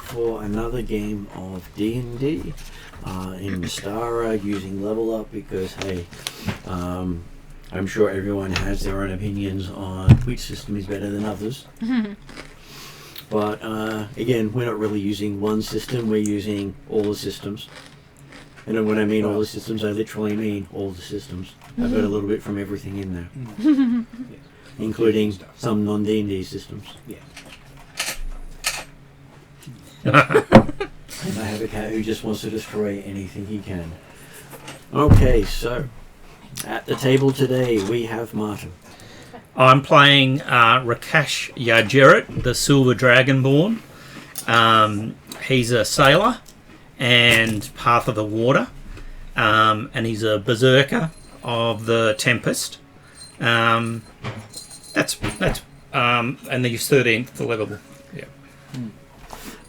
for another game of D&D in Mystara using level up because, hey, I'm sure everyone has their own opinions on which system is better than others. But again, we're not really using one system, we're using all the systems. And when I mean all the systems, I literally mean all the systems. I've got a little bit from everything in there. Yes. Including some non-D&D systems. Yeah. And I have a cat who just wants to destroy anything he can. Okay, so at the table today we have Martin. I'm playing Rakash Yajirit, the Silver Dragonborn. He's a sailor and Path of the Water, and he's a berserker of the Tempest. That's and he's 13th level. Yeah.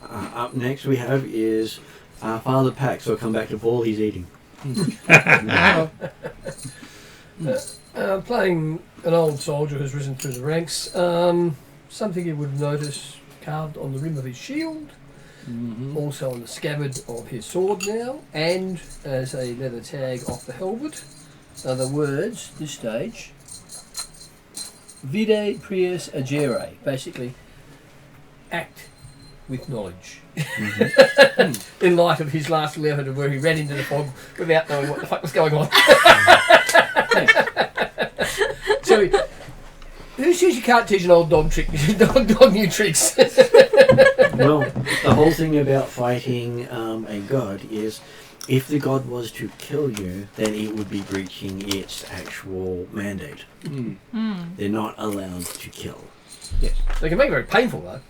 Up next we have is Father Pax. So come back to Paul. He's eating. Playing an old soldier who's risen through the ranks. Something you would notice carved on the rim of his shield, also on the scabbard of his sword now, and as a leather tag off the helmet are the words, this stage, Vide prius agere, basically, act with knowledge. In light of his last letter where he ran into the fog without knowing what the fuck was going on. So, who says you can't teach an old dog new tricks? Well, the whole thing about fighting a god is if the god was to kill you, then it would be breaching its actual mandate. They're not allowed to kill. Yes. They can make it very painful though.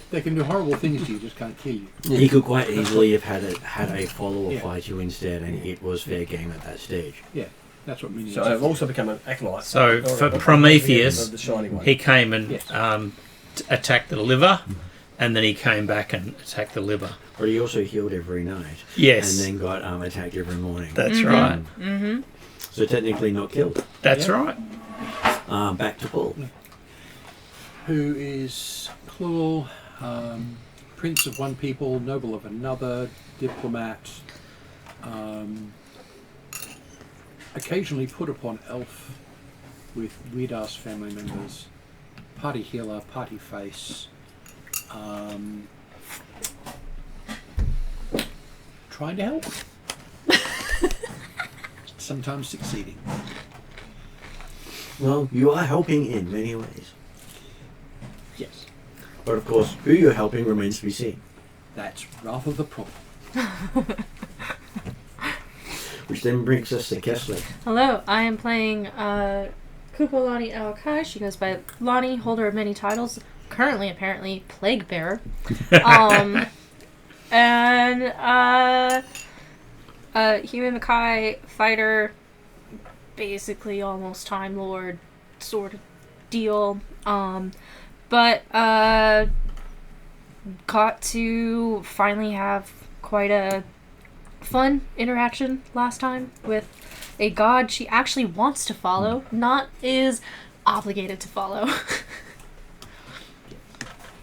They can do horrible things to you, just can't kill you. He could quite easily have had a follower fight you instead, and it was fair game at that stage. Yeah, that's what minions. So I've also become an acolyte. So for Prometheus, he came and attacked the liver, and then he came back and attacked the liver. But he also healed every night. Yes. And then got attacked every morning. That's right. So technically not killed. That's right. Back to Paul. Who is cruel, prince of one people, noble of another, diplomat, occasionally put upon elf with weird-ass family members, party healer, party face, trying to help, sometimes succeeding. Well, you are helping in many ways. Yes. But of course, who you're helping remains to be seen. That's rather the problem. Which then brings us to Kessler. Hello, I am playing Kupo Lonnie Alakai. She goes by Lonnie, holder of many titles. Currently, apparently, Plague Bearer. And Human Makai fighter, basically almost Time Lord sort of deal. But got to finally have quite a fun interaction last time with a god she actually wants to follow, not is obligated to follow.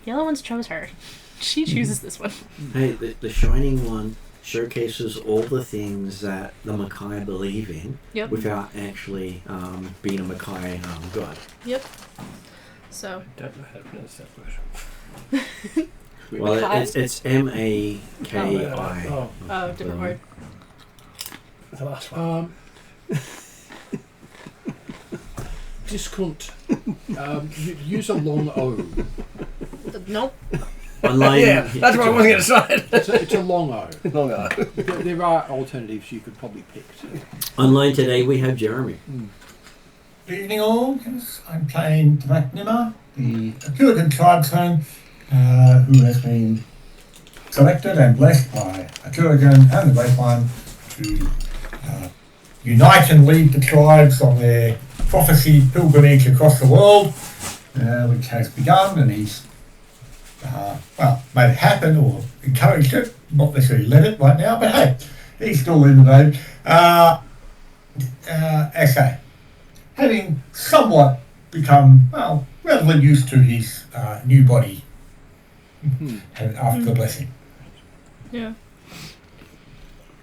Yellow ones chose her. She chooses this one. Hey, the Shining One showcases all the things that the Makai believe in without actually being a Makai god. Yep. So. I don't know how to pronounce that word. Well, it's M-A-K-I. Oh, different word. The last one. Discount. Use a long O. Nope. Online, That's what I wasn't going to say. It's a long O. Long O. There are alternatives you could probably pick. Online today we have Jeremy. Good evening all. Yes, I'm playing Dvagnima, the Atruaghin tribesman who has been selected and blessed by Atruaghin and the Great One to unite and lead the tribes on their prophecy pilgrimage across the world, which has begun, and he's made it happen or encouraged it, not necessarily led it right now, but hey, he's still in the road. Okay. Having somewhat become, relatively used to his new body and after the blessing. Yeah.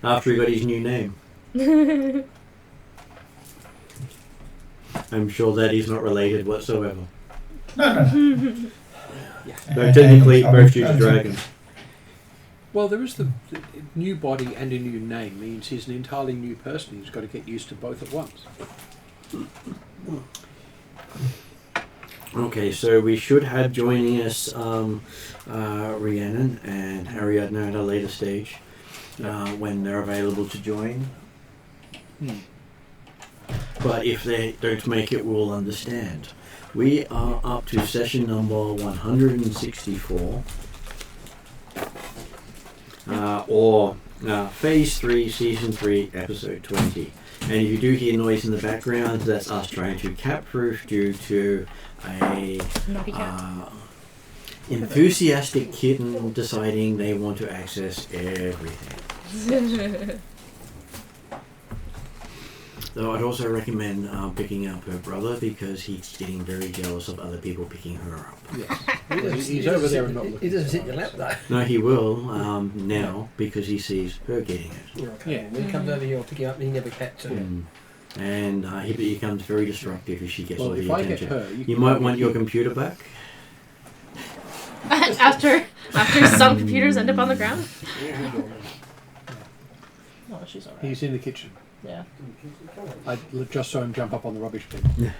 After he got his new name. I'm sure that he's not related whatsoever. No. Though technically both due to dragons. Well, there is the new body and a new name means he's an entirely new person. He's got to get used to both at once. Okay, so we should have joining us Rhiannon and Ariadne at a later stage when they're available to join. But if they don't make it, we'll understand. We are up to session number 164. Or Phase 3, Season 3, Episode 20. And if you do hear noise in the background, that's us trying to cat-proof due to a Naughty cat. enthusiastic kitten deciding they want to access everything. Though I'd also recommend picking up her brother because he's getting very jealous of other people picking her up. Yes. He's over there and not looking. He doesn't sit in your lap though. No, he will now because he sees her getting it. Okay. Yeah. When he comes over here, I'll pick him up and he never cats him. And he becomes very destructive if she gets all Well, if the I get attention. her, You might want your computer back. after some computers end up on the ground. No, she's alright. he's in the kitchen. Yeah. I just saw him jump up on the rubbish bin.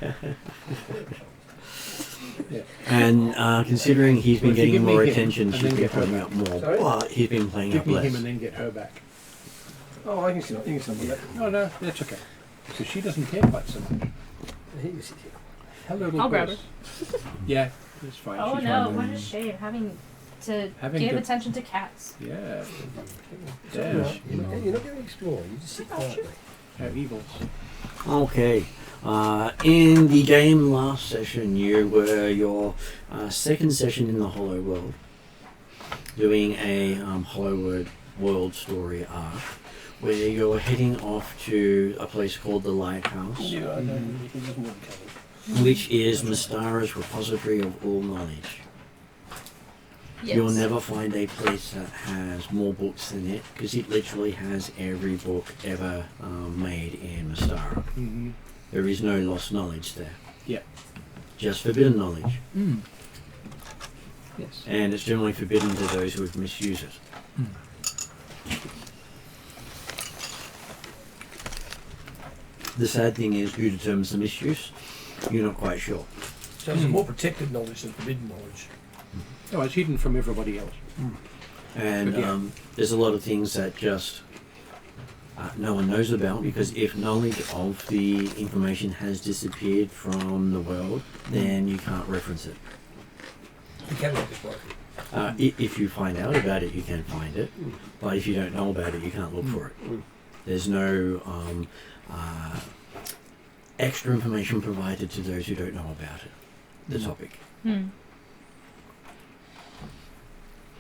Yeah. And considering he's been Well, if you getting give me more him attention, and she's then been get her playing back. out more. Sorry? But he's been playing Give up me less. him and then get her back. Oh, I can see. You can see that. No, that's okay. Because she doesn't care quite so much. He can sit here. Hello, little I'll grab girls. Yeah, it's fine. Oh She's no, fine. what a shame having to Having give to- attention to cats. Yeah. So Yeah. you're not going to explore. You just sit quietly. How evils. Okay. In the game last session, you were your second session in the Hollow World, doing a Hollow World story arc, where you're heading off to a place called the Lighthouse, Yeah, I know. You can just more cover. which is Mystara's repository of all knowledge. Yes. You'll never find a place that has more books than it, because it literally has every book ever made in Mystara. Mm-hmm. There is no lost knowledge there. Yeah. Just forbidden knowledge. Yes. And it's generally forbidden to those who would misuse it. The sad thing is, who determines the misuse? You're not quite sure. So it's more protected knowledge than forbidden knowledge. Oh, it's hidden from everybody else. And But yeah. there's a lot of things that just no one knows about, because if knowledge of the information has disappeared from the world, then you can't reference it. You can make this work. If you find out about it, you can find it, but if you don't know about it, you can't look for it. There's no extra information provided to those who don't know about it, the topic.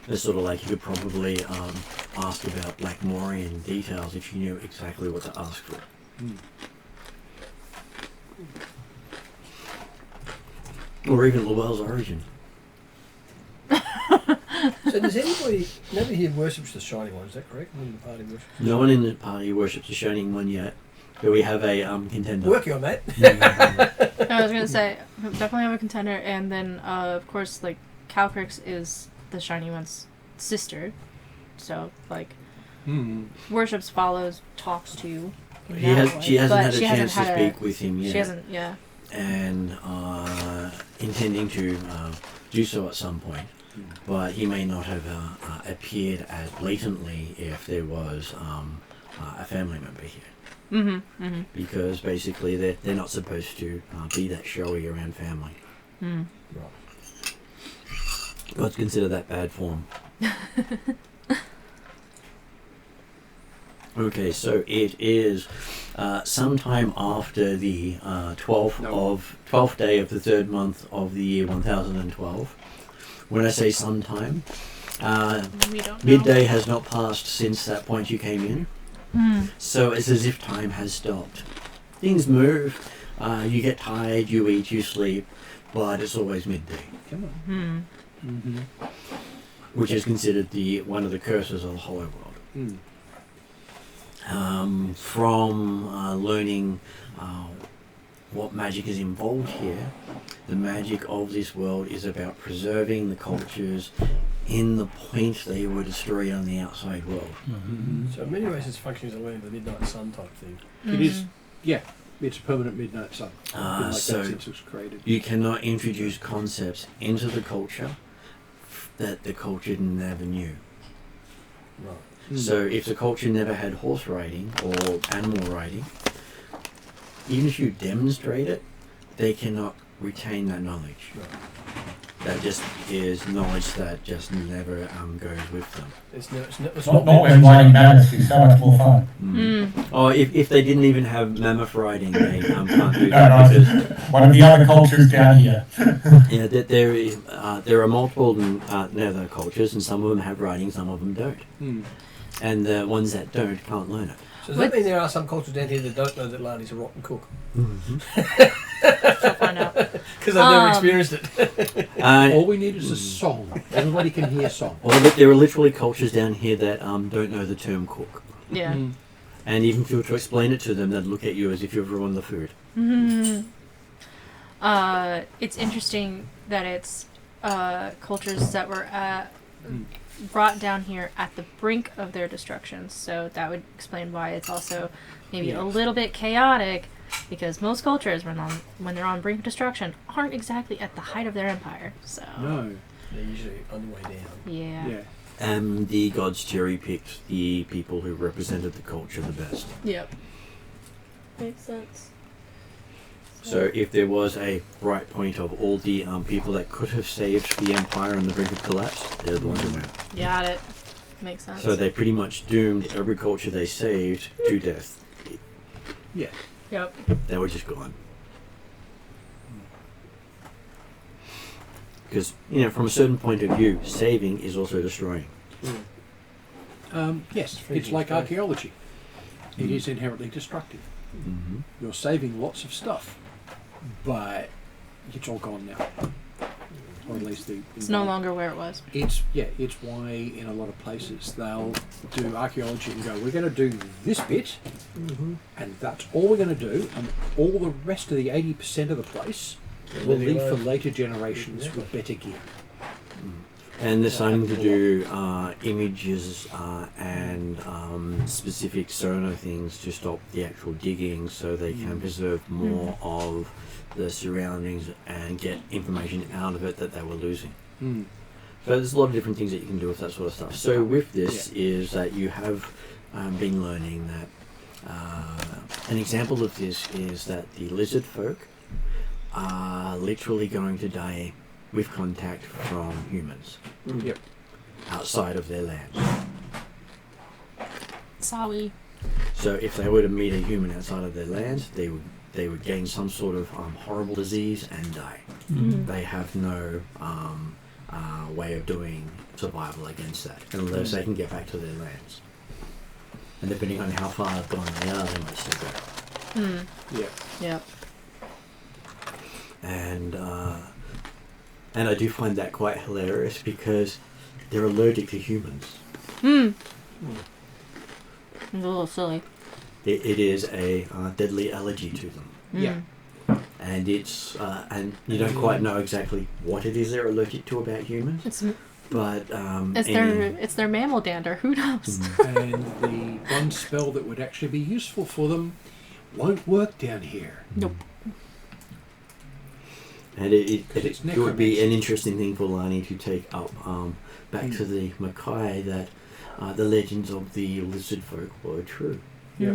It's sort of like you could probably ask about Blackmorian details if you knew exactly what to ask for. Or even Lowell's origin. So does nobody here worships the Shining One, is that correct? None of the party worships. No one in the party worships the Shining One yet, but we have a contender. Working on that. I was gonna say definitely have a contender, and then of course like Calcrix is the Shiny One's sister, so like worships, follows, talks to. She hasn't had a she chance to hasn't had speak with him yet. She hasn't, yeah. And intending to do so at some point. But he may not have appeared as blatantly if there was a family member here. Because basically they're not supposed to be that showy around family. Right. Gods consider that bad form. Okay, so it is sometime after the 12th day of the third month of the year 1012. When I say sometime, We don't know. midday has not passed since that point you came in. So it's as if time has stopped. Things move, you get tired, you eat, you sleep, but it's always midday. Come on. which is considered one of the curses of the Hollow World. From learning what magic is involved here, the magic of this world is about preserving the cultures in the point they were destroyed on the outside world. So in many ways it's functioning as a learning the midnight sun type thing. It is, yeah. It's a permanent midnight sun. Been like So that since it was created. you cannot introduce concepts into the culture that the culture never knew. Right. So if the culture never had horse riding or animal riding, even if you demonstrate it, they cannot retain that knowledge. Right. That just is knowledge that just never goes with them. It's Not when riding mammoths is so much more fun. Or if they didn't even have mammoth riding, they can't do No, that no, because one of the other cultures down here. yeah, there are multiple Neather cultures, and some of them have riding, some of them don't. And the ones that don't can't learn it. So does that mean there are some cultures down here that don't know that Lani's a rotten cook? I'll find out. Because I've never experienced it. All we need is a song. Everybody can hear song. Well, there are literally cultures down here that don't know the term cook. Yeah. And even if you were to explain it to them, they'd look at you as if you've ruined the food. It's interesting that it's cultures that were brought down here at the brink of their destruction. So that would explain why it's also maybe a little bit chaotic, because most cultures, when they're on brink of destruction, aren't exactly at the height of their empire. So No. They're usually on the way down. yeah. Yeah. And the gods cherry-picked the people who represented the culture the best. Yep. Makes sense. So if there was a bright point of all the people that could have saved the empire on the brink of collapse, they're the ones who went. Got it. Makes sense. So they pretty much doomed every culture they saved to death. Yeah. Yep. They were just gone. Because, from a certain point of view, saving is also destroying. Yes, it's like archaeology. It is inherently destructive. Mm-hmm. You're saving lots of stuff, but it's all gone now. Or at least It's no longer where it was. It's why in a lot of places they'll do archaeology and go, we're going to do this bit, and that's all we're going to do, and all the rest of the 80% of the place we'll leave for later generations with better gear. And they're starting to do images and specific sonar things to stop the actual digging, so they can preserve more of the surroundings and get information out of it that they were losing. So there's a lot of different things that you can do with that sort of stuff. So with this is that you have been learning that an example of this is that the lizard folk are literally going to die with contact from humans outside of their land. Sorry. So if they were to meet a human outside of their land, they would gain some sort of horrible disease and die. They have no way of doing survival against that unless they can get back to their lands. And depending on how far gone they are, they might still go. Yep. And I do find that quite hilarious because they're allergic to humans. It's a little silly. It is a deadly allergy to them. Yeah. And it's and you don't quite know exactly what it is they're allergic to about humans. But It's their mammal dander. Who knows? And the one spell that would actually be useful for them won't work down here. Nope. And it It's would be necromancy. an interesting thing for Lani to take up back to the Mackay, that the legends of the lizard folk were true. Yep.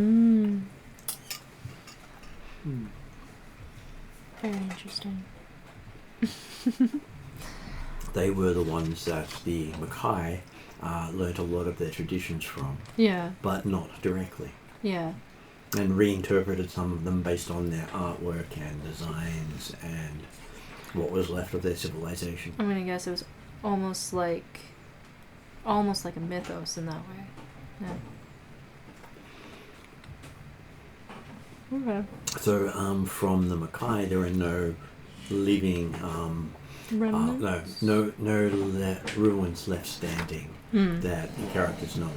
Very interesting. They were the ones that the Mackay learnt a lot of their traditions from, Yeah. but not directly. Yeah. And reinterpreted some of them based on their artwork and designs and what was left of their civilization. I'm gonna guess it was almost like a mythos in that way. Yeah. Okay. So from the Mackay, there are no living Remnants? no ruins left standing that the characters know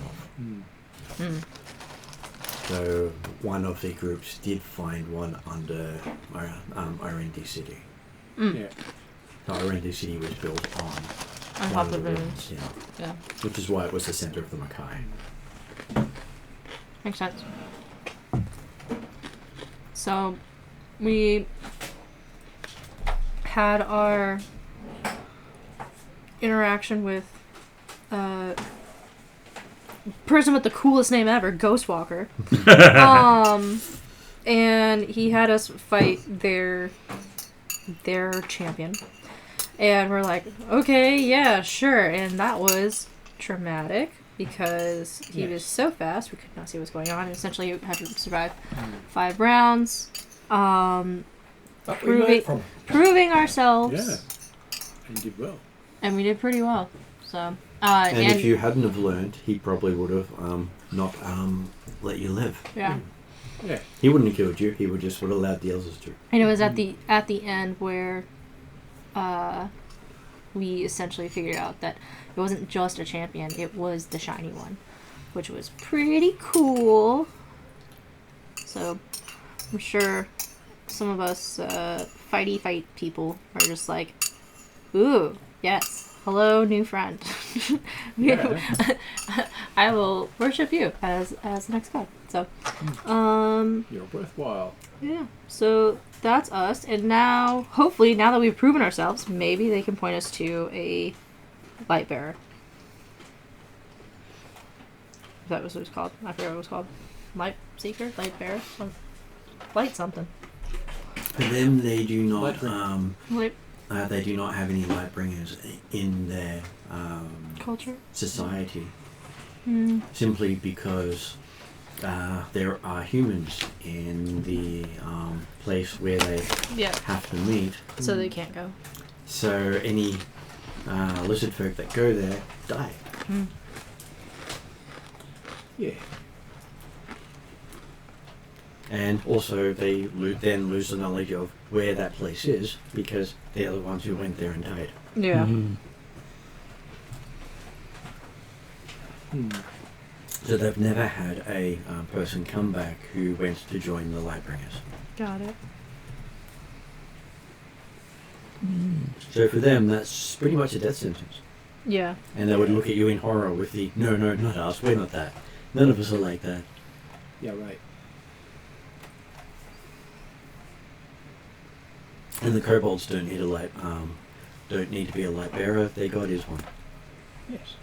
of. So one of the groups did find one under Irendi City. Yeah. So Irendi City was built on On one top of of the it. ruins, Yeah. which is why it was the center of the Mackay. Makes sense. So, we had our interaction with person with the coolest name ever, Ghostwalker. And he had us fight their champion. And we're like, okay, yeah, sure. And that was traumatic because he was so fast we could not see what's going on. And essentially, you had to survive 5 rounds, But we learned from proving ourselves. Yeah. And did well. And we did pretty well. So, And if you hadn't have learned, he probably would have not let you live. yeah. Yeah. He wouldn't have killed you. He would just would have allowed the others to. And it was at the end where we essentially figured out that it wasn't just a champion, it was the shiny one, which was pretty cool. So I'm sure some of us fight people are just like, ooh, yes, hello, new friend. Yeah. I will worship you as the next god. So You're worthwhile. yeah, so that's us, and now, hopefully, now that we've proven ourselves, maybe they can point us to a light bearer. That was what it was called. I forget what it was called. Light seeker, light bearer, light something. For them, they do not. Lightbringer. Light They do not have any light bringers in their culture. society. Mm. Simply because there are humans in the place where they Yeah. have to meet. So they can't go. So any lizard folk that go there die. Mm. Yeah. And also they then lose the knowledge of where that place is because they're the ones who went there and died. Yeah. So they've never had a person come back who went to join the Lightbringers. Got it. So for them, that's pretty much a death sentence. Yeah. And they would look at you in horror with the, no, not us, we're not that. None of us are like that. Yeah, right. And the kobolds don't need don't need to be a light bearer. Their god is one. Yes.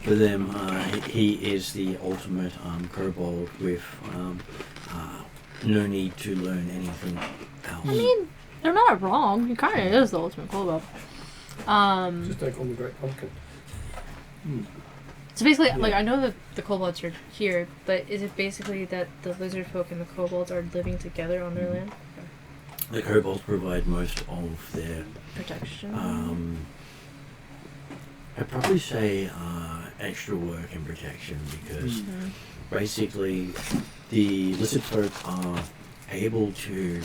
For them, he is the ultimate kobold with no need to learn anything else. I mean, they're not wrong. He kind of is the ultimate kobold. Just don't call him the Great Pumpkin. So basically, like, I know that the kobolds are here, but is it basically that the lizard folk and the kobolds are living together on their land? The kobolds provide most of their Protection. I'd probably say extra work and protection because basically the lizard folk are able to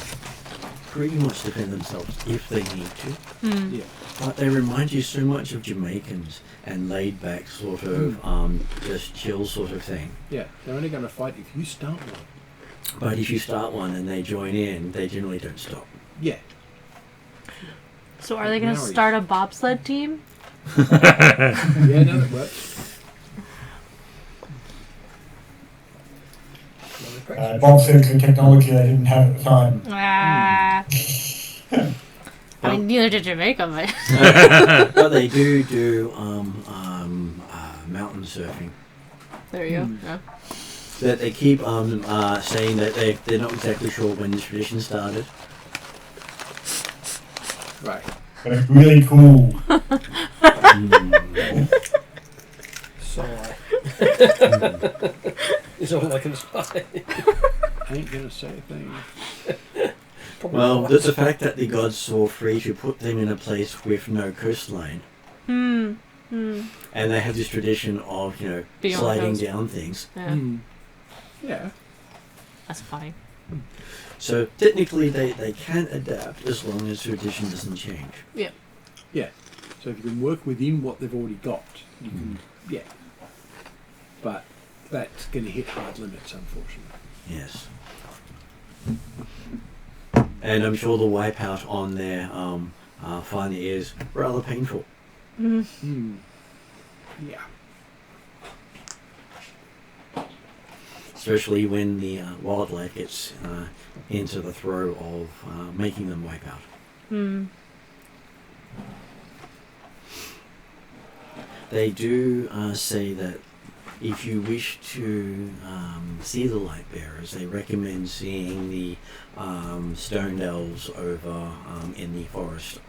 pretty much defend themselves if they need to. Yeah. But they remind you so much of Jamaicans and laid back sort of just chill sort of thing. Yeah. They're only going to fight if you start one. But if you start one and they join in, they generally don't stop. Yeah. So are they going to Maoris. start a bobsled team? Yeah, no, that works. Bob said the technology they didn't have at the time. Ah. I mean, neither did Jamaica, but... But they do mountain surfing. There you go. Yeah. That they keep saying that they're not exactly sure when this tradition started. Right. But it's really cool. Sigh. Is all I can say. I ain't going to say a thing. Well, there's the fact that the gods saw free to put them in a place with no coastline. And they have this tradition of, Being on the sliding coast. down things. Yeah. Yeah. That's funny. So technically they can adapt as long as tradition doesn't change. Yeah. Yeah. So if you can work within what they've already got, you can. Yeah. But that's going to hit hard limits, unfortunately. Yes. And I'm sure the wipeout on their finally is rather painful. Hmm. Yeah. Especially when the wildlife gets into the throw of making them wipe out. Hmm. They do say that if you wish to see the light bearers, they recommend seeing the stone elves over in the forest.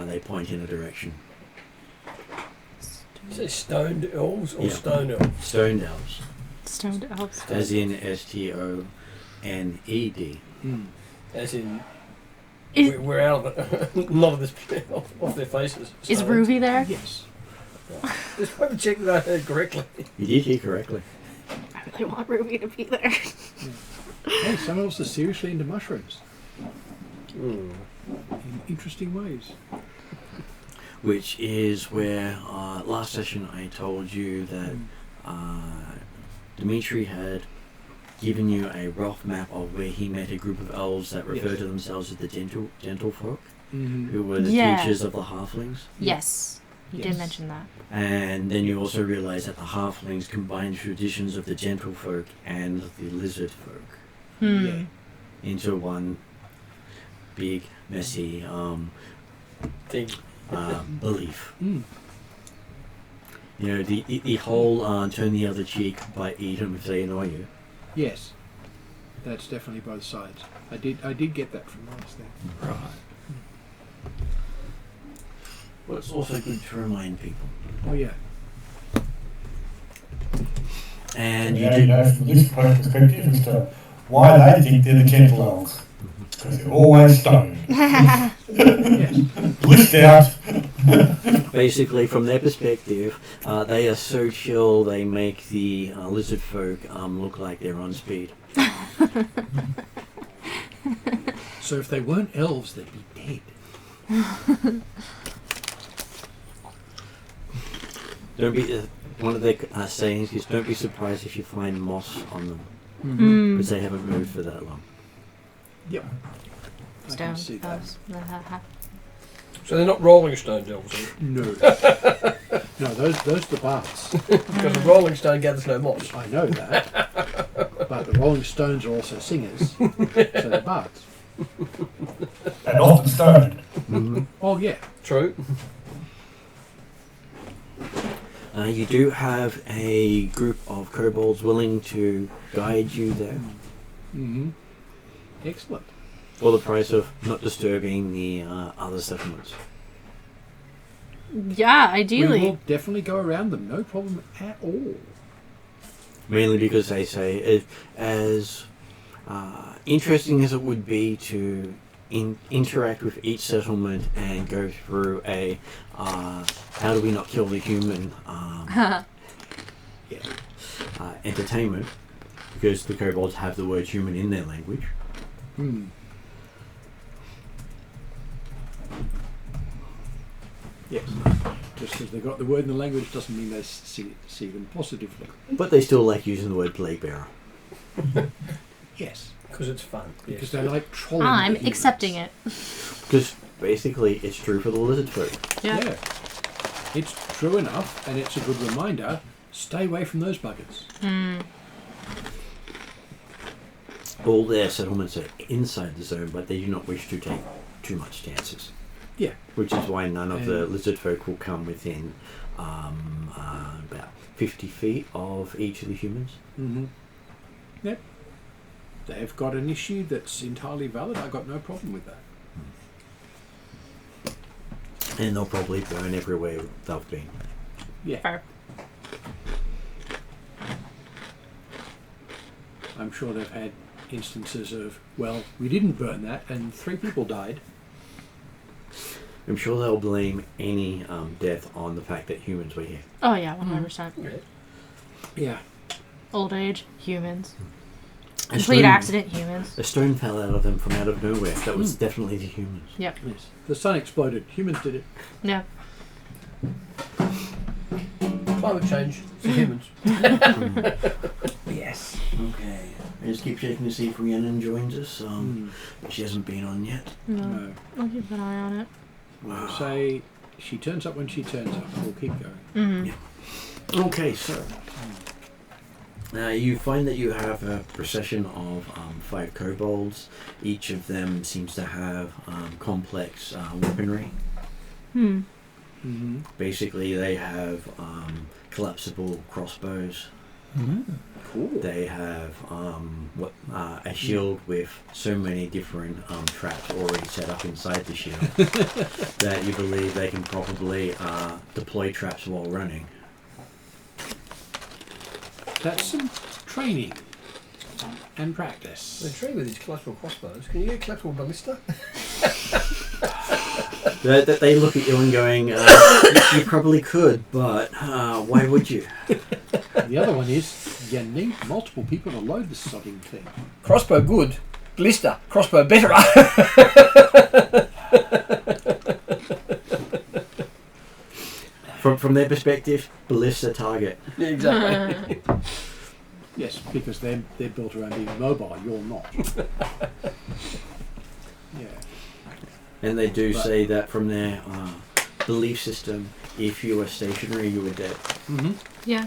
They point in a direction. You say stoned elves or Yeah. stone elves? Stone elves, Stoned elves. as in STONED. As in, Is, we're out of it. Not of this off their faces. is Stoned. Ruby there? Yes. Just want to check that I heard correctly. You did hear correctly. I really want Ruby to be there. Hey, some of us are seriously into mushrooms Hmm. in interesting ways. Which is where last session I told you that Dimitri had given you a rough map of where he met a group of elves that refer Yes. to themselves as the gentle folk, Mm-hmm. who were the Yeah. teachers of the halflings. Yes. You Yes. did mention that. And then you also realize that the halflings combine traditions of the gentle folk and the lizard folk Hmm. Yeah. into one big, messy Thing. belief. Mm. You know, the whole turn the other cheek by eat them if they annoy you. Yes. That's definitely both sides. I did get that from last thing. Right. Well, it's also good to remind people. Oh yeah. And you Yeah, do. from this perspective as to why they think they're the gentle elves. Because they're always stoned. Yes. Blissed out. Basically, from their perspective, they are so chill. They make the lizard folk look like they're on speed. So if they weren't elves, they'd be dead. Don't be. One of their sayings is, "Don't be surprised if you find moss on them, Hmm. because they haven't moved for that long." Yep. I Stone can see that. elves. So they're not rolling stone elves, are No. No, those are the bards. they? Because a rolling stone gathers no moss. I know that. But the Rolling Stones are also singers, so they're bards. And often stoned. Oh yeah. True. You do have a group of kobolds willing to guide you there Mm-hmm. Excellent. for the price of not disturbing the other settlements. Yeah, We ideally. will definitely go around them, no problem at all. Mainly because they say, as interesting as it would be to interact with each settlement and go through a how do we not kill the human entertainment, because the kobolds have the word human in their language. Hmm. Yes. Just because they got the word in the language doesn't mean they see them positively. But they still like using the word plague bearer. Yes. Because it's fun. Because Yes. they like trolling. I'm the humans. accepting it. Because basically it's true for the lizard folk. Yeah. Yeah. It's true enough, and it's a good reminder. Stay away from those buggers. Hmm. All their settlements are inside the zone, but they do not wish to take too much chances. Yeah. Which is why none of the And- lizard folk will come within about 50 feet of each of the humans. Mm-hmm. Yep. They've got an issue that's entirely valid. I've got no problem with that. And they'll probably burn everywhere they've been. Yeah. Fair. I'm sure they've had instances of, well, we didn't burn that and 3 people died. I'm sure they'll blame any death on the fact that humans were here. Oh yeah, 100%. Yeah. Old age, humans. Complete accident, humans. A stone fell out of them from out of nowhere. That was definitely the humans. Yep. Yes. The sun exploded. Humans did it. Yeah. Climate change for humans. Yes. Okay. I just keep checking to see if Rhiannon joins us. But she hasn't been on yet. No. No. I'll keep an eye on it. We'll say she turns up when she turns up. We'll keep going. Mm-hmm. Okay, so you find that you have a procession of 5 kobolds. Each of them seems to have complex weaponry. Hmm. Mm-hmm. Basically, they have collapsible crossbows. Cool. They have a shield with so many different traps already set up inside the shield that you believe they can probably deploy traps while running. That's some training and practice. They're trained with these collapsible crossbows. Can you get collapsible ballista? They look at you and going, you probably could, but why would you? The other one is you need multiple people to load this sodding thing. Crossbow good. Ballista. Crossbow better. From their perspective, ballista target. Yeah, exactly. Yes, because they're built around being mobile. You're not. Yeah. And they do But- say that from their belief system, if you were stationary, you were dead. Mm-hmm. Yeah.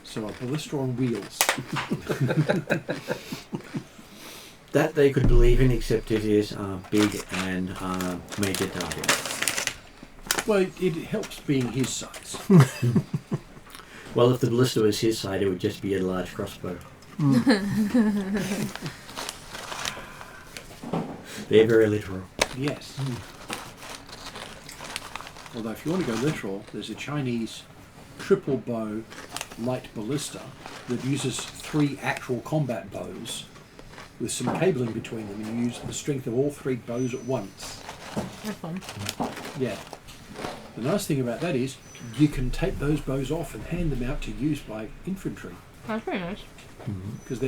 So a ballista on wheels. That they could believe in, except it is big and major target. Well, it helps being his size. Well, if the ballista was his side, it would just be a large crossbow. They're very literal. Yes. Although if you want to go literal, there's a Chinese triple bow light ballista that uses 3 actual combat bows with some cabling between them, and you use the strength of all 3 bows at once. That's fun. Yeah. The nice thing about that is you can take those bows off and hand them out to use by infantry, That's pretty nice. because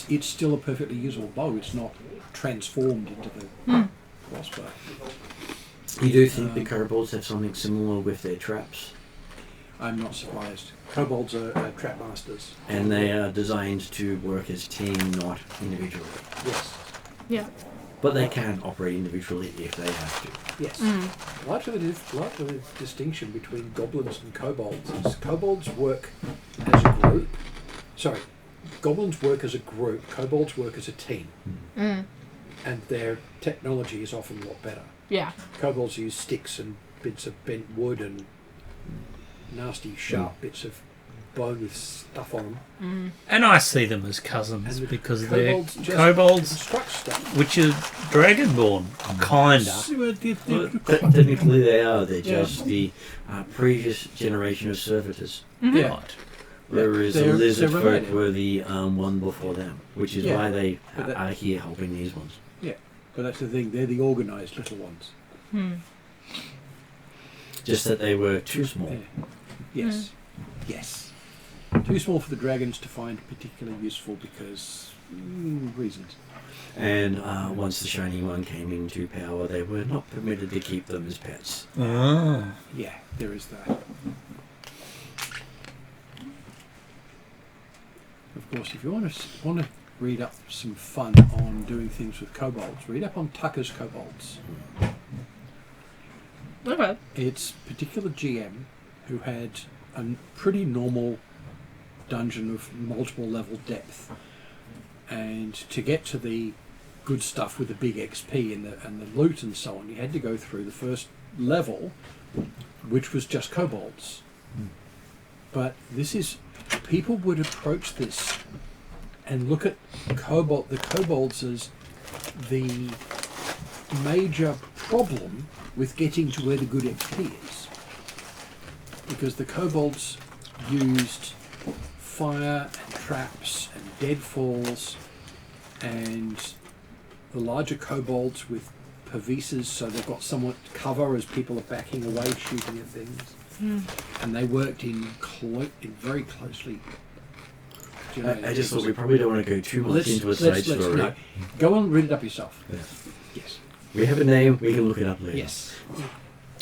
it's still a perfectly usable bow. It's not transformed into the crossbow. You do think the kobolds have something similar with their traps, I'm not surprised. Kobolds are trap masters. and they are designed to work as team, not individually. Yes. Yeah. But they can operate individually if they have to. Yes. Mm. Like the distinction between goblins and kobolds is kobolds work as a group. Sorry, goblins work as a group. Kobolds work as a team, Mm. and their technology is often a lot better. Yeah. Kobolds use sticks and bits of bent wood and nasty sharp bits of bone with stuff on them. And I see them as cousins And the because they're kobolds just kobolds, construct stuff. which are dragonborn, kinda. Technically they are. They're just the previous generation of servitors. Yeah. Right. Whereas They're- the lizard they're folk related. were the one before them, which is Yeah. why they But that- are here helping these ones. But that's the thing, they're the organised little ones. Hmm. Just that they were too small. Yeah. Yes. Yes. Too small for the dragons to find particularly useful because reasons. And once the Shining One came into power, they were not permitted to keep them as pets. Ah. Yeah, there is that. Of course, if you want to read up some fun on doing things with kobolds, read up on Tucker's Kobolds. Okay. It's a particular GM who had a pretty normal dungeon of multiple level depth, and to get to the good stuff with the big XP and the loot and so on, you had to go through the first level, which was just kobolds. But this is, people would approach this and look at the kobolds as the major problem with getting to where the good XP is, because the kobolds used fire and traps and deadfalls, and the larger kobolds with pervises, so they've got somewhat cover as people are backing away shooting at things. And they worked in very closely You know, I just thought we probably don't want to go too much into a side story. no. Go on, read it up yourself. Yeah. Yes. We have a name, we can look it up later. Yes.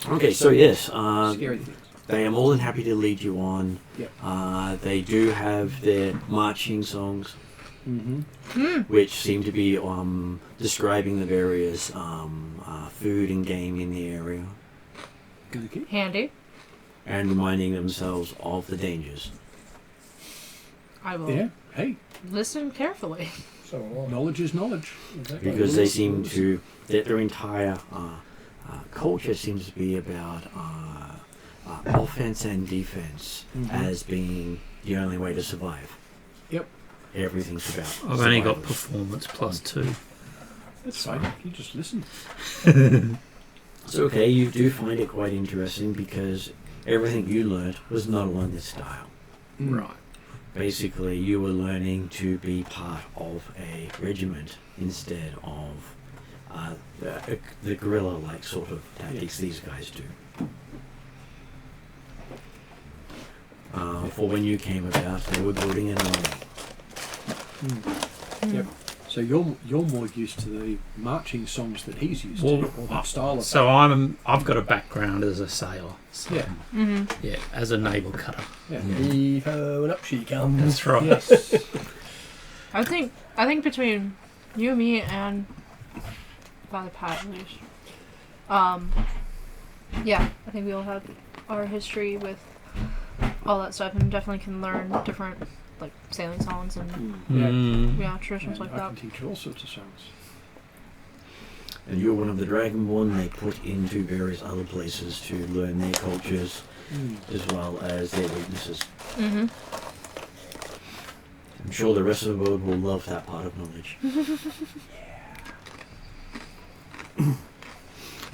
Okay, so yes, Scary things. they are more than happy to lead you on. Yep. They do have their marching songs, Mm-hmm. which seem to be describing the various food and game in the area, Okay. Handy. and reminding themselves of the dangers. I will Yeah. Hey, listen carefully. So am I. knowledge is knowledge. Exactly. Because they seem to, their entire culture seems to be about offense and defense Mhm. as being the only way to survive. Yep. Everything's about I've only got survivors. performance +2. That's fine. You just listen. It's okay, you do find it quite interesting because everything you learnt was not along this style. Right. Basically, you were learning to be part of a regiment instead of the guerrilla-like sort of tactics these guys do. For when you came about, they were building an army. Yep. So you're more used to the marching songs that he's used Well, to, or that style of. So I've got a background as a sailor. So, Yeah. Mm-hmm. yeah, as a naval cutter. Yeah. Heave-ho, and up she comes. That's right. Yes. I think between you, me, and Father Pat, at least. Yeah, I think we all have our history with all that stuff, and definitely can learn different like sailing songs and Yeah. yeah traditions like I that. can teach you all sorts of songs. And you're one of the Dragonborn they put into various other places to learn their cultures as well as their weaknesses. Mm-hmm. I'm sure the rest of the world will love that part of knowledge.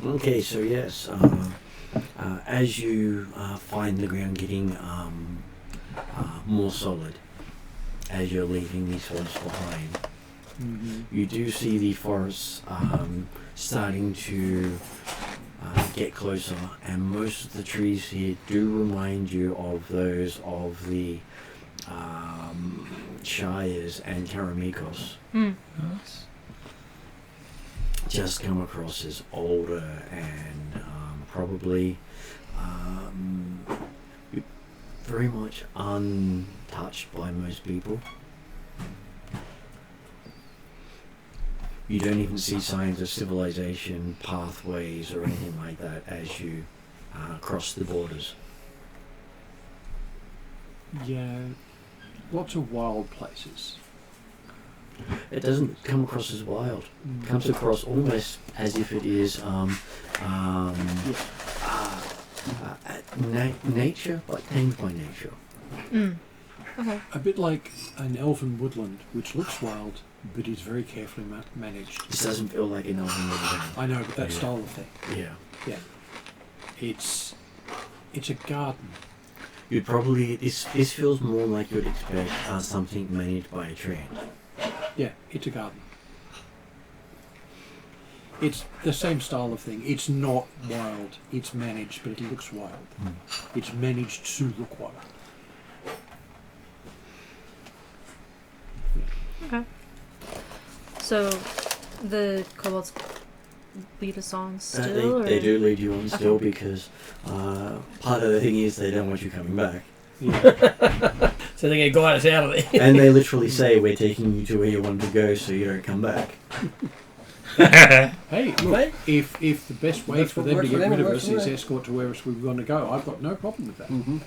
Okay, so yes, as you find the ground getting more solid as you're leaving these forests behind, you do see the forests starting to get closer, and most of the trees here do remind you of those of the Shires and Karamikos. Nice. Just come across as older and probably very much untouched by most people. You don't even see signs of civilization, pathways, or anything like that as you cross the borders. Yeah. Lots of wild places. It doesn't come across as wild. It comes across almost as if it is nature, but tamed by nature. Mm. Okay. A bit like an elven woodland, which looks wild, but is very carefully managed. This doesn't feel like an elven woodland. I know, but that Yeah. style of thing. Yeah. It's a garden. You'd probably this feels more like you'd expect something managed by a trend. Yeah, it's a garden. It's the same style of thing. It's not wild. It's managed, but it looks wild. It's managed to look wild. Okay. So the kobolds lead us on still, They or? do lead you on still Okay. because part of the thing is they don't want you coming back, Yeah. So they're going to guide us out of there. and they literally say we're taking you to where you want to go, so you don't come back. Hey, look, Hey. if the best way That's for what them to works for get them, rid it of works us for is me. escort to where we want to go, I've got no problem with that. Mm-hmm.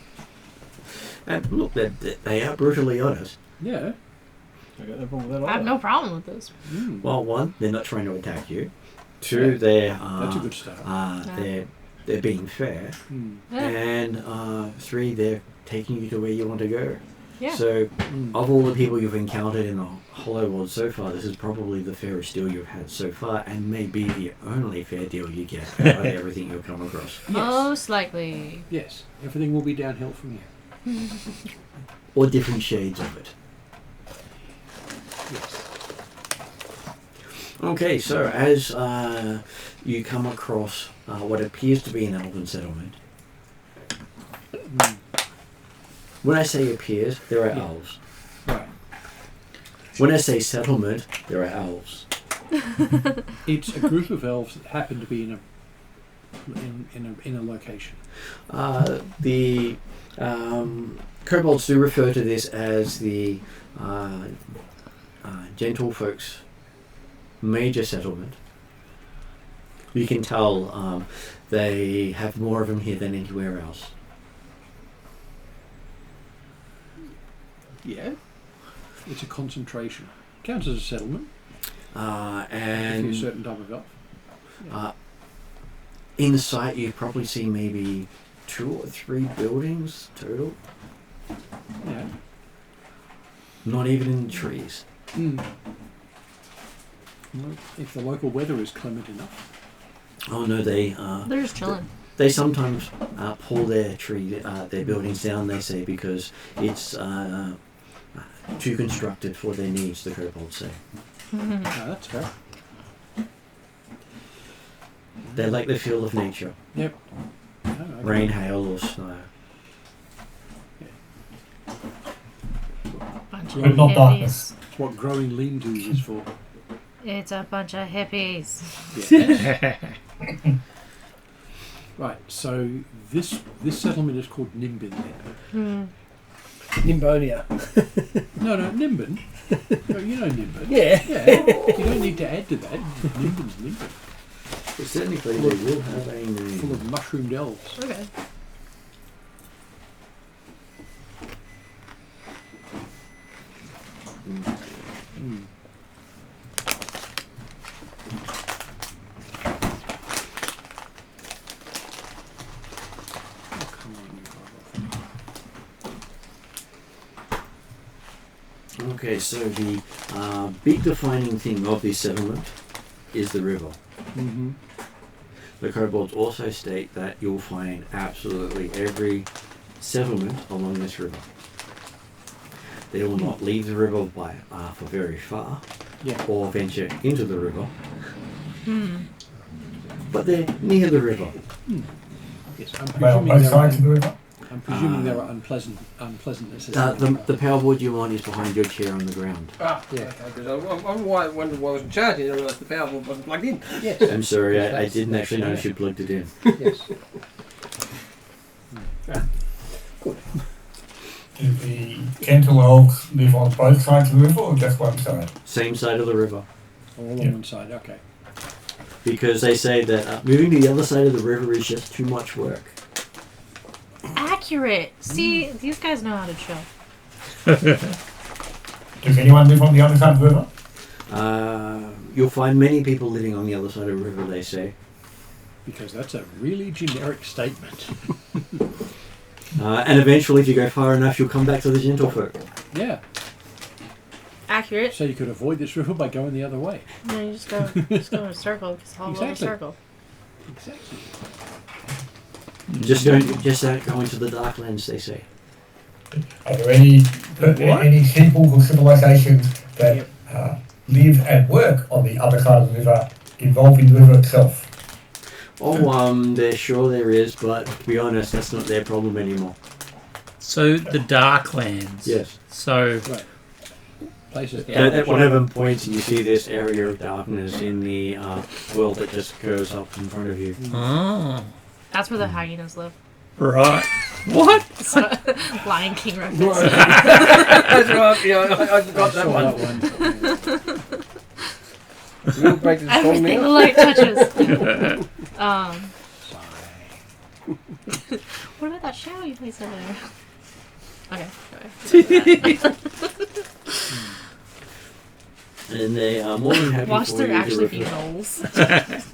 And look, they are brutally honest. Yeah. I got no problem with that. I have either. no problem with this. Mm. Well, one, they're not trying to attack you. Two, they're That's a good start. they're being fair. Mm. Yeah. And three, they're taking you to where you want to go. Yeah. So, Mm. of all the people you've encountered in the Hollow World so far, this is probably the fairest deal you've had so far, and maybe the only fair deal you get out of everything you'll come across. Yes. Most likely. Yes. Everything will be downhill from here. Or different shades of it. Yes. Okay, so as you come across what appears to be an elven settlement, Mm. when I say appears, there are Yeah. elves. Right. When I say settlement, there are elves. It's a group of elves that happen to be in a location. The kobolds do refer to this as the gentlefolks' major settlement. You can tell they have more of them here than anywhere else. Yeah. It's a concentration. Counts as a settlement. If you're a And certain type of elf. in sight, you probably see maybe 2 or 3 buildings total. Yeah. Not even in trees. Well, if the local weather is clement enough. Oh no, they They're just chilling. they sometimes pull their buildings down. They say because it's too constructed for their needs. The kobolds say No, that's fair. they like the feel of nature, Yep. No, okay. rain, hail, or snow. Bunch But of not hippies. darkness. It's what growing lean-tos is for. It's a bunch of hippies. Yes. Right, so this settlement is called Nimbin then. Nimbonia. No, Nimbin. No, you know Nimbin. Yeah. Yeah. You don't need to add to that. Nimbin's Nimbin. But technically, they will have a Full name. of mushroomed elves. Okay. Mm. Oh, come on, you bugger. Okay, so the big defining thing of this settlement is the river. Mm-hmm. The kobolds also state that you'll find absolutely every settlement along this river. They will not leave the river for very far Yeah. or venture into the river, but they're near the river. Yes, I'm Well, presuming both there sides are, of the river. I'm presuming there are unpleasantnesses. The power board you want is behind your chair on the ground. Ah, Yeah. okay, because I wondered why I wasn't charging. I realised the power board wasn't plugged in. Yes. I'm sorry, I That's- didn't actually that's- notice you plugged it in. Yes. Do the gentle elves live on both sides of the river or just one side? Same side of the river. All on Yeah. one side. Okay. Because they say that moving to the other side of the river is just too much work. Accurate. See, these guys know how to chill. Does anyone live on the other side of the river? You'll find many people living on the other side of the river, they say. Because that's a really generic statement. And eventually, if you go far enough, you'll come back to the gentlefolk. Yeah. Accurate. So you could avoid this river by going the other way. No, you just go in a circle. Because all over a Exactly. circle. Exactly. Just don't go into the Darklands, they say. Are there any peoples or civilizations that live and work on the other side of the river involving the river itself? Oh, they're sure there is, but to be honest, that's not their problem anymore. So the Darklands. Yes. So Right. Places that At one of them points, you see this area of darkness in the world that just goes up in front of you. oh, That's where the hyenas live. right. What? So, Lion King reference. That's right. Yeah, I forgot that saw one. that one. We'll break this song Everything the now. light touches. What about that show you guys said there? Okay. And they are more than happy Watch for there you actually to be refer, gnolls.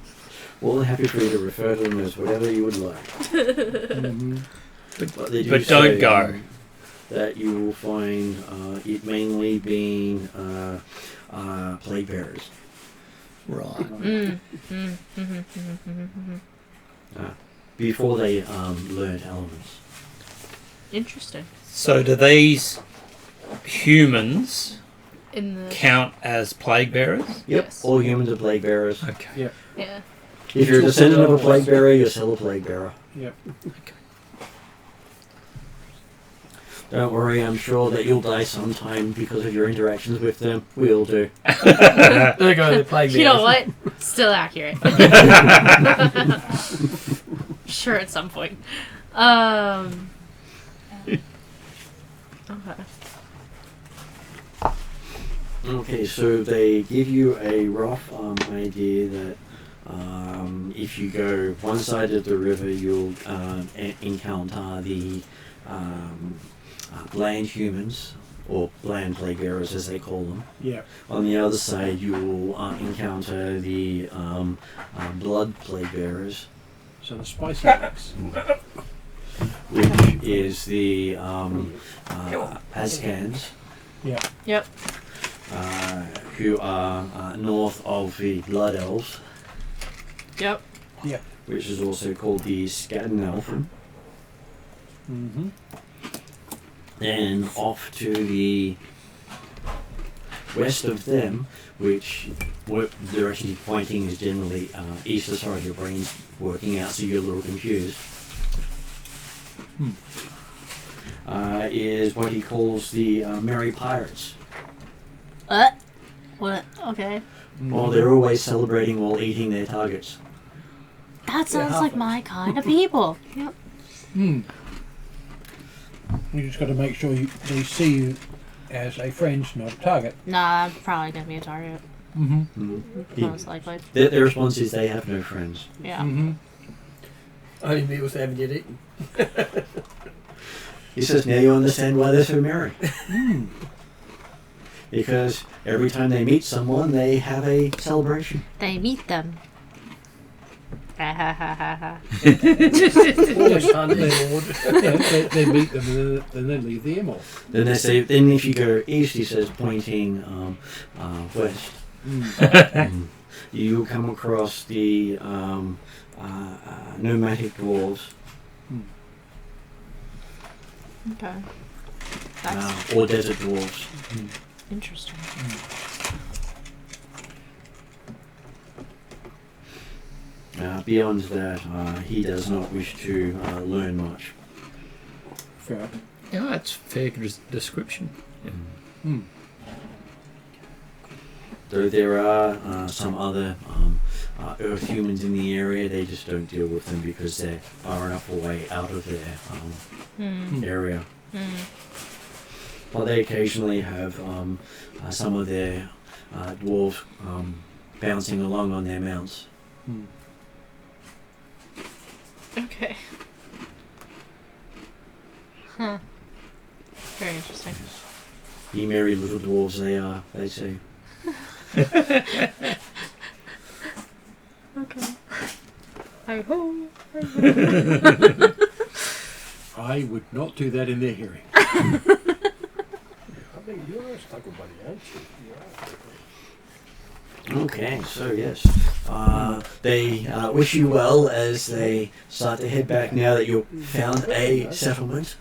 more than happy for you to refer to them as whatever you would like. Mm-hmm. But, they do But say, don't go. That you will find it mainly being plague bearers. Right. Before they learned elements. Interesting. So do these humans In the count as plague bearers? Yep, Yes. all humans are plague bearers. Okay. yeah. If you're a descendant of a plague bearer, you're still a plague bearer. Yep. Don't worry, I'm sure that you'll die sometime because of your interactions with them. We all do. There they go, they're playing You know what? Still accurate. Sure, at some point. Okay. Okay, so they give you a rough idea that if you go one side of the river, you'll encounter the land humans, or land plague bearers as they call them. Yeah. On the other side, you will encounter the blood plague bearers, So the spicy mix. which is the Azkans, Yeah. Yep. who are north of the Blood Elves, Yep. which is also called the Scandinalfen. Mm-hmm. And off to the west of them, which what direction you're pointing is generally east. Sorry, your brain's working out, so you're a little confused. Is what he calls the Merry Pirates. What? Okay. Well, they're always celebrating while eating their targets. That sounds like my kind of people. Yep. You just got to make sure they see you as a friend, not a target. Nah, I'm probably gonna be a target. Most likely. Their response is they have no friends. Yeah. Only meals they haven't yet eaten. He says, now you understand why they're so merry. Because every time they meet someone, they have a celebration. They meet them. Ha ha ha ha ha. Almost unboard. They meet them and then they leave the immortal. Then they say, then if you go east, he says, pointing west, you come across the nomadic dwarves, Okay. That's or desert dwarves. interesting. Beyond that, he does not wish to learn much. Fair. Yeah, that's fair description. Though there are some other earth humans in the area, they just don't deal with them because they're far enough away out of their area. But they occasionally have some of their dwarves bouncing along on their mounts. Okay. Huh. Very interesting. Ye merry little dwarves they are, they say. Okay. Hi-ho. I would not do that in their hearing. I think you're a snuggle buddy, aren't you? Okay, so yes, they wish you well as they start to head back now that you've found a settlement.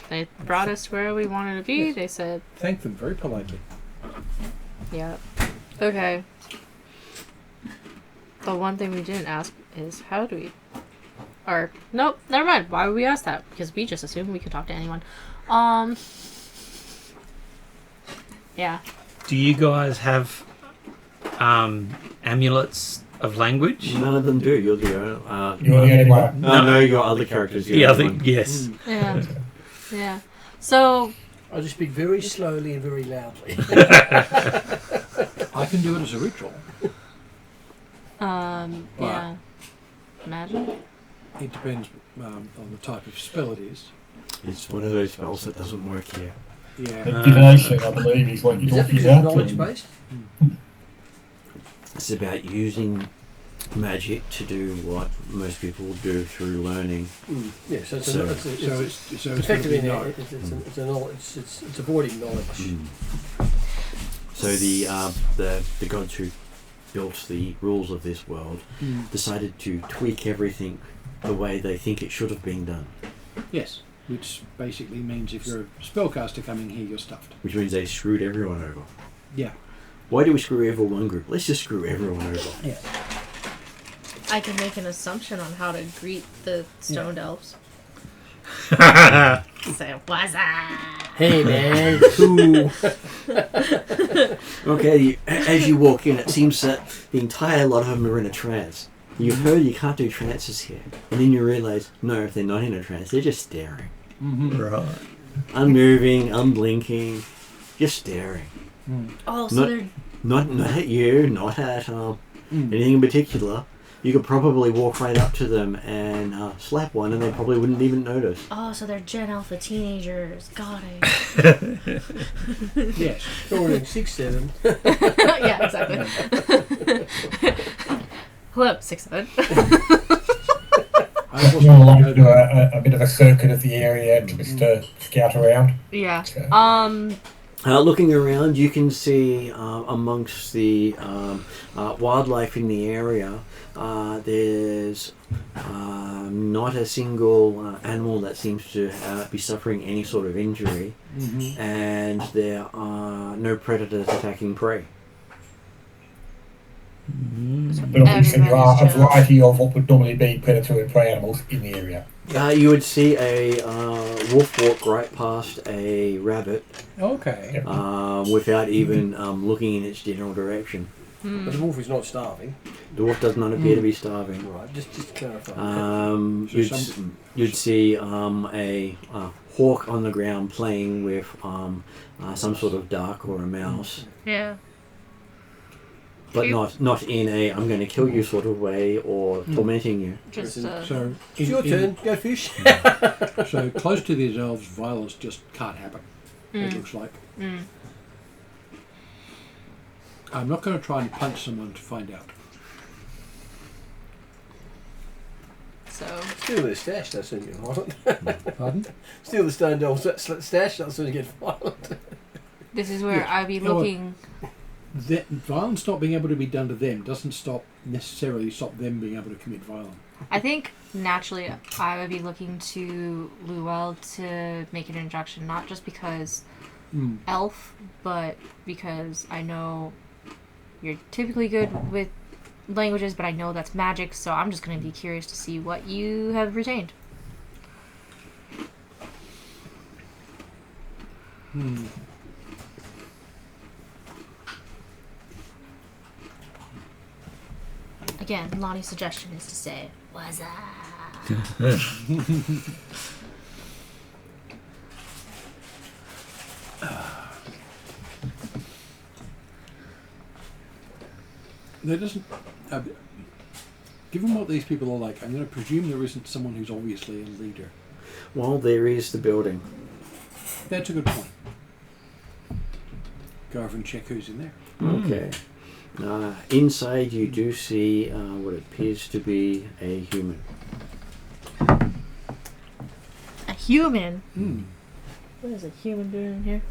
They brought us where we wanted to be. They said, Thank them very politely. yeah. Okay. The one thing we didn't ask is how do we... Or, nope, never mind. Why would we ask that? Because we just assumed we could talk to anyone. Yeah. Do you guys have amulets of language? None of them do. You're the You're the only one. no, your other characters. Yeah, I think yes. Yeah. Yeah. So, I just speak very slowly and very loudly. I can do it as a ritual. yeah. Imagine. It depends on the type of spell it is. It's one of those spells that doesn't work here. Yeah. Divination, I believe, is what Is you're that talking because it's about. knowledge based? It's about using magic to do what most people do through learning. Yeah, so it's, So- it's So it's effectively gonna be it's a knowledge. It's avoiding knowledge. So the gods who built the rules of this world decided to tweak everything the way they think it should have been done. Yes, which basically means if you're a spellcaster coming here, you're stuffed. Which means they screwed everyone over. Yeah. Why do we screw every one group? Let's just screw everyone over. Yeah. I can make an assumption on how to greet the stoned elves. So what's that? Hey man, cool. Okay, as you walk in, it seems that the entire lot of them are in a trance. You've heard you can't do trances here, and then you realise, no, they're not in a trance, they're just staring. Right. Unmoving, unblinking, just staring. Oh, so Not- they're Not at you, not at anything in particular. You could probably walk right up to them and slap one, and they probably wouldn't even notice. so they're Gen Alpha teenagers. Got it. Yes. Going 6'7". Yeah, exactly. Hello, 6'7". I You're allowed to wasn't do a bit of a circuit of the area just to scout around. Yeah. So, Looking around, you can see amongst the wildlife in the area, there's not a single animal that seems to be suffering any sort of injury, and there are no predators attacking prey. but obviously there are a Everybody's chill. variety of what would normally be predator and prey animals in the area. You would see a wolf walk right past a rabbit Okay. without even looking in its general direction. But the wolf is not starving. The wolf does not appear to be starving. Right, just to clarify. So You'd see a hawk on the ground playing with some sort of duck or a mouse, Yeah. but not in a I'm going to kill you sort of way or tormenting you. Just So It's your turn. Go fish. So close to these elves, violence just can't happen. It looks like. I'm not going to try and punch someone to find out. so Steal their stash, they'll soon get violent. Pardon? Steal the stone doll's stash, they'll soon get violent. this is where Yeah. I'd be No, looking. That violence not being able to be done to them doesn't necessarily stop them being able to commit violence. I think naturally I would be looking to Luel to make an introduction, not just because elf, but because I know you're typically good with languages, but I know that's magic, so I'm just going to be curious to see what you have retained. Again, Lonnie's suggestion is to say, what's up? There doesn't. Given what these people are like, I'm going to presume there isn't someone who's obviously a leader. Well, there is the building. That's a good point. Go over and check who's in there. Okay. Inside, you do see what appears to be a human. A human? What is a human doing in here?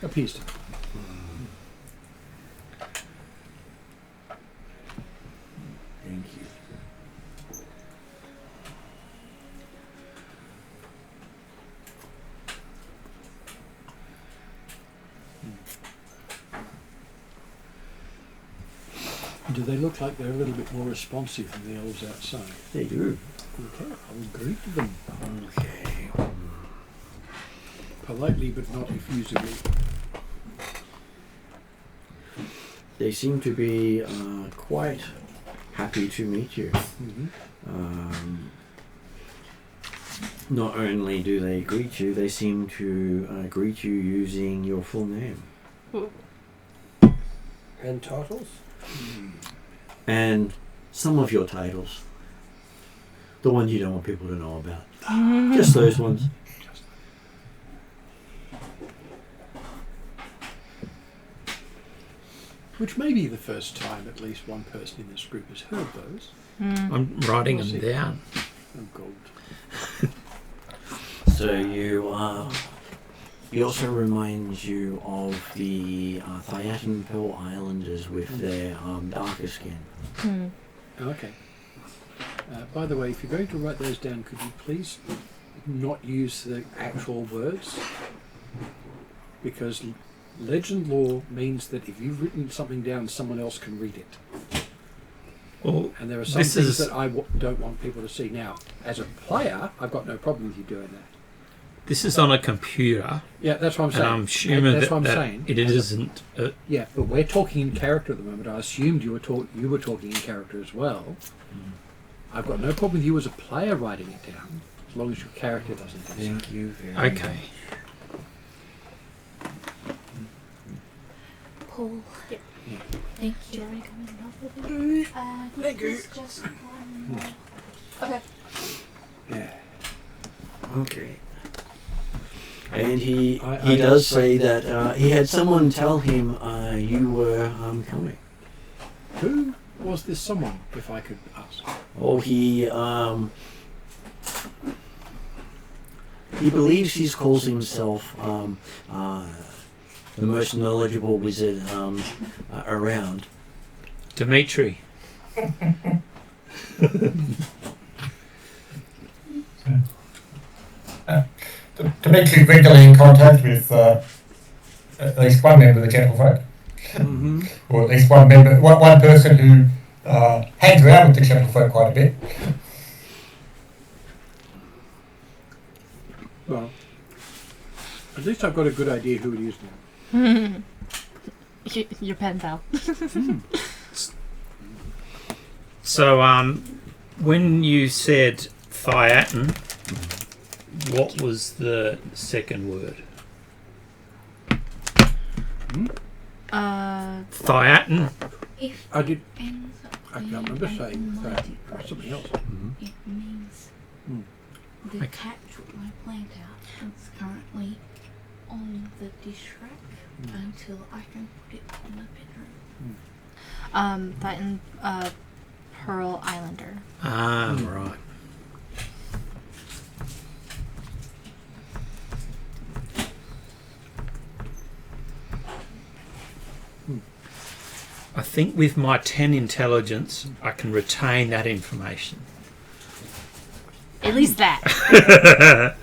Appears to. Thank you. Do they look like they're a little bit more responsive than the elves outside? They do. Okay, I'll greet them Okay. politely but not effusively. They seem to be quite happy to meet you. Not only do they greet you, they seem to greet you using your full name. And titles? And some of your titles. The ones you don't want people to know about. Just those ones. Which may be the first time at least one person in this group has heard those. I'm writing them down. Oh, gold. So he also reminds you of the Tyranny Pearl Islanders with their darker skin. Okay. By the way, if you're going to write those down, could you please not use the actual words? Because legend lore means that if you've written something down, someone else can read it. Well, And there are some this things is that I don't want people to see. Now, as a player, I've got no problem with you doing that. This is on a computer, Yeah, that's what I'm and saying. I'm assuming that's that, what I'm that saying. it isn't. Yeah, but we're talking in character at the moment. I assumed you were talking in character as well. I've got no problem with you as a player writing it down, as long as your character doesn't do so. Thank you very much. Okay. Paul. Yeah. Thank you. Thank you. Just one more. Okay. Yeah. Okay. And he I does say that he had someone tell him you were coming. Who was this someone, if I could ask? Oh, he believes he calls himself the most knowledgeable wizard around. Dimitri. Dimitri regularly in contact with at least one member of the gentlefolk, or at least one person who hangs around with the gentlefolk quite a bit. Well, at least I've got a good idea who it is now. Your pen pal. So, when you said Thiatin, what was the second word? Thiatin. If I did. ends up I can't being remember saying that. mighty Or something else. it means the Okay. catch my plant out is currently on the dish rack until I can put it in the bedroom. Titan, Pearl Islander. Ah, right. I think with my 10 intelligence, I can retain that information. At least that.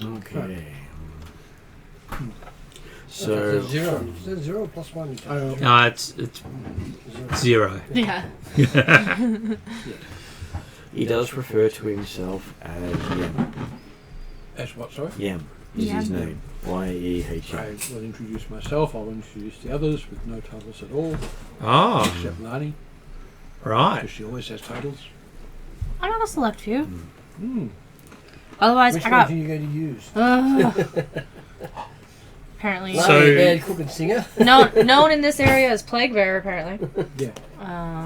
Okay. So So zero. Is that 0 plus 1? No, it's 0. Yeah. he does refer to himself as Yem. As what, sorry? Yem is his Yem. name. Y-E-H-M. I will introduce myself. I'll introduce the others with no titles at all, Oh, except Lani, right. because she always has titles. I got a select few. Hmm. Otherwise, Which I one got. are you going to use? Apparently, So- Lani, a bad cook and singer. known in this area as Plague Bearer. Apparently. Yeah.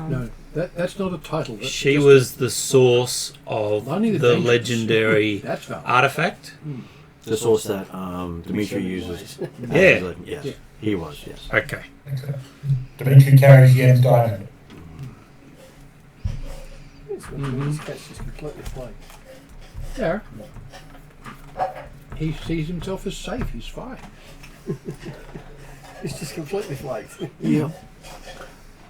No, that's not a title. That's She just was the source of Lani the the Dangerous. legendary That's valid. artifact. The source that Dimitri uses. Yeah. Yes. Yeah. He was, yes. Okay. Dimitri carries Yem's diamond. This catch is completely flaked. Yeah. He sees himself as safe. He's fine. It's just completely flaked. Yeah.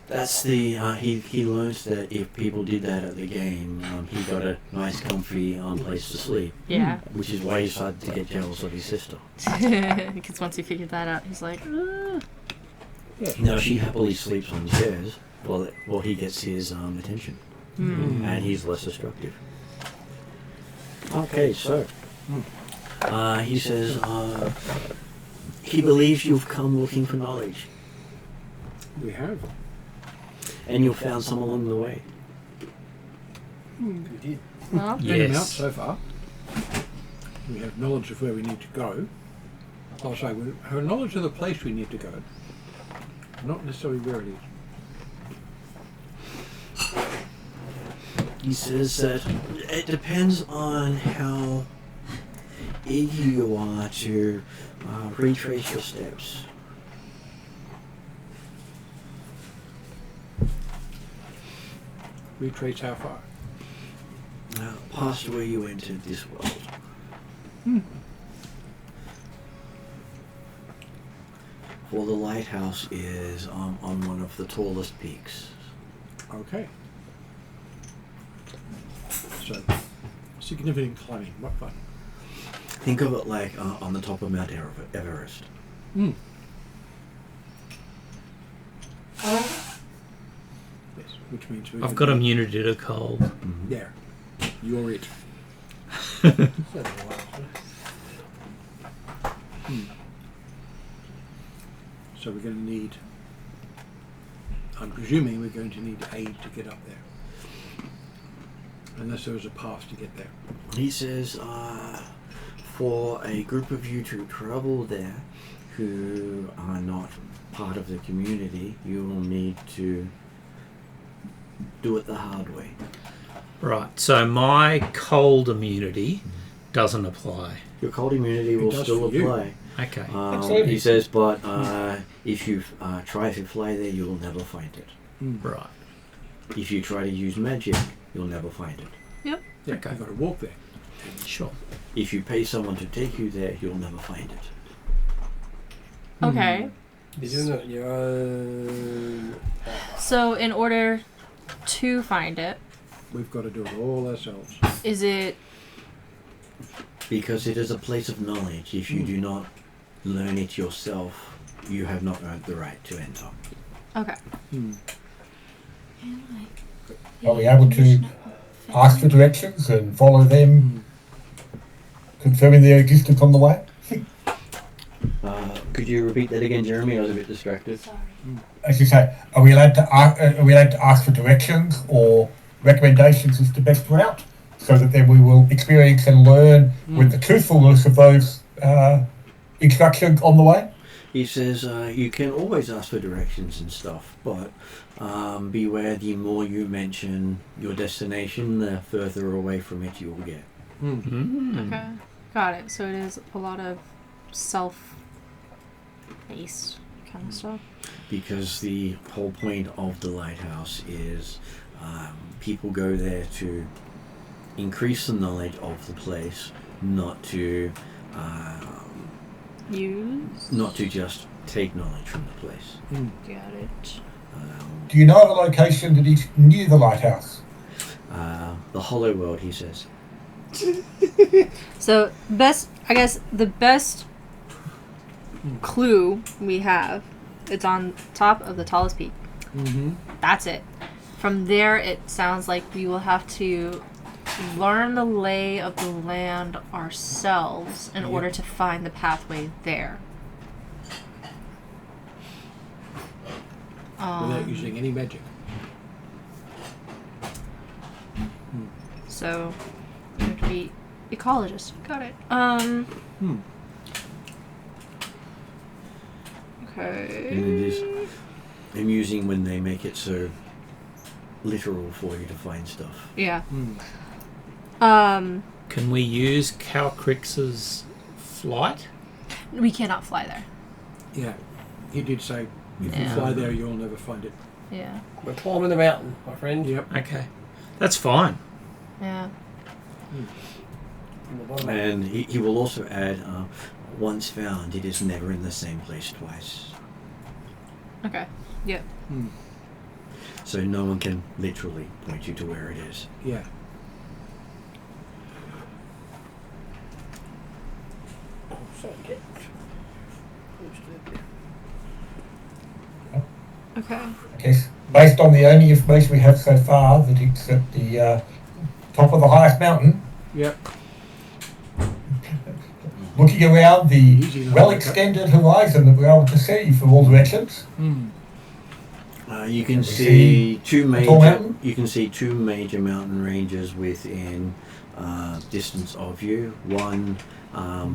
That's the he learns that if people did that at the game, he got a nice comfy place to sleep, Yeah. which is why he started to get jealous of his sister. Because once he figured that out, he's like, "Ugh." Now she happily sleeps on chairs while he gets his attention, and he's less destructive. Okay, so he says he believes you've come looking for knowledge, We have. and you've found some along the way. You did. well, Ten amount Yes. so far. We have knowledge of where we need to go. I'll say we have knowledge of the place we need to go, not necessarily where it is. He says that it depends on how eager you are to retrace your steps. Retrace how far? Past where you entered this world. For the lighthouse is on one of the tallest peaks. Okay. So, significant climbing. What fun. Think of it like on the top of Mount Everest. Hmm. Yes, which means we I've can- got immunity to cold. There. You're it. So we're going to need, I'm presuming we're going to need aid to get up there. Unless there was a path to get there. He says, for a group of you to travel there who are not part of the community, you will need to do it the hard way. Right, so my cold immunity doesn't apply. Your cold immunity It will does still for you. apply. Okay. Excellent. He says, but if you try to fly there, you will never find it. Right. If you try to use magic, you'll never find it. Yep. Yeah, Okay. you've got to walk there. Sure. If you pay someone to take you there, you'll never find it. Okay. You're doing it your own. So in order to find it, We've got to do it all ourselves. is it Because it is a place of knowledge. If you do not learn it yourself, you have not earned the right to enter. okay? Are we able to ask for directions and follow them, confirming their existence on the way? Could you repeat that again, Jeremy? I was a bit distracted. As you say, are we allowed to ask for directions or recommendations as to best route, so that then we will experience and learn with the truthfulness of those instructions on the way? He says you can always ask for directions and stuff, but beware, the more you mention your destination, the further away from it you will get. Okay, got it. So it is a lot of self-based kind of stuff. Because the whole point of the lighthouse is people go there to increase the knowledge of the place, not to just take knowledge from the place. Got it. Do you know of a location that is near the lighthouse? The Hollow World, he says. So the best clue we have, it's on top of the tallest peak. That's it. From there, it sounds like we will have to learn the lay of the land ourselves in order to find the pathway there. Without using any magic. So, you have to be ecologist. Got it. Okay. And it is amusing when they make it so literal for you to find stuff. Yeah. Can we use Calcrix's flight? We cannot fly there. Yeah. He did say, if you Yeah. fly there, you'll never find it. Yeah. We're climbing the mountain, my friend. Yep. Okay. That's fine. Yeah. From the bottom. And he will also add, once found, it is never in the same place twice. Okay. Yep. So no one can literally point you to where it is. Yeah. Okay. Yes. Based on the only information we have so far, that it's at the top of the highest mountain, Yep. looking around the Easy enough. well-extended horizon that we're able to see from all directions. You can we see two tall major. mountain? You can see two major mountain ranges within distance of you. One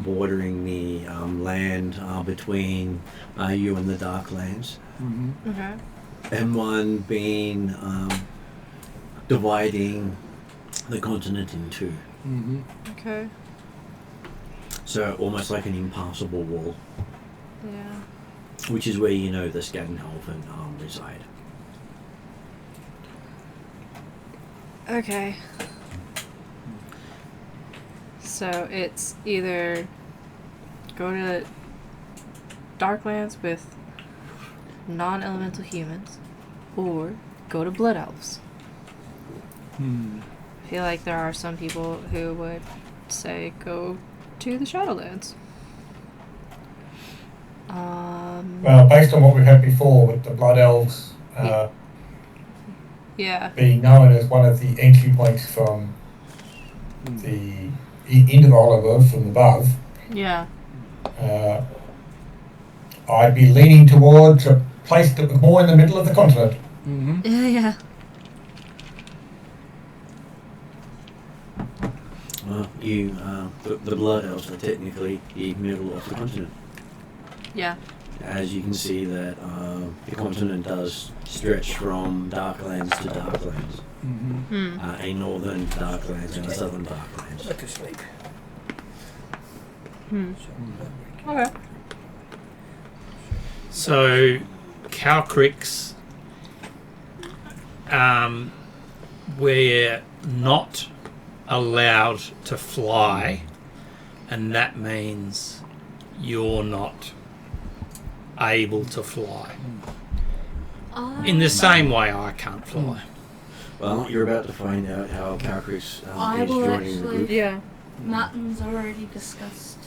bordering the land between you and the Darklands, Okay. and one being dividing the continent in two. Okay. So almost like an impassable wall, Yeah. which is where you know the Scandinavian reside. Okay. So it's either go to Darklands with non-elemental humans, or go to Blood Elves. I feel like there are some people who would say go to the Shadowlands. Well, based on what we've had before with the Blood Elves Yeah. being known as one of the entry points from the into the Oliver from above, Yeah. I'd be leaning towards a place that was more in the middle of the continent. Mm-hmm. Yeah. Well, the Blood Elves are technically the middle of the continent. Yeah. As you can see that the continent does stretch from Darklands to Darklands. Mm-hmm. A northern Darklands and a southern Darklands. Back to sleep. Okay. So, Calcrix, we're not allowed to fly, and that means you're not able to fly. In the same way I can't fly. Well, you're about to find out how Calcrix I is will joining the actually- group. Yeah. Martin's already discussed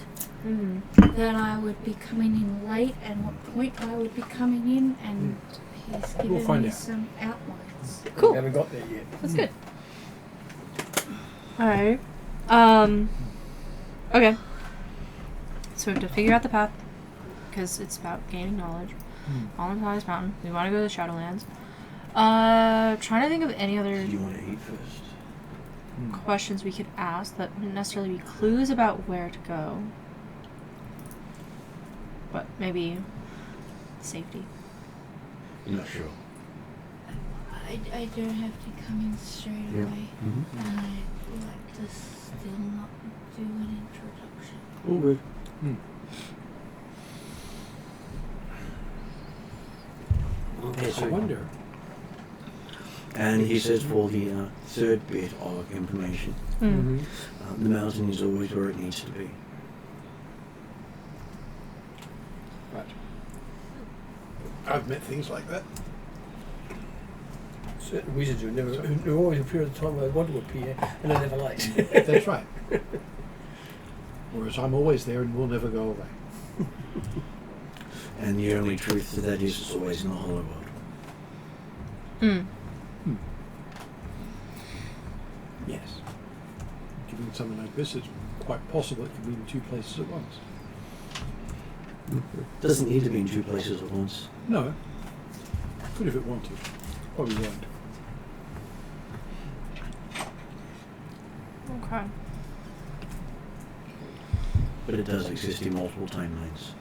Mm-hmm. that I would be coming in late and what point I would be coming in, and he's given find me out. some outlines. Cool. We haven't got there yet. That's good. Alright. Okay. So we have to figure out the path, because it's about gaining knowledge. On the highest mountain. We want to go to the Shadowlands. Trying to think of any other Do you want to eat first? questions we could ask that wouldn't necessarily be clues about where to go. But maybe safety. You're not sure. I don't have to come in straight Yeah. away. Mm-hmm. And I'd like to still not do an introduction. All good. Okay, I so wonder. and he says for the third bit of information, Mm-hmm. the mountain is always where it needs to be. Right. I've met things like that. Certain wizards who always appear at the time they want to appear and are never late. That's right. Whereas I'm always there and will never go away. And the only truth to that is it's always in the hollow world. Mm. Yes. Given something like this, it's quite possible it could be in two places at once. Doesn't need to be in two places at once. No. Could if it wanted. Probably won't. Okay. But it does exist in multiple timelines.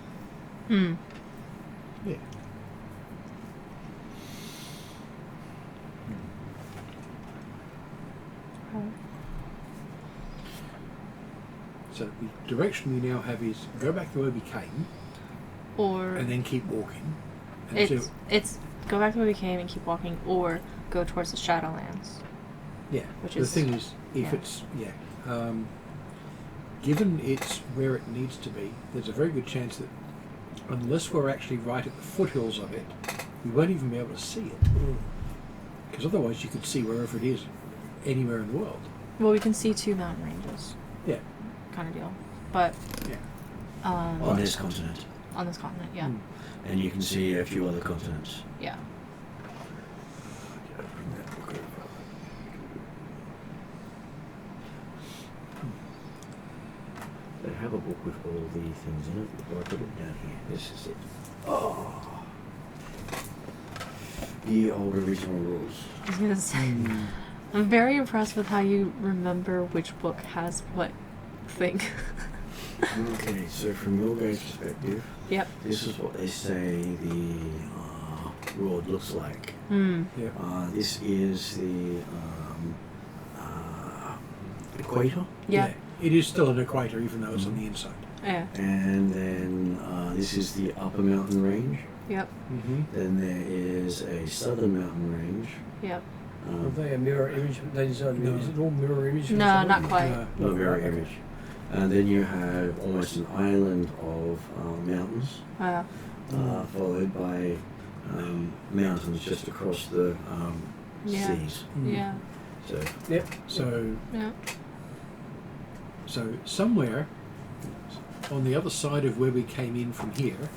Hmm. Yeah. So the direction we now have is go back the way we came Or and then keep walking. And it's go back to where we came and keep walking, or go towards the Shadowlands. yeah. which the is- thing is, if yeah. it's given it's where it needs to be, there's a very good chance that unless we're actually right at the foothills of it, we won't even be able to see it. Because otherwise, you could see wherever it is, anywhere in the world. Well, we can see two mountain ranges, Yeah. kind of deal. But Yeah. On this continent. on this continent, yeah, Mm. And you can see a few other continents. yeah. They have a book with all the things in it before I put it down here. This is it. Oh. The old original rules. I was gonna say, I'm very impressed with how you remember which book has what thing. Okay, so from your guys' perspective, Yep. this is what they say the world looks like. Hmm. Yeah. This is the equator, Yeah. It is still an equator, even though it's on the inside. Yeah. and then this is the upper mountain range. Yep. Mm-hmm. Then there is a southern mountain range. Yep. Are they a mirror image? They designed No. Is it all mirror image? or No, something? not quite. Not very Okay. image. And then you have almost an island of mountains, followed by mountains just across the Yeah. seas. Yeah. So Yep. So, Yeah. so somewhere on the other side of where we came in from here,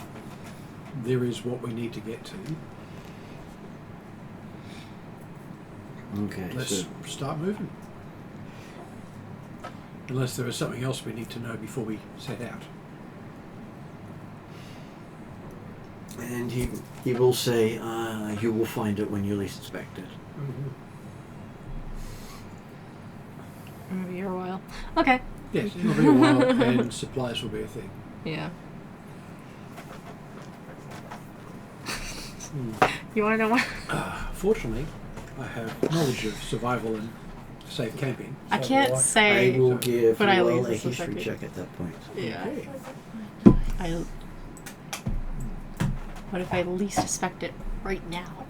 there is what we need to get to. okay, Let's so start moving. Unless there is something else we need to know before we set out. And he will say, you will find it when you least expect it. It'll be here a while. Okay. Yes, it'll be a while, and supplies will be a thing. Yeah. You want to know what? Fortunately, I have knowledge of survival and safe camping. I can't I say. will give but I Will a least history suspect it. check at that point. Yeah. What if I least suspect it right now?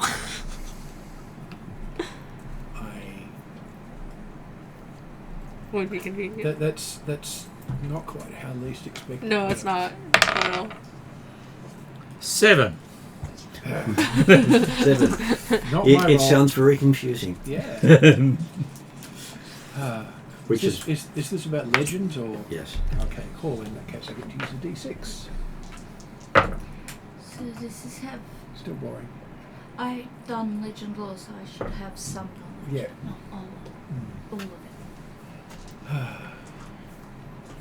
Would be convenient. That's not quite how least expected. No, it's not. Well, 7. 7. Not It my roll. sounds very confusing. Yeah. Which is this about legends or? Yes. Okay, cool. In that case, I get to use a D6. So this is have Still boring. I've done legend law, so I should have some knowledge. Yeah. Not all of it.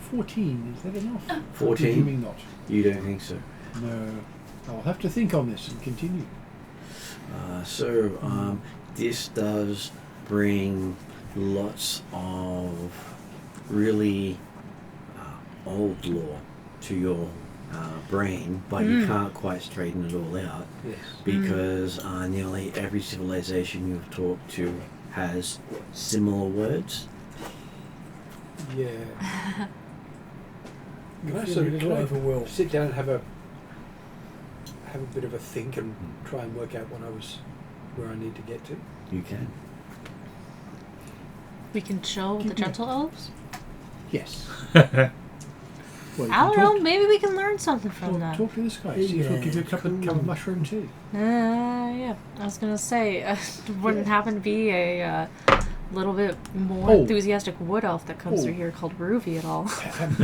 14. Is that enough? 14? Presuming not. You don't think so? No. I'll have to think on this and continue. This does bring lots of really old lore to your brain, but you can't quite straighten it all out Yes. because nearly every civilization you've talked to has similar words. Yeah. Can I You feel sort a of little overwhelmed. sit down and have a bit of a think and try and work out where I need to get to? You can. we can chill with the gentle elves. Yes. Well, you I can don't know. Maybe we can learn something from that. Talk to this guy. See if he'll give you a cup of mushroom tea. Yeah. I was gonna say, wouldn't happen to be a little bit more Oh. enthusiastic wood elf that comes Oh. through here called Ruby at all. Um,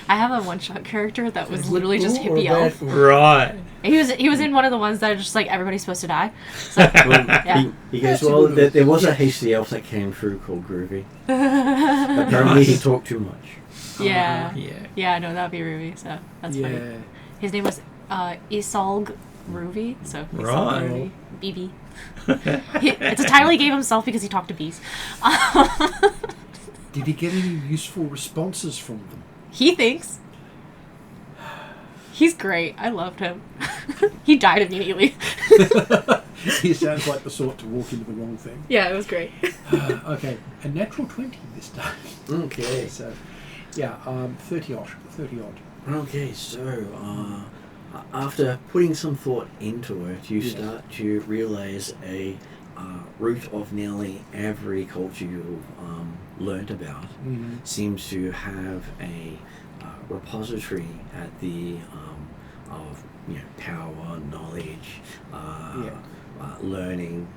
I have a one-shot character that was literally just Good or hippie bad elf. for- Right. He was in one of the ones that are just like everybody's supposed to die. So Well, yeah. he goes, That's a well, good there was a hasty elf that came through called Groovy. Apparently he talked too much. Yeah. Yeah. Yeah, no, that'd be Ruby, so that's funny. yeah. His name was Isolg Ruby, so Isolg Right. Ruby. BB. It's a title he gave himself because he talked to bees. Did he get any useful responses from them? He thinks. He's great. I loved him. He died immediately. He sounds like the sort to walk into the wrong thing. Yeah, it was great. Okay, a natural 20 this time. Okay. So, yeah, 30 odd. Okay, so after putting some thought into it, you Yes. start to realize a root of nearly every culture you've learnt about seems to have a repository at the of power, knowledge, learning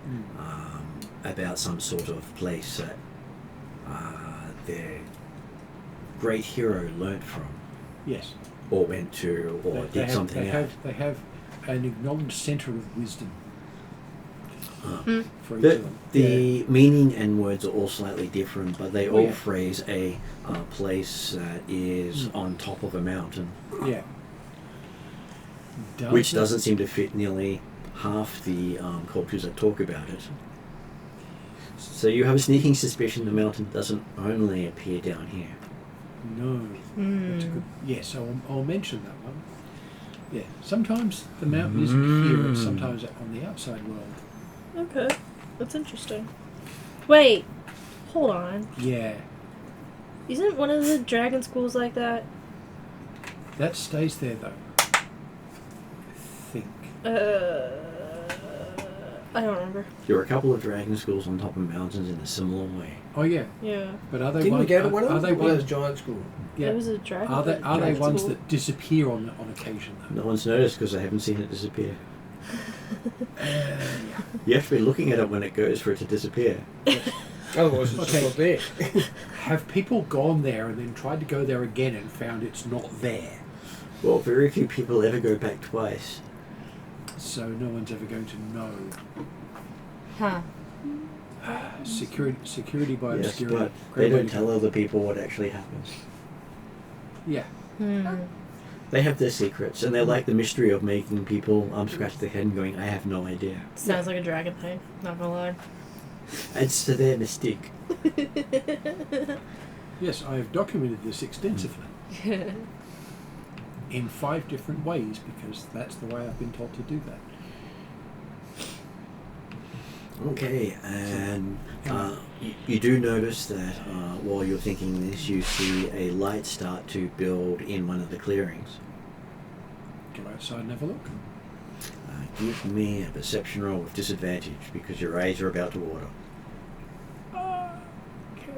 about some sort of place that their great hero learnt from, Yes. or went to, or did something out. They have an acknowledged centre of wisdom for each The, of them. the meaning and words are all slightly different, but they Oh, all yeah. phrase a place that is on top of a mountain, Yeah. which doesn't seem to fit nearly half the cultures that talk about it. So you have a sneaking suspicion the mountain doesn't only appear down here. No. That's a good. Yes, I'll mention that one. Yeah. Sometimes the mountain isn't here, it's sometimes on the outside world. Okay. That's interesting. Wait. Hold on. Yeah. Isn't one of the dragon schools like that? That stays there though. I think. I don't remember. There are a couple of dragon schools on top of mountains in a similar way. Oh yeah. Yeah. But are they Didn't we ones, go to one are of they them? One of ones, those giant schools. yeah. It was a dragon. Are they dragon ones school. that disappear on occasion though? No one's noticed because they haven't seen it disappear. You have to be looking at it when it goes for it to disappear. Otherwise, it's Okay. just not there. Have people gone there and then tried to go there again and found it's not there? Well, very few people ever go back twice. So no one's ever going to know. Huh. Security by Yes, obscurity. but Great they way don't to tell go. other people what actually happens. Yeah. They have their secrets, and they're like the mystery of making people scratch their head and going, I have no idea. Sounds like a dragon thing, not gonna lie. It's to their mystique. Yes, I have documented this extensively in 5 different ways because that's the way I've been told to do that. Okay, and you do notice that while you're thinking this, you see a light start to build in one of the clearings. Go outside and have a look. Give me a perception roll with disadvantage because your eyes are about to water. Okay.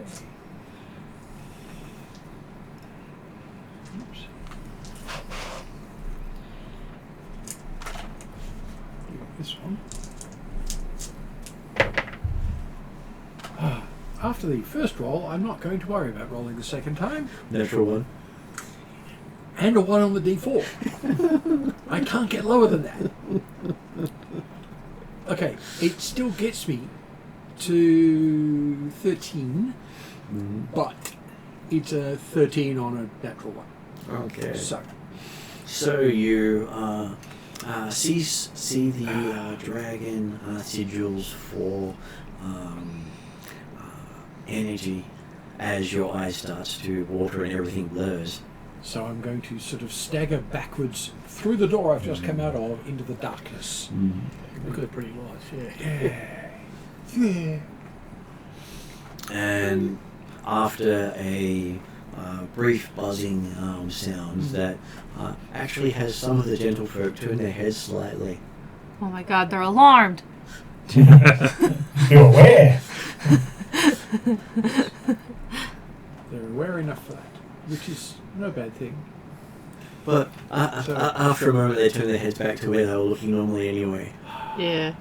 Oops. This one. After the first roll, I'm not going to worry about rolling the second time. Natural one. And a 1 on the d4. I can't get lower than that. Okay, it still gets me to 13, but it's a 13 on a natural one. Okay. So you see the dragon sigils for energy as your eye starts to water and everything blurs. So I'm going to sort of stagger backwards through the door I've just come out of into the darkness. Look at the pretty lights, yeah. Yeah. And after a brief buzzing sounds that actually has some of the gentlefolk turn their heads slightly. Oh my god, they're alarmed. You're aware. They're aware enough for that, which is no bad thing. But after a moment they turn their heads back to where they were looking normally anyway. Yeah.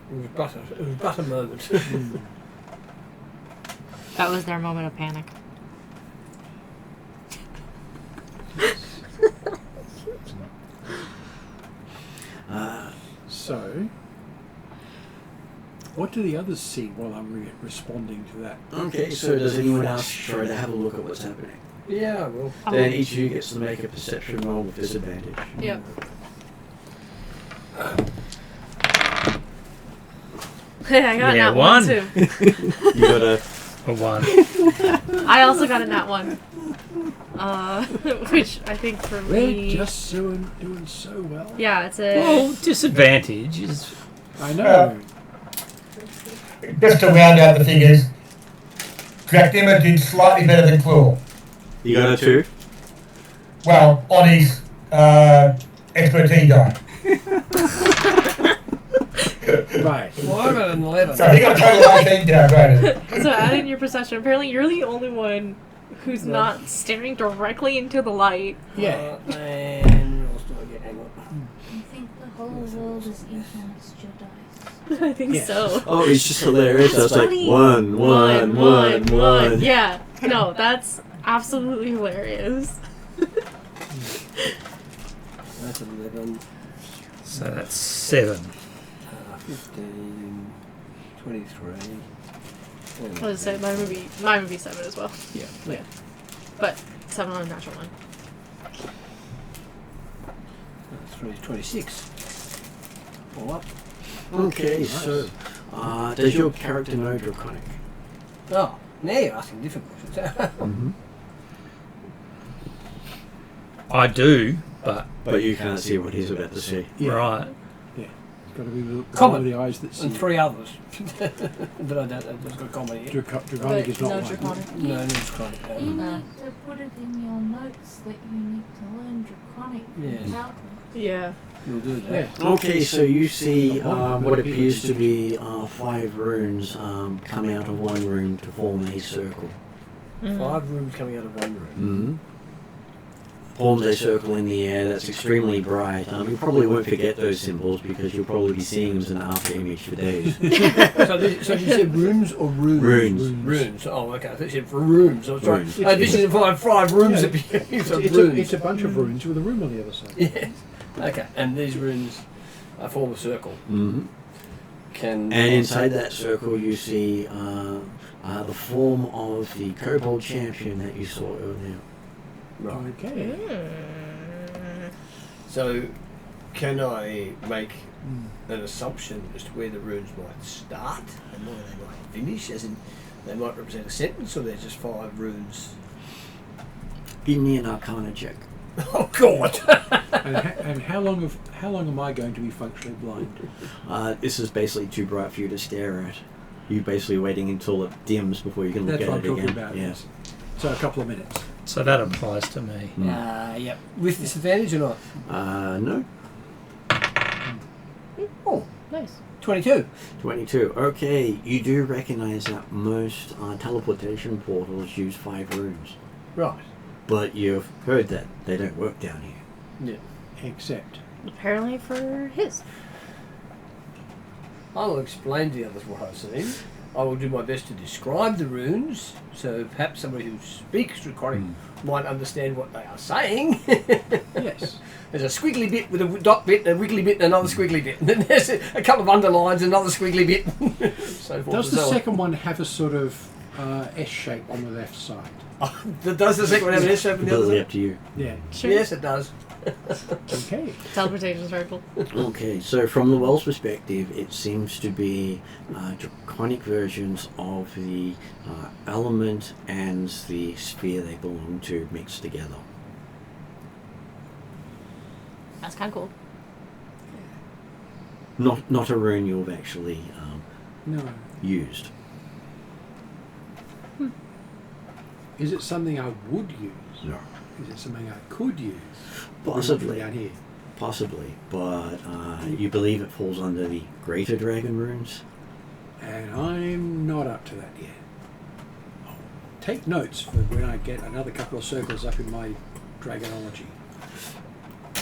It was but a moment. That was their moment of panic. So, what do the others see while I'm responding to that? Okay, so does anyone else try to have a look at what's happening? Yeah, I will. Then each of you gets to make a perception roll with disadvantage. Yep. I got Yeah, that one one. too. You got a A 1. I also got a nat 1. Which I think for We're me... just doing so well. Yeah, it's a... Well, disadvantage is... I know. Just to round out the figures, Dracnima did slightly better than Claw. You got a 2? Well, on his expertise die. Right. Well, I got an 11. So he got a total of 18 downgraded. So add in your perception. Apparently you're the only one who's not staring directly into the light. Yeah. And what else do I get? Hang on. I think the whole world is influenced your dice. I think Yes. so. Oh, it's just hilarious. I was like, Funny. 1, 1, 1, 1. Yeah. No, that's absolutely hilarious. That's 11, So that's 7. 15, 23. I was say mine would be 7 as well. Yeah. Yeah. But 7 on a natural one. 26. All up. Okay, so does your character know Draconic? Oh, now you're asking different questions. I do, but... But you can't see what he's about to see. Yeah. Right. Got to be the Common. one of the eyes that see. And 3 others. But I don't know. There's got comedy here. Draconic is not no one. draconic. No, no, it's draconic. You need to put it in your notes that you need to learn Draconic Yeah. without Yeah. You'll do that. Yeah. Okay, so you see what appears to be 5 runes come out of one room to form a circle. 5 rooms coming out of 1 room. Mm-hmm. Forms a circle in the air that's extremely bright. You probably won't forget those symbols because you'll probably be seeing them as an after image for days. So you said rooms or runes? Runes. Runes. Oh, okay. I thought you said for rooms. I was trying. Runes. This is 5 rooms. Yeah. That It's, so it's, runes. it's a bunch of runes with a room on the other side. Yeah. Okay. And these runes form a circle. Mm-hmm. can. And inside that circle, you see the form of the kobold champion that you saw earlier. Right. Okay. So, can I make an assumption as to where the runes might start and where they might finish? As in, they might represent a sentence, or they're just 5 runes. Give me an Arcana check. Oh God! And how long am I going to be functionally blind? This is basically too bright for you to stare at. You're basically waiting until it dims before you can look That's at what I'm it talking again. about. Yeah. Yes. So a couple of minutes. So that applies to me. Yep. With disadvantage or not? No. Oh, Nice. 22. 22. Okay, you do recognize that most teleportation portals use 5 runes. Right. But you've heard that they don't work down here. Yeah. Except. Apparently for his. I will explain to the others what I've seen. I will do my best to describe the runes, so perhaps somebody who speaks Draconic might understand what they are saying. Yes. There's a squiggly bit with a dot bit, a wiggly bit, and another squiggly bit. And then there's a couple of underlines, another squiggly bit. So forth Does and the so on. second one have a sort of S shape on the left side? Does the second one have an S shape on the other Completely side? up to you. Yeah. Sure. Yes, it does. Okay. Teleportation circle. Okay, so from the Wells perspective, it seems to be draconic versions of the element and the sphere they belong to mixed together. That's kind of cool. Not a rune you've actually No. used. Is it something I would use? No. Is it something I could use? Possibly. Down here. Possibly, but you believe it falls under the greater dragon runes? And I'm not up to that yet. I'll take notes for when I get another couple of circles up in my dragonology.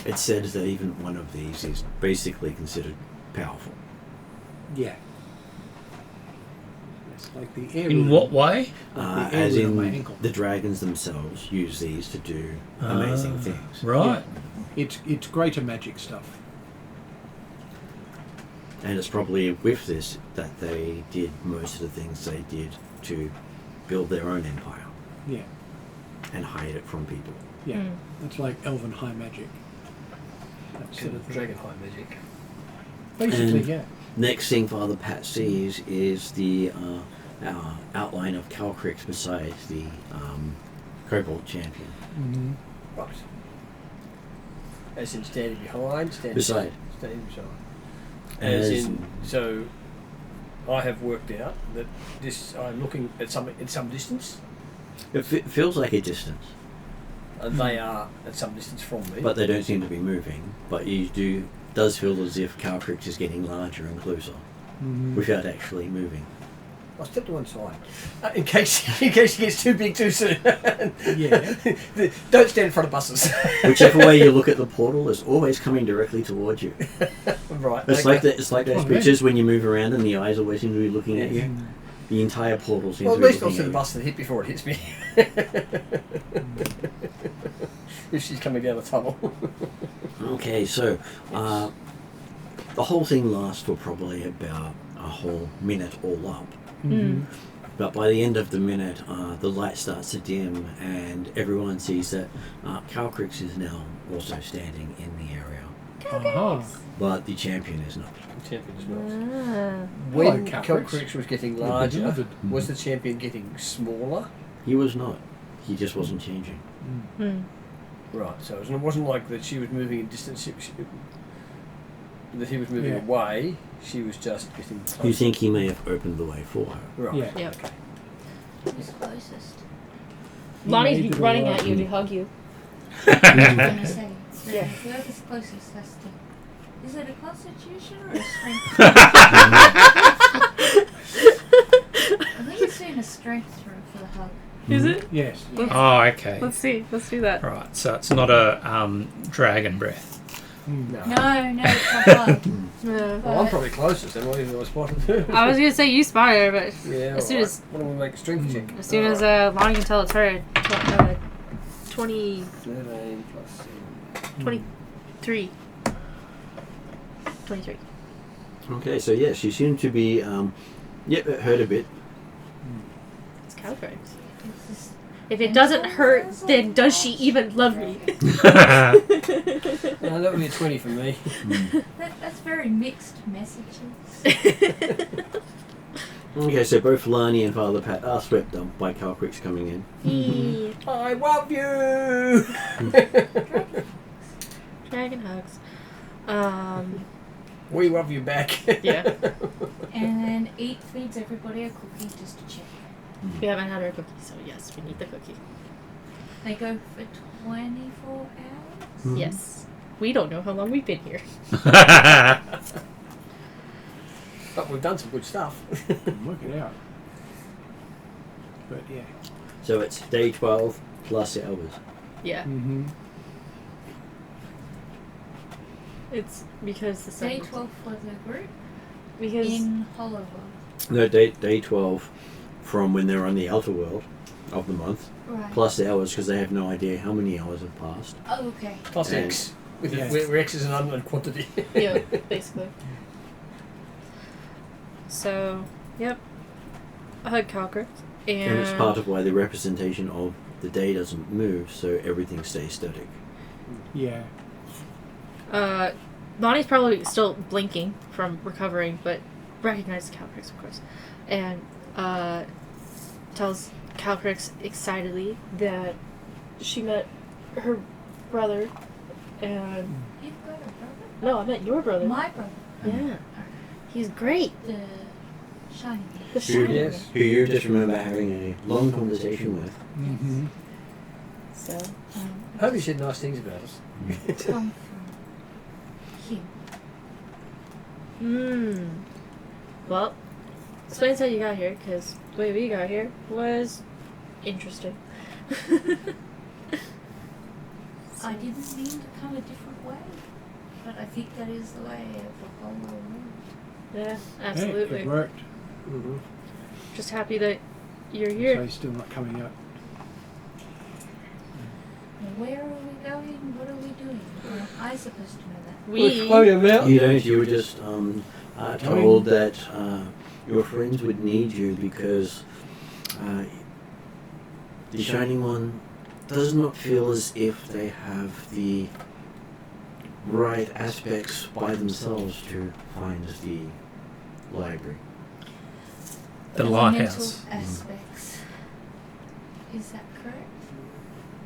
It says that even one of these is basically considered powerful. Yeah. It's like the air In rune. what way? Like the air As rune on my in, ankle. the dragons themselves use these to do amazing things. Right. It's greater magic stuff. And it's probably with this that they did most of the things they did to build their own empire Yeah. and hide it from people. Yeah. Mm. It's like elven high magic. That sort of thing. Dragon High magic. Basically, And- yeah. Next thing Father Pat sees is the outline of Calcrix beside the Kobold champion. Mm-hmm. Right. As in standing behind, standing Beside. Standing beside. As As- in, so I have worked out that this I'm looking at some distance, It feels like a distance, and they are at some distance from me. but they don't seem to be moving. But does feel as if Calcrix is getting larger and closer Mm-hmm. without actually moving. I'll step to one side in case he gets too big too soon. Yeah. Don't stand in front of buses. Whichever way you look at the portal, is always coming directly towards you. Right. It's okay. like that. It's like those Oh, man. pictures when you move around and the eyes always seem to be looking at you. The entire portal seems Well, to at be least I'll see the looking bus that hit before it hits me. If she's coming down the tunnel. at you. Okay, so the whole thing lasts for probably about a whole minute all up. Mm-hmm. But by the end of the minute, the light starts to dim, and everyone sees that Calcrix is now also standing in the area, Uh-huh. but the champion is not. Champion's not. Ah. When Hello, Calcrix Calcrix. was getting You've been larger, delivered. was the champion getting smaller? He was not. He just wasn't changing. Hmm. Right, so it wasn't like that she was moving in distance, that he was moving Yeah. away, she was just getting closer. You think he may have opened the way for her? Right. Yeah. Yep. Okay. Who's closest? Lonnie's made the running right at you to move. hug you. I was going to say. So Yeah. whoever's closest has to. Is it a constitution or a strength? I think it's doing a strength throw for the hug. Is it? Yes. Oh, okay. Let's see. Let's do that. Right, so it's not a dragon breath. No. No, it's a hug. Yeah. Well, I'm probably closest, then what do I spotted? I was gonna say you spotted her, but Yeah, as soon alright. as What do we make a strength check? as soon as Lonnie can tell it's her, 13 plus 7. 23. 23. Okay, so yes, you seem to be, yep, it hurt a bit. It's Calcrax. Is this If it doesn't hurt, then does she even love me? That would be a 20 for me. that's very mixed messages. Okay, so both Lani and Father Pat are swept up by Calcrix coming in. I love you! Dragon hugs. We love you back. Yeah. And then Eat feeds everybody a cookie just to check. We haven't had our cookie, so yes, we need the cookie. They go for 24 hours. Mhm. Yes. We don't know how long we've been here. But we've done some good stuff. Work it out. But yeah. So it's day 12 plus hours. Yeah. Mm-hmm. It's because the sun. Day 12 for the group Because in Hollow World. No, day 12 from when they're on the outer world of the month, Right. plus hours because they have no idea how many hours have passed. Oh, okay. Plus And- X. With Yeah. where X is an unknown quantity. yeah, basically. So, yep. I hug Calcrax. And it's part of why the representation of the day doesn't move, so everything stays static. Yeah. Lonnie's probably still blinking from recovering, but recognizes Calcrax, of course. And tells Calcrax excitedly that she met her brother and... You've got a brother? No, I met your brother. My brother. Yeah. He's great. The shiny one. The Who, shiny Yes. one. who you just remember having a long conversation with. Mm-hmm. So, Hope you said nice things about us. Come from him. well, explains how you got here, because the way we got here was interesting. I didn't mean to come a different way, but I think that is the way of the whole world. Yeah, Hey, absolutely. it worked. Mm-hmm. Just happy that you're So here. he's still not coming up. Where are we going? What are we doing? Or am I supposed to know that? We about. You don't, you were just told that your friends would need you because the Shining One does not feel as if they have the right aspects by themselves to find the library. The The lighthouse. mental aspects. Is that correct?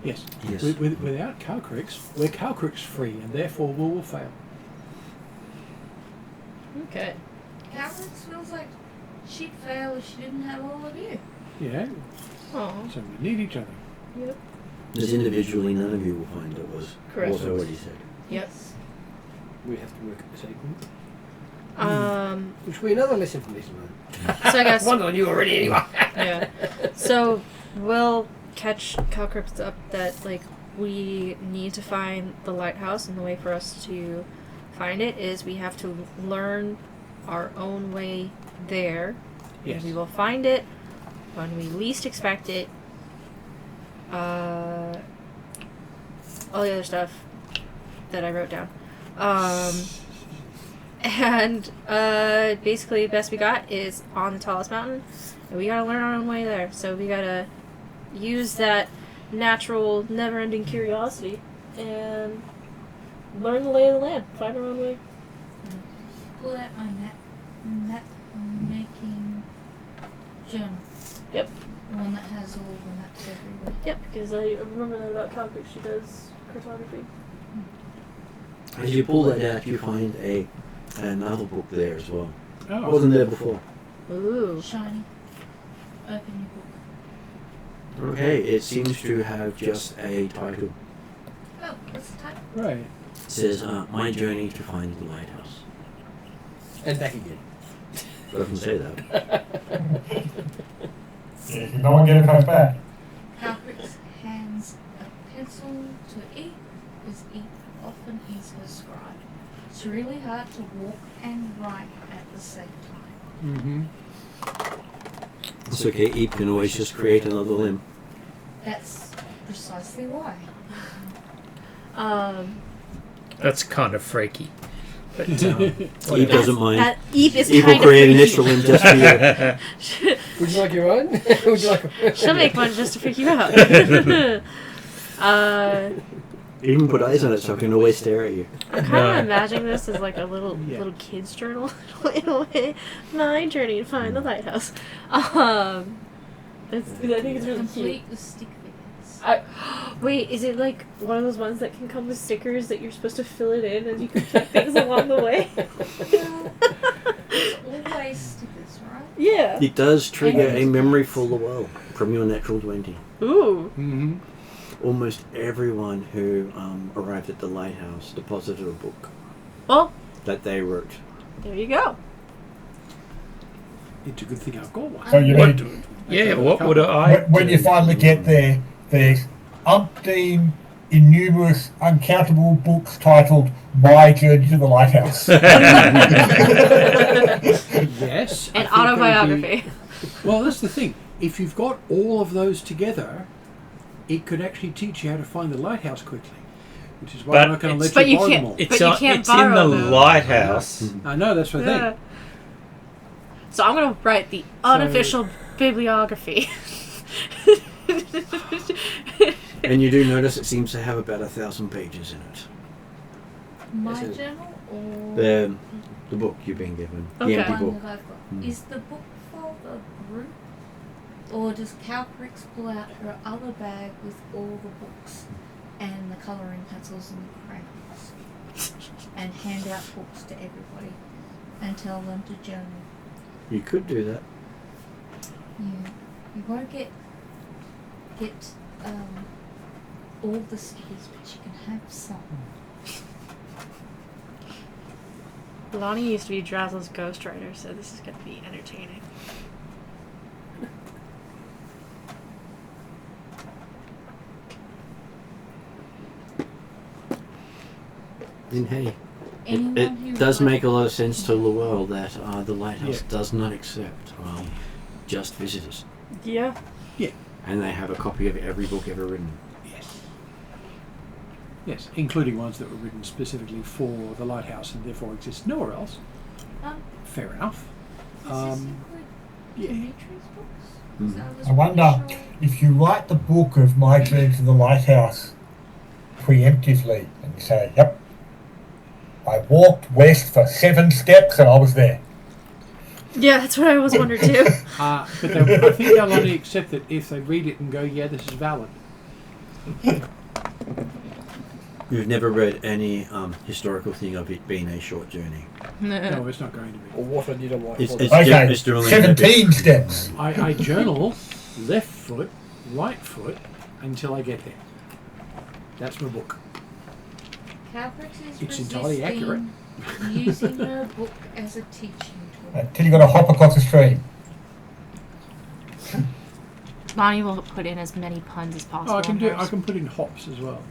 Yes. Yes. Without Calcrix, we're Calcrix free, and therefore we will fail. Okay. Calvin feels like she'd fail if she didn't have all of you. Yeah. Oh, So we need each other. yep. As individually, none of you will find it was Correct. also what he said. Yep. We have to work at the sequence. Which will be another lesson from this one. So I guess One on you already anyway. yeah. So we'll catch Calcrax up that like we need to find the lighthouse, and the way for us to find it is we have to learn our own way there. Yes. And we will find it when we least expect it. All the other stuff that I wrote down. And basically the best we got is on the tallest mountain, and we gotta learn our own way there. So we gotta use that natural, never-ending curiosity and learn the lay of the land, find our own way. Pull out my map making journal. Yep. The one that has all the maps everywhere. Yep, because I remember that about Calcrax. She does cartography. As you pull that out, you find another book there as well. Oh. Wasn't there before. Ooh. Shiny. Open your book. Okay, it seems to have just a title. Oh, what's the title? Right. It says, My Journey to Find the Lighthouse. And back again. Doesn't say that. If no one get a comes back. Calcrix hands a pencil to Eat, because Eat often is her scribe. It's really hard to walk and write at the same time. Mm-hmm. It's okay, Eep can always just create another limb. That's precisely why. That's kind of freaky. But, Eve doesn't mind. That Eve is Eve will kind of create an freaky. extra limb just for you. would you like your own? Would you like? She'll make one just to freak you out. Even put eyes on it so I can always stare at you. I'm kind of imagining this as like a little Yeah. little kid's journal in a way. My journey to find the lighthouse. I think it's really cute. Complete with stick figures. Wait, is it like one of those ones that can come with stickers that you're supposed to fill it in and you can keep things along the way? It's always stickers, right? Yeah. It does trigger a memory full of well from your natural 20. Ooh. Mm-hmm. Almost everyone who arrived at the lighthouse deposited a book Well, that they wrote. there you go. It's a good thing I've got one. So you What- need, Yeah, what would I? when you finally get there, there's umpteen, innumerous, uncountable books titled My Journey to the Lighthouse. Yes. I An think that would autobiography. Well, that's the thing. If you've got all of those together, it could actually teach you how to find the lighthouse quickly. Which is why But I'm not going to it's- let But you you borrow them can't- all. It's, But you can't it's in borrow the them. lighthouse. I know, that's the Yeah. thing. So I'm gonna write the unofficial bibliography. And you do notice it seems to have about 1,000 pages in it. My Is it- journal or The book you've been given. Okay. The the empty one book. that I've got? Mm. Is the book for the group, or does Calprix pull out her other bag with all the books and the colouring pencils and the crayons, and hand out books to everybody and tell them to journal? You could do that. You won't get all the stickers, but you can have some. Lonnie used to be Drazzle's ghostwriter, so this is gonna be entertaining. And hey, Anyone it who does would make a lot of sense to the world that the lighthouse Yeah. does not accept just visitors. Yeah. And they have a copy of every book ever written. Yes. Yes, including ones that were written specifically for the lighthouse and therefore exist nowhere else. Fair enough. Does this include yeah. Dimitri's books? Mm. 'Cause I was I wonder pretty sure- if you write the book of My Journey to the Lighthouse preemptively and you say, yep, I walked west for 7 steps and I was there. Yeah, that's what I always wondered too. But I think they'll only accept it if they read it and go, yeah, this is valid. You've never read any historical thing of it being a short journey. No, it's not going to be. Or what I did on my It's, holiday. it's, Okay, it's generally 17 steps. I journal left foot, right foot until I get there. That's my book. Calprix is It's entirely accurate. using her book as a teaching tool. Until you got to hop across the stream. Lonnie will put in as many puns as possible. Oh, I can in do. hers. I can put in hops as well.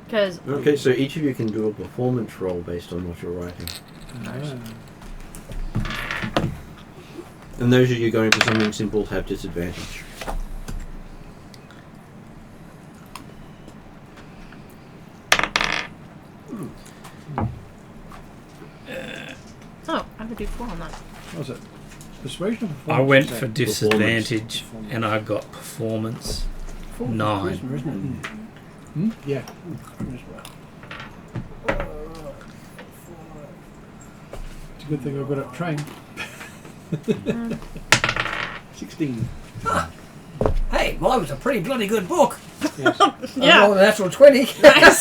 Because Okay, so each of you can do a performance roll based on what you're writing. And those of you going for something simple have disadvantage. oh, I would do 4 on that. What was it? Persuasion or performance? I went Is for that disadvantage Performance. and I got performance. performance? 9. Charisma, isn't it? Hmm? Yeah. Charisma. It's a good thing I got up trained. 16. Hey, mine was a pretty bloody good book. Yes. Yeah. I rolled a natural 20. Nice.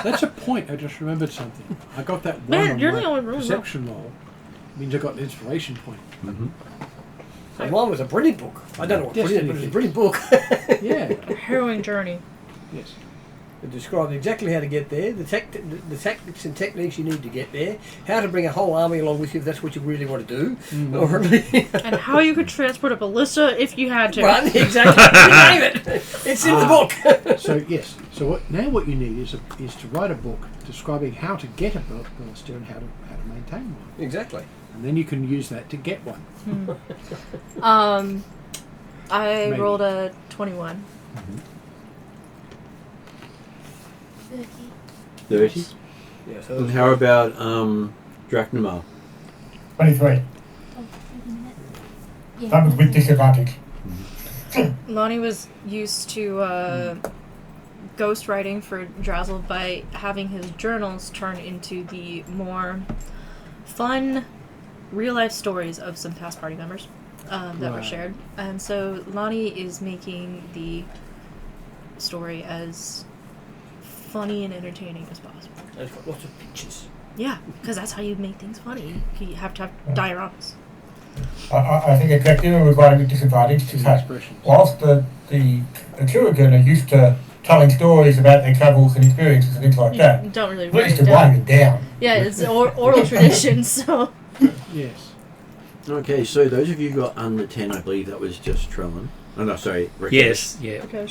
That's a point. I just remembered something. I got that one Man, on you're my the only one. perception roll. Means I got an inspiration point. Mm-hmm. So mine was a brilliant book. I don't know what brilliant, but it was a brilliant book. Yeah. Harrowing journey. Yes. It described exactly how to get there, the tactics and techniques you need to get there, how to bring a whole army along with you if that's what you really want to do. Mhm. Or And how you could transport a ballista if you had to. Right, exactly. Name it. It's in the book. So yes. So what you need is to write a book describing how to get a ballista and how to maintain one, Exactly. and then you can use that to get one. I Maybe. rolled a 21. 30. 30. Yeah, so And how about Drachnamar? 23. Oh, wait a minute. Yeah. That was with disadvantage. Lonnie was used to ghostwriting for Drazzle by having his journals turn into the more fun, real-life stories of some past party members that were Right. shared. And so Lonnie is making the story as funny and entertaining as possible. it's got lots of pictures. Yeah, because that's how you make things funny. You have to have dioramas. I think a Dracula was writing with disadvantage to say, Expressions. whilst the Atruaghin are used to telling stories about their travels and experiences and things like that, You don't really we're write used it to down. writing it down. Yeah, it's oral tradition, so... Yes. Okay, so those of you who got under 10, I believe that was just Trellin. Oh, no, sorry. Rakesh. Yes, yeah. Okay.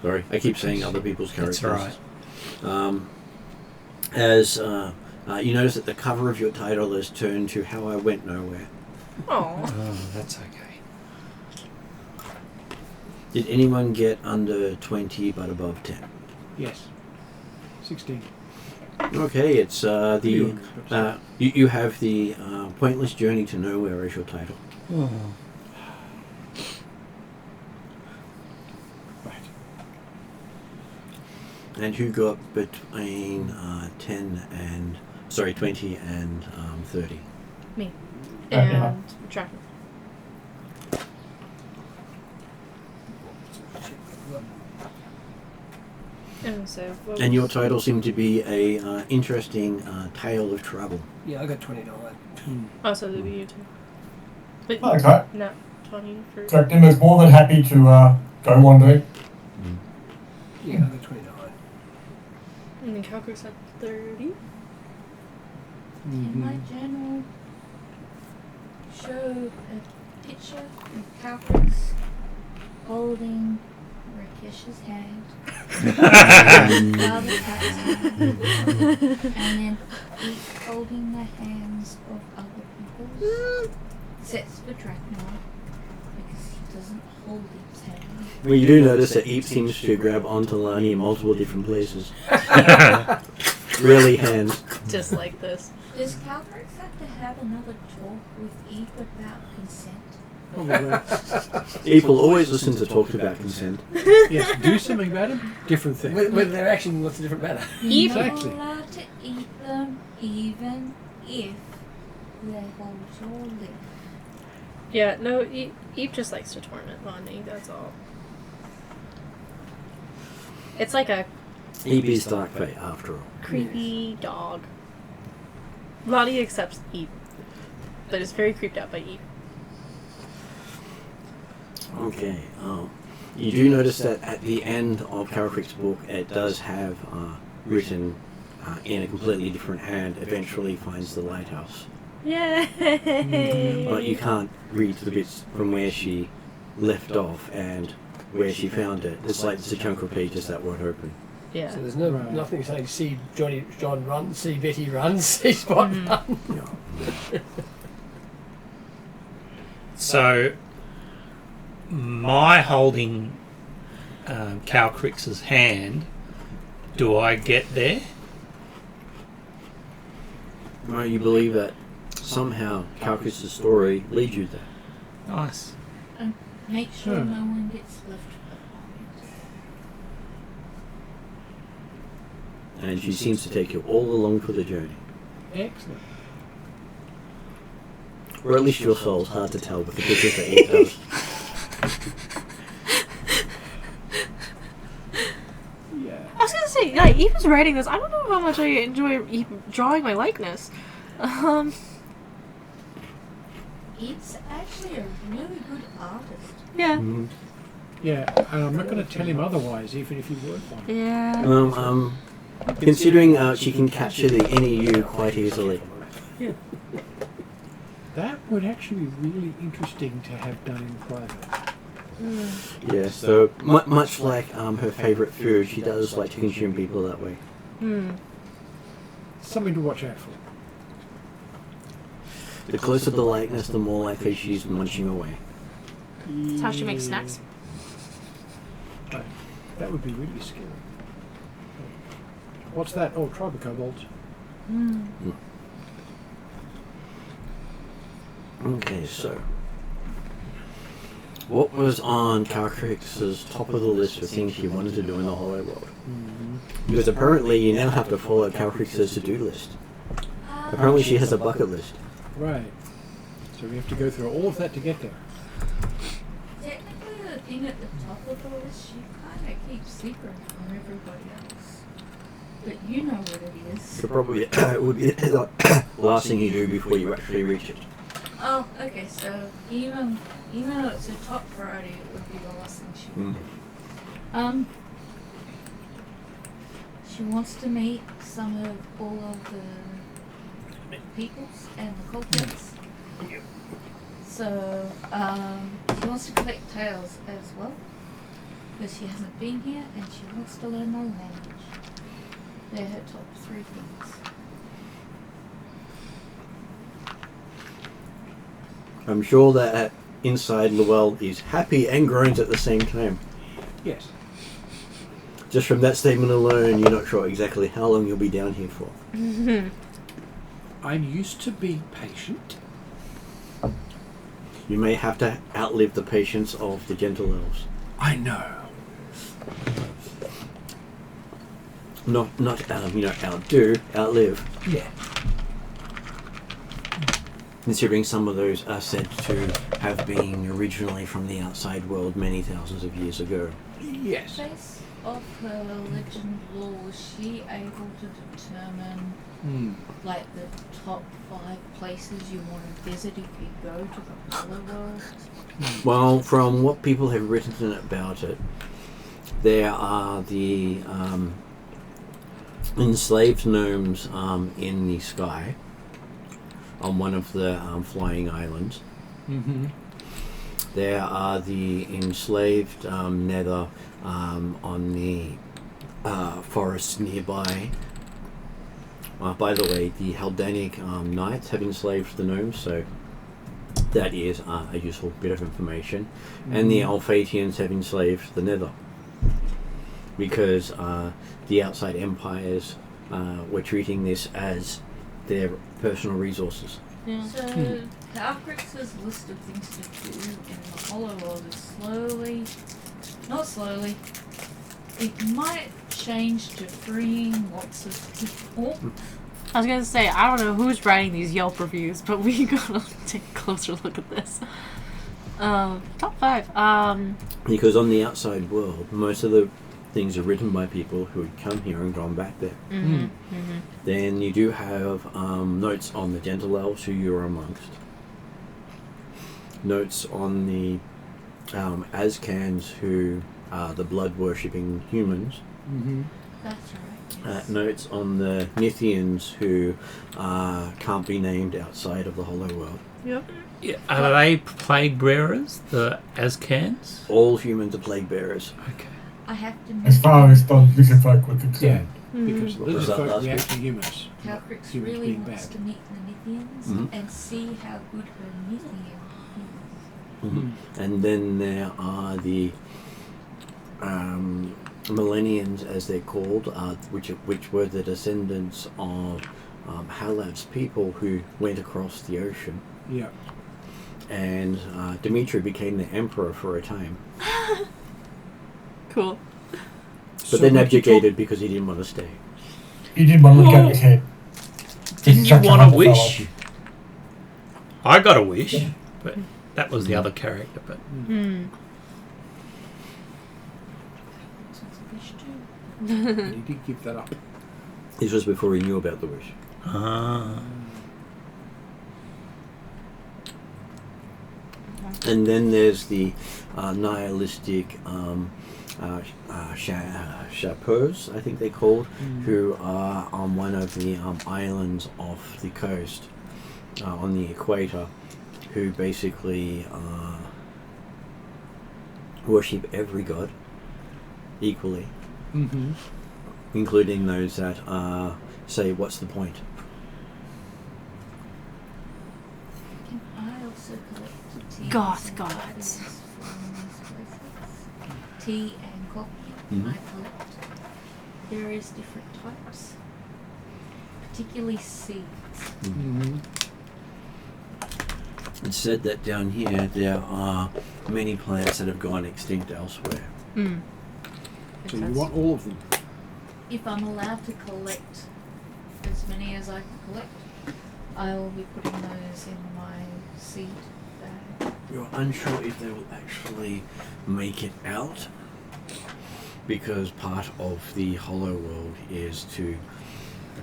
Sorry, I keep saying other people's characters. That's right. As you notice that the cover of your title is turned to How I Went Nowhere. Oh. Oh, that's okay. Did anyone get under 20 but above 10? Yes. 16. Okay, it's you have the Pointless Journey to Nowhere as your title. Oh. Right. And who got between 20 and 30? Me. Yeah. And Dragon. And so... what And your was- title seemed to be a interesting tale of trouble. Yeah, I got 29. Oh, so that'd be you too. But Okay. no, 20 for... Dracnima's more than happy to go wandering. Yeah, I got 29. And then Calcrick's at 30. In my journal, show a picture of Calcrix holding Rakesh's hand, Father Cat's hand, and then each holding the hands of other people. Sets for Dracula because he doesn't hold its hand. Well, you do notice that Eep seems to grab onto Lani in multiple different places. Really hands. Just like this. Does Calcrix have to have another talk with Eve about consent? Probably. Eep will always listen to talk about consent. Yes, do something about it. Different thing. Whether they're actually what's a different matter. Eve- You're Exactly. not allowed to eat them even if they hold your lip. Yeah, no, Eve just likes to torment Lonnie, that's all. It's like a Eep is Dark Fate after all. creepy dog. Lonnie accepts Eve, but is very creeped out by Eve. Okay. You do notice that at the end of Calcrick's book, it does have written in a completely different hand, eventually finds the lighthouse. Yay! But you can't read the bits from where she left off and where she found it. It's like it's a chunk of pages that won't open. Yeah. So there's no Right. nothing saying see John run, see Betty run, see Spot run. So, my holding Calcrix's hand, do I get there? Well, you believe that somehow Calcrick's story leads you there. Nice. And make sure Huh. no one gets left behind. And she seems to take you all along for the journey. Excellent. Or at least your soul's hard to tell with the pictures that Eep does. Yeah. I was gonna say, like, Eve was writing this. I don't know how much I enjoy Eve drawing my likeness. It's actually a really good artist. Yeah. Mhm. Yeah, and I'm not going to tell him otherwise, even if you work on it. Yeah. Well, considering she can capture the inner you quite easily. That would actually be really interesting to have done in private. Yeah, so much like her favourite food, she does like to consume people that way. Something to watch out for. The closer the likeness, the more likely she's munching away. That's how she makes snacks. Oh, that would be really scary. What's that? Oh, tribe of kobolds. Okay, so what was on Calcrix's top of the list of things he wanted to do in the Hollow World? Because apparently you now have to follow Calcrix's to-do list. Apparently she has a bucket list. Right. So we have to go through all of that to get there. Technically, the thing at the top of the list, she kind of keeps secret from everybody else. But you know what it is. So probably it would be the last thing you do before you actually reach it. Oh, okay, so even though it's a top priority, it would be the last thing she would do. She wants to meet some of all of the peoples and the cultists. So, she wants to collect tales as well, because she hasn't been here and she wants to learn the language. They're her top 3 things. I'm sure that inside Llewell is happy and groans at the same time. Yes. Just from that statement alone, you're not sure exactly how long you'll be down here for. I'm used to being patient. You may have to outlive the patience of the gentle elves. I know. Not outdo, outlive. Yeah. Considering some of those are said to have been originally from the outside world many thousands of years ago. Yes. Based off her legend lore, was she able to determine like the top 5 places you want to visit if you go to the Hollow World? Well, from what people have written about it, there are the enslaved gnomes in the sky on one of the flying islands. There are the enslaved Neather on the forests nearby. By the way, the Haldanic knights have enslaved the gnomes, so that is a useful bit of information. And the Alphatians have enslaved the Neather, because the outside empires were treating this as their personal resources. Yeah. So, Calcrix's list of things to do in the Hollow World is it might change to freeing lots of people. I was gonna say, I don't know who's writing these Yelp reviews, but we gotta take a closer look at this. Top 5. Because on the outside world, most of the things are written by people who had come here and gone back there. Then you do have notes on the gentle elves who you're amongst. Notes on the Azcans who are the blood-worshipping humans. That's right. Yes. Notes on the Nithians who can't be named outside of the Hollow World. Yep. Yeah, are they plague bearers, the Azcans? All humans are plague bearers. Okay. I have to As far as the lizard folk were Yeah. concerned. Because What was lizard that folk last react bit? to humans. Calcrix Humans really being wants bad. to meet the Nithians Mhm. and see how good her Nithian is. And then there are the Millennians, as they're called, which were the descendants of Halav's people who went across the ocean. Yeah. And Dimitri became the emperor for a time, Cool. but then abdicated because he didn't want to stay. He didn't want to look at his head. Didn't Just you chuck want a another wish? fellow. I got a wish, but that was the other character. But Sounds a wish too. And he did give that up. This was before he knew about the wish. And then there's the nihilistic chapeaux, I think they're called, who are on one of the islands off the coast, on the equator, who basically worship every god equally, including those that say, "What's the point?" Can I also collect tea Goth and gods. from tea and coffee. Mhm. I collect various different types, particularly seeds. Mm-hmm. It's said that down here there are many plants that have gone extinct elsewhere. Mm. So you want all of them. If I'm allowed to collect as many as I can collect, I will be putting those in my seed bag. You're unsure if they will actually make it out, because part of the Hollow World is to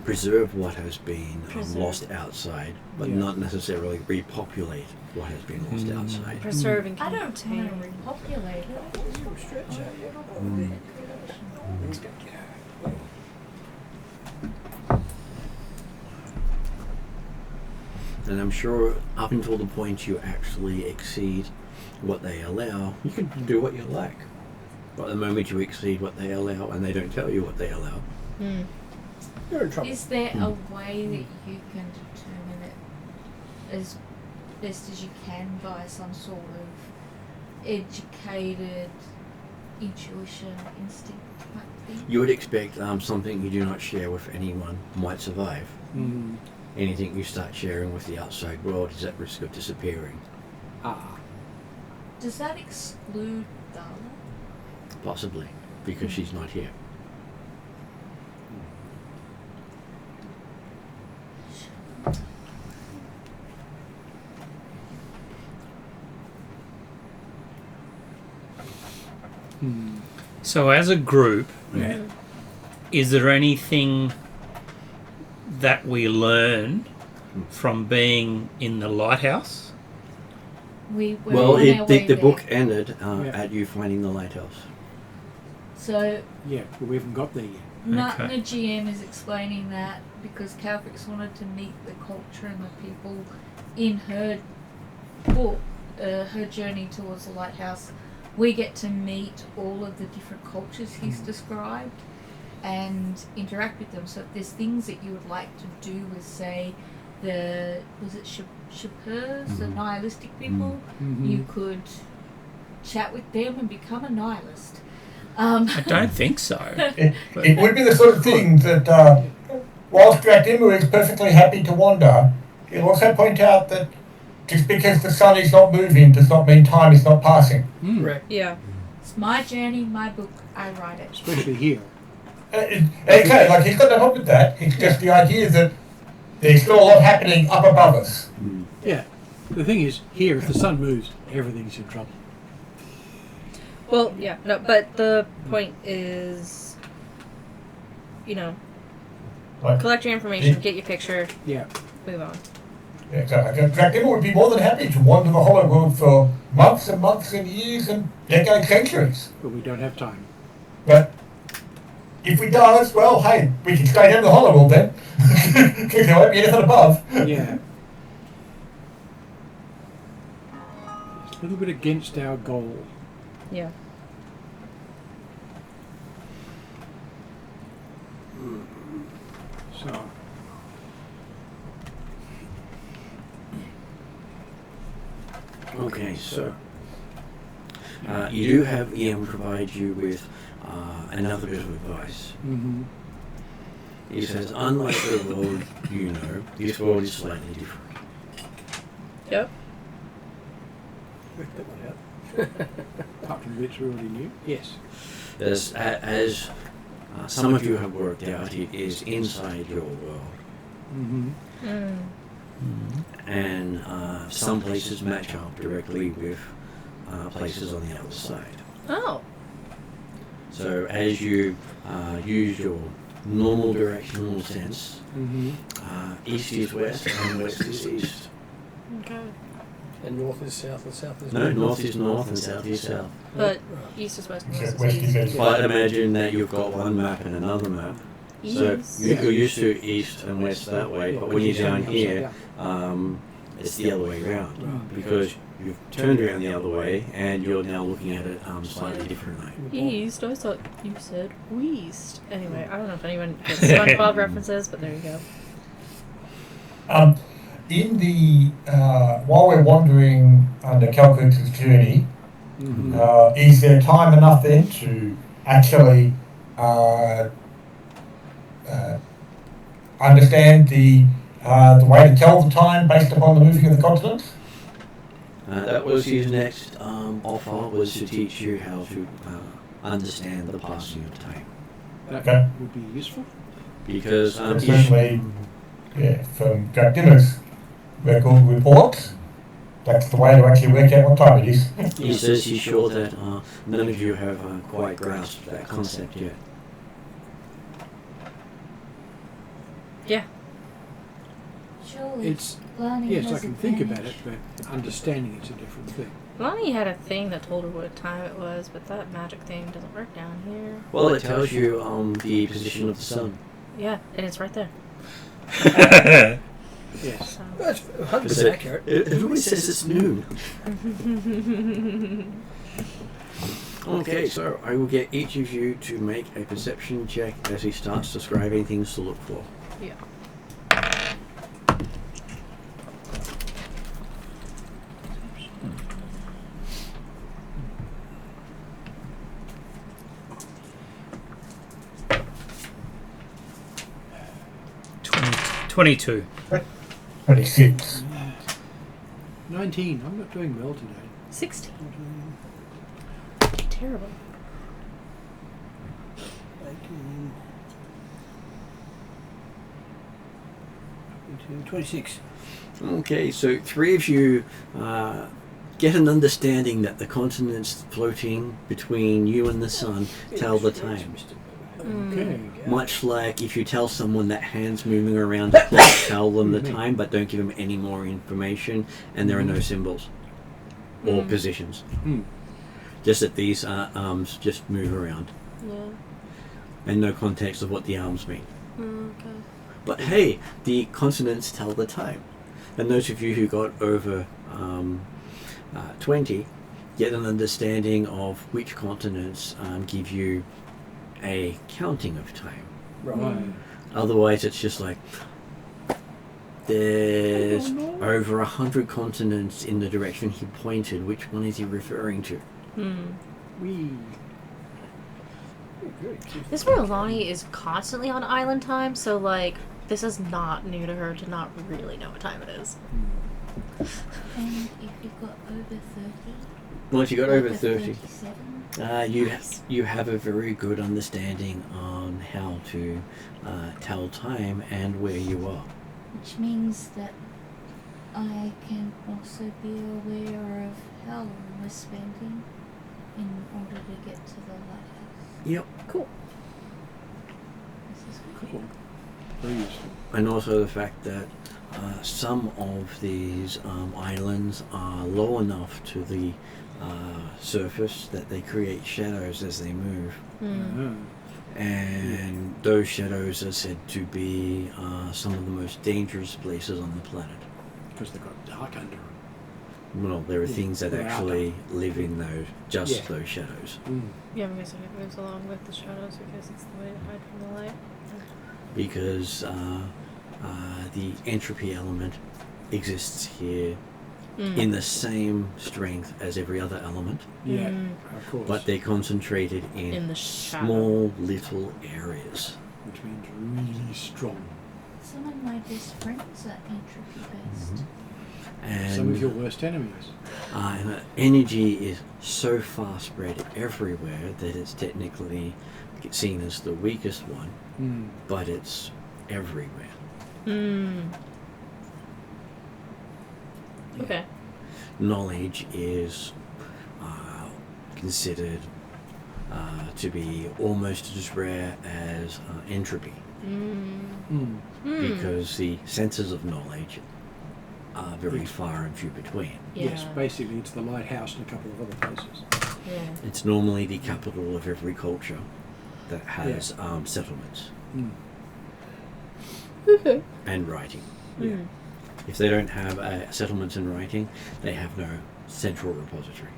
preserve what has been lost outside, but Yeah. not necessarily repopulate what has been lost outside. Preserve and I don't want contain. to repopulate it. Stretch out, yeah. Mm. And I'm sure up until the point you actually exceed what they allow, you can do what you like. But the moment you exceed what they allow and they don't tell you what they allow, Mm. You're in trouble. Is there a way that you can determine it as best as you can by some sort of educated intuition, instinct type thing? you would expect something you do not share with anyone might survive. Mm. Anything you start sharing with the outside world is at risk of disappearing. Ah. Does that exclude Darla? Possibly, because she's not here. Hmm. So, as a group, Yeah. is there anything that we learn from being in the lighthouse? We're Well, on our the way there. book ended Yeah. at you finding the lighthouse. So Yeah, but we haven't got there yet. Nut Okay. the GM is explaining that because Calfix wanted to meet the culture and the people in her book, her journey towards the lighthouse. We get to meet all of the different cultures he's described and interact with them. So if there's things that you would like to do with, say, was it Shapurs, the nihilistic people, Mm-hmm. you could chat with them and become a nihilist. I don't think so. It would be the sort of thing that, whilst Drakdimu is perfectly happy to wander, he'll also point out that just because the sun is not moving does not mean time is not passing. Mm. Correct. Yeah. It's my journey, my book, I write it. Especially here. Okay, like he's got no problem with that. It's just the idea that there's still a lot happening up above us. Yeah. The thing is, here, if the sun moves, everything's in trouble. Well, yeah, no, but the point is, Like, collect your information, get your picture, Yeah. move on. yeah, exactly. Drakdimu would be more than happy to wander the Hollow World for months and months and years and decades, centuries. But we don't have time. But if we does, well, hey, we can stay down the Hollow World then. Because there won't be anything above. Yeah. It's a little bit against our goal. Yeah. So, Okay, so you do have Ian provide you with another bit of advice. mm-hmm. He says, unlike the world you know, this world is slightly different. Yep. Work that one out. Apart from the bits we already knew. Yes. As some of you have worked out, it is inside your world. Mm-hmm. Mm. And some places match up directly with places on the other side. Oh. So as you use your normal directional sense, Mm-hmm. east is west and west is east. Okay. And north is south and south is No, north is north and south is south. But east is west and west West is is east. east. But imagine that you've got one map and another map. So East. you're used to east and west that way, but when you're down here, it's the other way around. Right. Because you've turned around the other way and you're now looking at it slightly differently. East. I always thought you said west. Anyway, I don't know if anyone gets SpongeBob references, but there you go. In the while we're wandering under Calcux's journey, Is there time enough then to actually understand the way to tell the time based upon the moving of the continents? That was his next offer, was to teach you how to understand the passing of time. That would be useful. Because Certainly, from Dinner's record reports, that's the way to actually work out what time it is. he says he's sure that none of you have quite grasped that concept yet. Yeah. Surely It's learning yes, I has can think about it, advantage. but understanding it's a different thing. Lonnie had a thing that told her what time it was, but that magic thing doesn't work down here. Well, it tells you the position of the sun. Yeah, and it's right there. Yes. So. That's 100% Is it- accurate. Everybody says it's noon. Okay, so I will get each of you to make a perception check as he starts describing things to look for. Yeah. 22. 26. 19. I'm not doing well today. 16. Terrible. 18, 26. Okay, so three of you get an understanding that the continents floating between you and the sun tell the time. Okay. Much like if you tell someone that hands moving around the clock tell them the time, but don't give them any more information, and there are no symbols or positions. Just that these arms just move around, Yeah. and no context of what the arms mean. Okay. But hey, the continents tell the time. And those of you who got over 20 get an understanding of which continents give you a counting of time. Right. Otherwise, it's just like there's over 100 continents in the direction he pointed. Which one is he referring to? We. This is where Lonnie is constantly on island time, so like this is not new to her to not really know what time it is. And if you got over 30, Once you got over like a 30, 37, you have a very good understanding on how to tell time and where you are. which means that I can also be aware of how long we're spending in order to get to the lighthouse. Yep. Cool. This is Cool. Very useful. And also the fact that some of these islands are low enough to the surface that they create shadows as they move. And those shadows are said to be some of the most dangerous places on the planet. Because they've got dark under them. Well, there are things that they're out actually live in those, just Yeah. those shadows. Yeah, because it moves along with the shadows because it's the way to hide from the light. Because the entropy element exists here in the same strength as every other element, Yeah, of course. but they're concentrated In the shadow. small little areas. Which means really strong. Some of my best friends are entropy based. And Some of your worst enemies. and energy is so far spread everywhere that it's technically seen as the weakest one, but it's everywhere. Okay. Knowledge is considered to be almost as rare as entropy, because the senses of knowledge are very far and few between. Yeah. Yes, basically it's the lighthouse and a couple of other places. Yeah. It's normally the capital of every culture that has settlements and writing. Yeah. If they don't have settlements and writing, they have no central repository.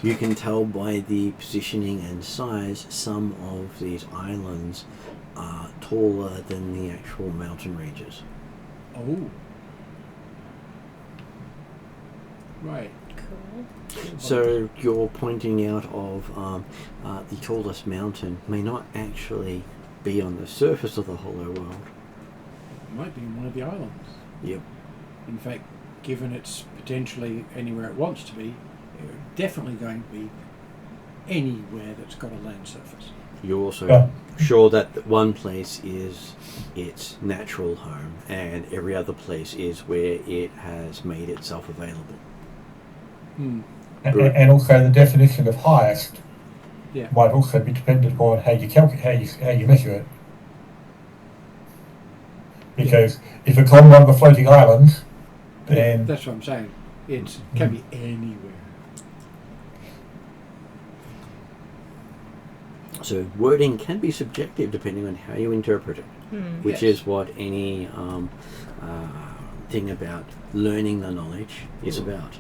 You can tell by the positioning and size, some of these islands are taller than the actual mountain ranges. Oh. Right. Cool. So you're pointing out of the tallest mountain may not actually be on the surface of the hollow world. It might be in one of the islands. Yep. In fact, given it's potentially anywhere it wants to be, it's definitely going to be anywhere that's got a land surface. You're also Yeah. sure that one place is its natural home and every other place is where it has made itself available. Hmm. And also the definition of highest Yeah. might also be dependent upon how you how you measure it. Because if it's on one of the floating islands, then That's what I'm saying. It can be anywhere. So wording can be subjective depending on how you interpret it, which Yes. is what any thing about learning the knowledge is about.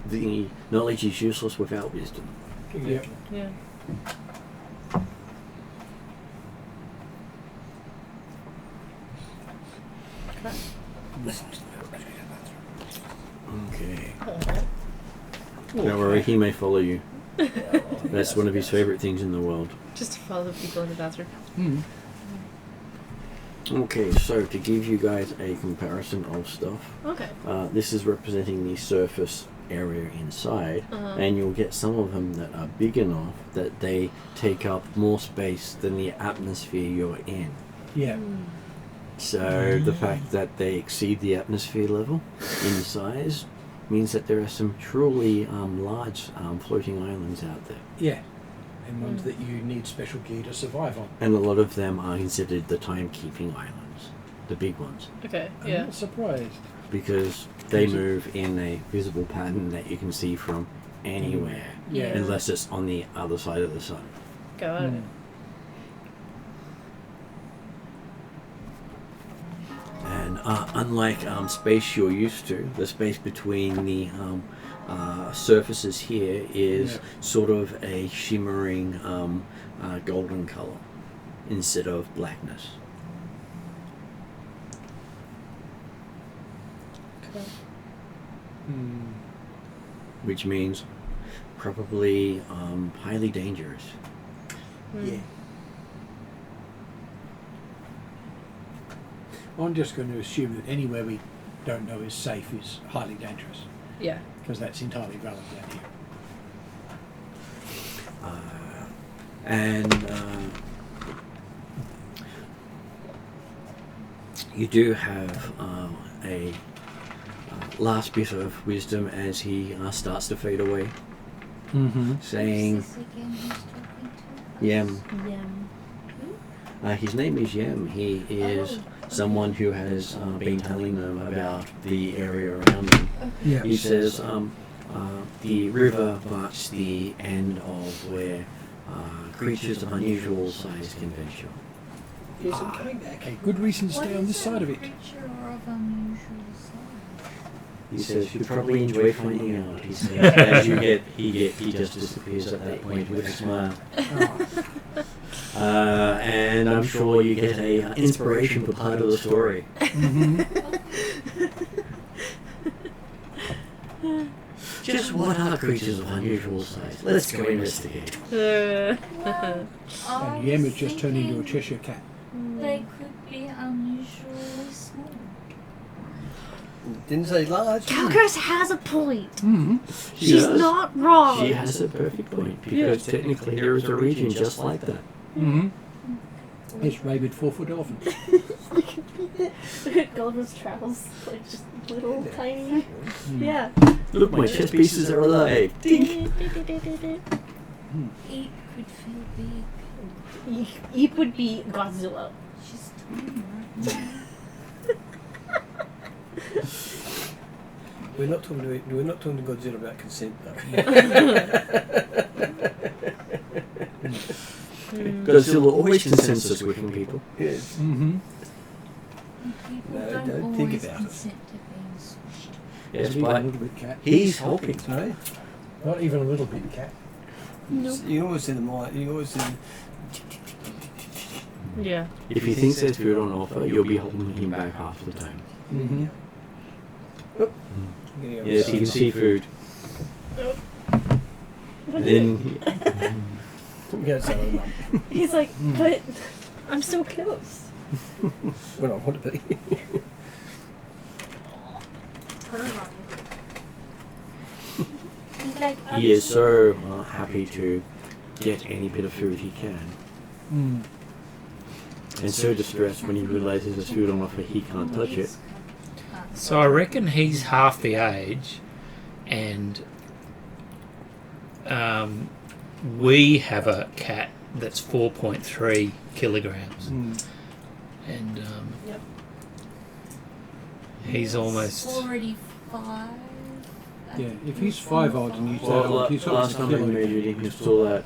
The knowledge is useless without wisdom. Exactly. Yeah. Okay. Don't worry, he may follow you. That's one of his favourite things in the world. Just to follow people in the bathroom. Hmm. Okay, so to give you guys a comparison of stuff, Okay. this is representing the surface area inside, Uh-huh. and you'll get some of them that are big enough that they take up more space than the atmosphere you're in. Yeah. So the fact that they exceed the atmosphere level in size means that there are some truly large floating islands out there. Yeah. And ones that you need special gear to survive on. And a lot of them are considered the timekeeping islands, the big ones, Okay. I'm Yeah. not surprised. because they move in a visible pattern that you can see from anywhere, Yeah. unless it's on the other side of the sun. Got it. Hmm. And unlike space you're used to, the space between the surfaces here is Yeah. sort of a shimmering golden color instead of blackness. Okay. Hmm. Which means probably highly dangerous. Yeah. I'm just going to assume that anywhere we don't know is safe is highly dangerous, Yeah. because that's entirely valid down here. And you do have a last bit of wisdom as he starts to fade away, Mm-hmm. saying, Who's this again who's talking to? Yem. Yeah. His name is Yem. He is someone who has been telling them about the area around them. Yeah. He says the river marks the end of where creatures of unusual size can venture. Yes, I'm coming back. Okay, good reason to stay on this side of it. Creature of unusual size. He says you'd probably enjoy finding out. He says as you get, he just disappears at that point with a smile. And I'm sure you get a inspiration for part of the story. Just what are creatures of unusual size? Let's go investigate. And Yem has just turned into a Cheshire cat. They could be unusually small. Didn't say large. Calgers has a point. Mm-hmm. She's does. not wrong. She has a perfect point because technically there is a region just like that. Mm-hmm. It's rabid 4-foot elephant. Gulliver's Travels, like just little tiny. Yeah. Look, my chess pieces are alive. Ding. Eat could feel big. Eep would be Godzilla. She's tiny right now. We're not talking to Godzilla about consent though. Godzilla always consensus with people. Yes. Mm-hmm. People No, don't don't think always about it. consent to being squished. Yes, Leave a but little bit, cat. he's hoping. Sorry? Not even a little bit, cat. You always see them like, you always see them. Yeah. If he thinks there's food on offer, you'll be holding him back half the time. Mm-hmm. Yes, he can see food. Then Get some of them. He's like, but I'm so close. When I want to be. He's like, he is so happy to get any bit of food he can. Mm. And so distressed when he realizes there's food on offer, he can't touch it. So I reckon he's half the age, and we have a cat that's 4.3 kilograms, Mm. and Yep. he's almost. already 5. Yeah, if he's 5 odd and he's that Well, old, he's last time I measured him, he still at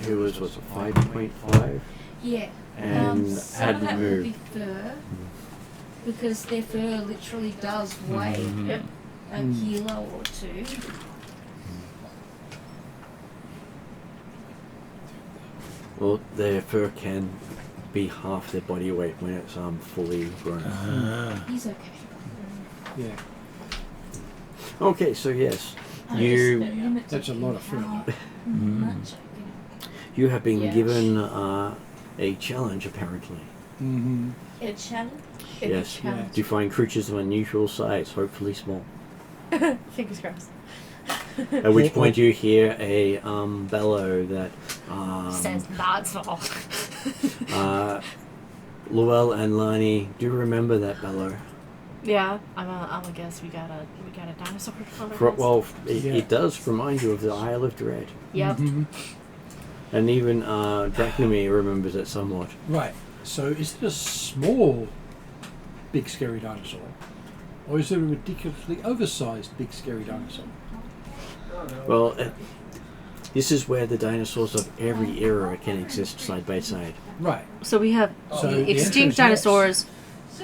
he was 5.5 Yeah. and Some of hadn't that will be moved. fur, because their fur literally does weigh Mhm. a kilo or 2. Well, their fur can be half their body weight when it's fully grown. Ah. He's okay. Yeah, Okay, so yes, I you just limit that's a to lot of fur. how much I you have been Yeah. given a challenge apparently. Mm-hmm. can. A challenge? Yes, challenge. to find creatures of unusual size, hopefully small. Fingers crossed. At which point you hear a bellow that Says not small. Luell and Lani do remember that bellow. Yeah, I'm a guess we got a dinosaur. Well, it, Yeah. it does remind you of the Isle of Dread, Yep. Mm-hmm. and even Drachnemy remembers it somewhat. Right. So is it a small, big scary dinosaur, or is it a ridiculously oversized big scary dinosaur? Well, this is where the dinosaurs of every era can exist side by side. Right. So we have So the the extinct answer is yes. dinosaurs,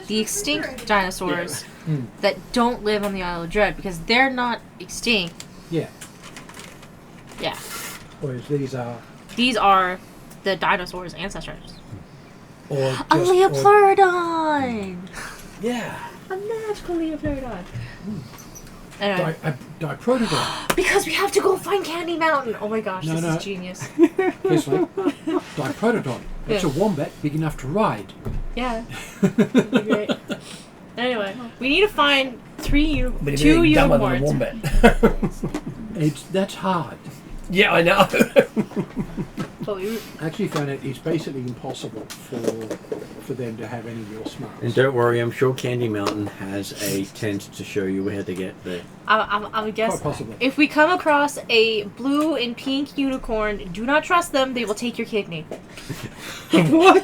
the extinct dinosaurs Mm. that don't live on the Isle of Dread because they're not extinct. Yeah. Yeah, Whereas these are, these are the dinosaurs' ancestors. or A just, or, Leopleurodon! yeah, A magical Leopleurodon. Anyway, Diprotodon. because we have to go find Candy Mountain. Oh my gosh, No, this no. is genius. Guess what? Diprotodon. It's Yeah. a wombat big enough to ride. Yeah, that'd be great. Anyway, we need to find But two he's dumber than a unicorns. wombat. That's hard. Yeah, I know. But we, I actually found it it's basically impossible for them to have any real smarts. And don't worry, I'm sure Candy Mountain has a tent to show you where to get there. I would guess Quite possibly. if we come across a blue and pink unicorn, do not trust them. They will take your kidney. What?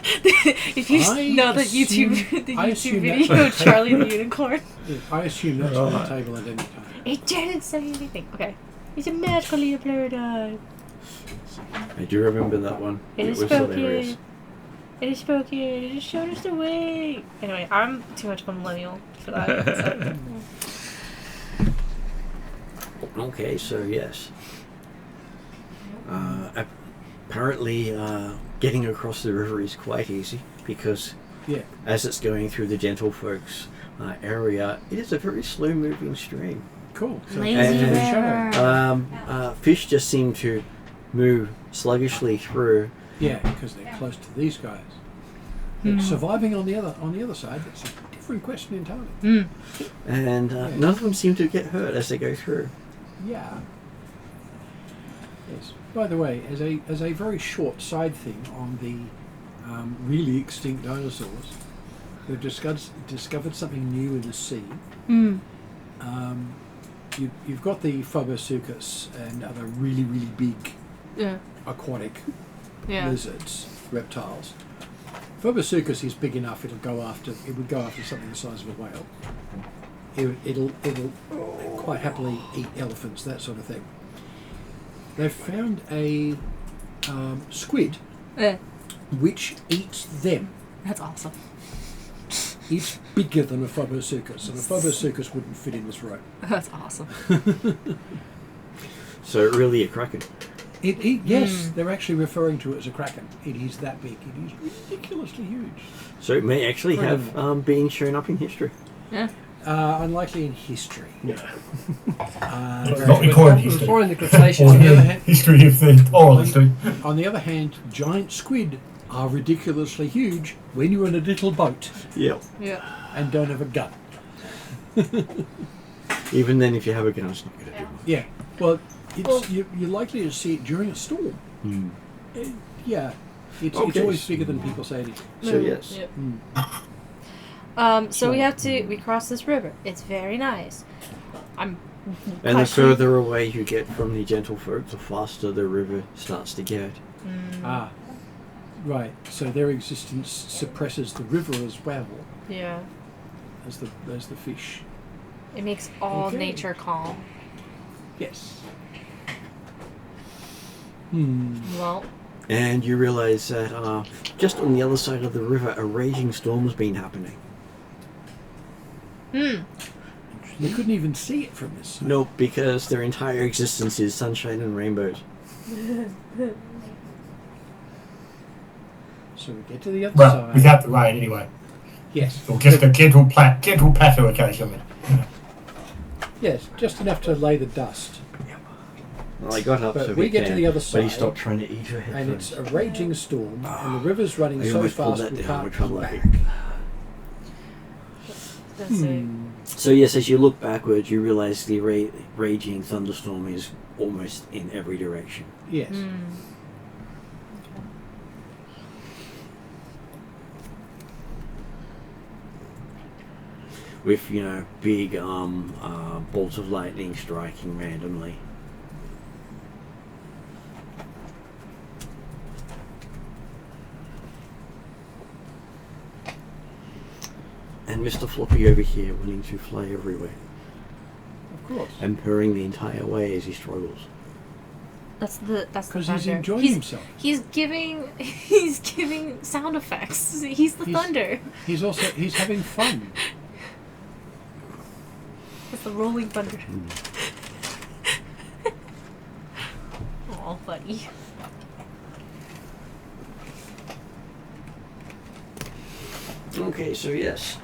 If you I know the assume- YouTube the I YouTube assume video that's- of Charlie the Unicorn, I assume that's on the Right. table at any time. it didn't say anything. Okay, it's a magical Leopleurodon. I do remember that one. It is was spooky. hilarious. It is spooky. It just showed us the way. Anyway, I'm too much of a millennial for that. So. Okay, so yes. Apparently, getting across the river is quite easy because Yeah. as it's going through the gentlefolks area, it is a very slow-moving stream. Cool. So Lazy it's in the river. shadow. Fish just seem to move sluggishly through. Yeah, because they're close to these guys. But surviving on the other side, that's a different question entirely. And none of them seem to get hurt as they go through. Yeah. Yes. By the way, as a very short side thing on the really extinct dinosaurs, they've discovered something new in the sea. You've got the Phobosuchus and other really, really big Yeah. aquatic Yeah. lizards, reptiles. Phobosuchus is big enough; it would go after something the size of a whale. It'll quite happily eat elephants, that sort of thing. They've found a squid which eats them. That's awesome. It's bigger than a Phobosuchus, and a Phobosuchus wouldn't fit in this rope. That's awesome. So really a kraken. Yes, they're actually referring to it as a kraken. It is that big. It is ridiculously huge. So it may actually have been shown up in history. Yeah. Unlikely in history. Yeah. Uh, Not recorded history. Or in the Cretaceous. On the other hand, History of the oral history. on the other hand, giant squid are ridiculously huge when you're in a little boat Yep. Yeah. and don't have a gun. Even then, if you have a gun, it's not going to do much. Yeah. Well, Well- you're likely to see it during a storm. Hmm. Yeah. It's Okay. always bigger than people say it is. So yes. Yep. So we cross this river. It's very nice. I'm. And the questioning- further away you get from the gentlefolk, the faster the river starts to get. Ah. Right. So their existence suppresses the river as well Yeah. as the fish. It makes all Okay. nature calm. Yes. Well, And you realise that just on the other side of the river, a raging storm's been happening. You couldn't even see it from this side. No, because their entire existence is sunshine and rainbows. So we get to the other Well, side. without the rain anyway. Yes. Or just a gentle patter occasionally. Yes, just enough to lay the dust. Well, I got up But so we get to the other but he side, stopped trying to eat her head And it's first. a raging storm, and the river's running I so almost pulled fast that we down, can't which come was back. lovely. that's it. So yes, as you look backwards, you realise the raging thunderstorm is almost in every direction. Yes. With, big bolts of lightning striking randomly. And Mr. Floppy over here willing to fly everywhere Of course. and purring the entire way as he struggles. That's the Because thunder. he's enjoying himself. He's giving sound effects. He's the thunder. He's having fun. It's the rolling thunder. Oh, buddy. Okay, so yes.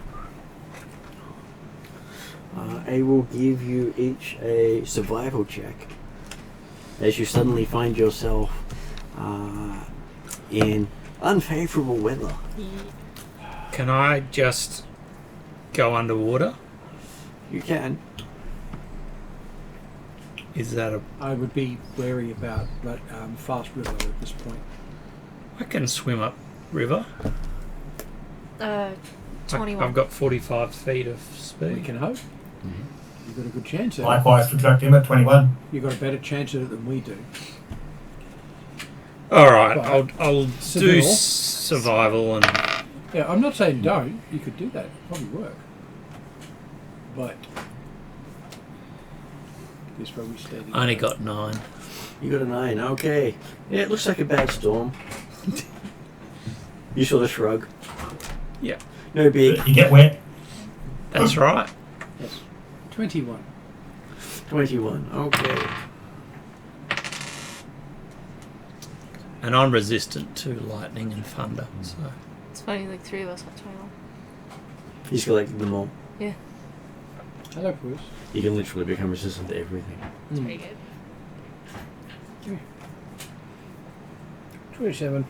I will give you each a survival check as you suddenly find yourself in unfavorable weather. Can I just go underwater? You can. Is that a... I would be wary about fast river at this point. I can swim up river. 21. I've got 45 feet of We speed. can hope. You've got a good chance at it. Likewise for Track Limit 21. You've got a better chance at it than we do. All right, But I'll do Seville. survival and... Yeah, I'm not saying don't. You could do that. It'd probably work. But this where we steady. I only got 9. You got a 9. Okay. Yeah, it looks like a bad storm. You sort of shrug. Yeah, No big. You get wet. that's right. Yes. 21. 21. Okay. And I'm resistant to lightning and thunder, so... It's funny, like 3 of us have 21. He's collected them all. Yeah, Hello, Bruce. You can literally become resistant to everything. it's pretty good. 27.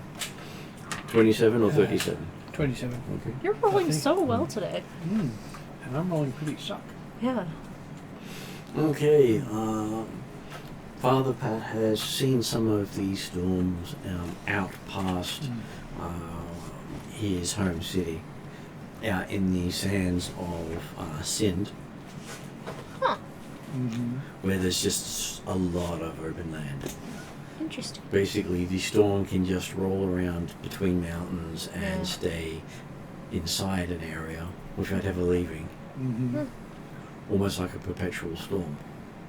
27 or 37? 27. Okay. You're rolling think- so well today. And I'm rolling pretty suck. Yeah. Okay, Father Pat has seen some of these storms out past his home city, out in the sands of Sind, where there's just a lot of open land. Interesting. Basically, the storm can just roll around between mountains and Yeah. stay inside an area without ever leaving. Almost like a perpetual storm.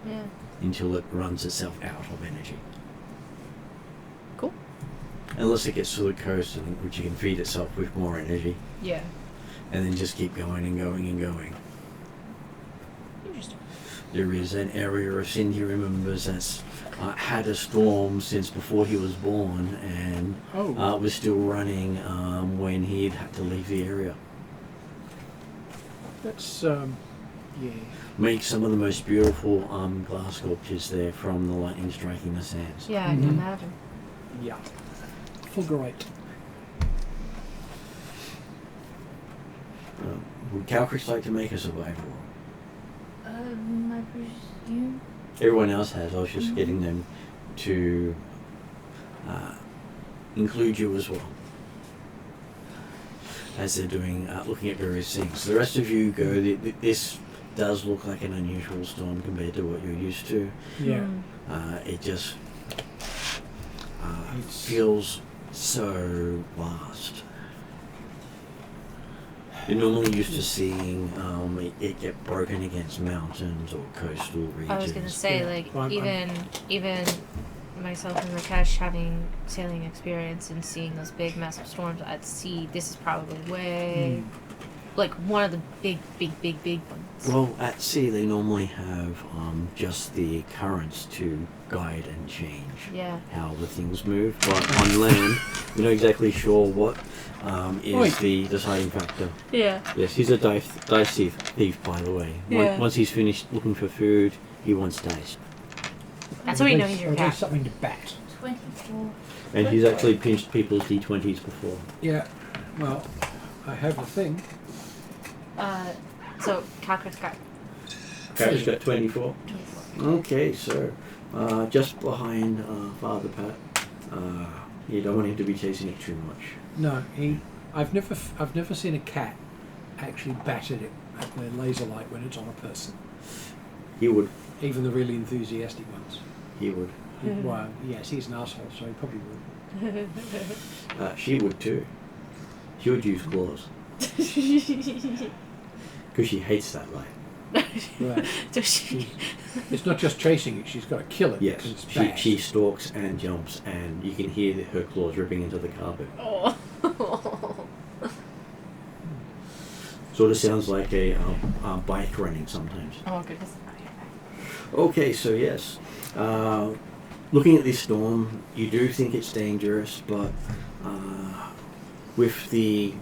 Yeah. Until it runs itself out of energy. Cool. Unless it gets to the coast, which it can feed itself with more energy, Yeah. and then just keep going and going and going. Interesting. there is an area of Sin he remembers that's had a storm since before he was born, and Oh. was still running when he'd had to leave the area. That's yeah. Make some of the most beautiful glass sculptures there from the lightning striking the sands. Yeah, I can imagine. Yeah. Fulgurate. Would Calcrix like to make a survival roll? I presume. Everyone else has. I was just getting them to include you as well, as they're doing, looking at various things. The rest of you go. This does look like an unusual storm compared to what you're used to. Yeah. It just feels so vast. You're normally used to seeing it get broken against mountains or coastal regions. I was gonna say, Yeah. like, I'm- even myself and Rakesh having sailing experience and seeing those big, massive storms at sea, this is probably way, like, one of the big ones. Well, at sea they normally have just the currents to guide and change Yeah. how the things move. But on land, you're not exactly sure what is Wait. the deciding factor. Yeah. Yes, he's a dice thief, by the way. Yeah. Once he's finished looking for food, he wants dice. That's how you know he's your Or cat. something to bat. 24. And he's actually pinched people's d20s before. Yeah. Well, I have a thing. So Calcrix got Cat's got 24. 24. Okay, so just behind Father Pat. You don't want him to be chasing it too much. No, I've never seen a cat actually bat at it at their laser light when it's on a person. He would. Even the really enthusiastic ones. He would. Well, yes, he's an asshole, so he probably would. She would too. She would use claws. Because she hates that light. Right. Does she? It's not just chasing it; she's got to kill it. Yes, because it's she, bad. she stalks and jumps, and you can hear her claws ripping into the carpet. Oh. Sort of sounds like a bike running sometimes. Oh goodness. Okay, so yes. Looking at this storm, you do think it's dangerous, but with the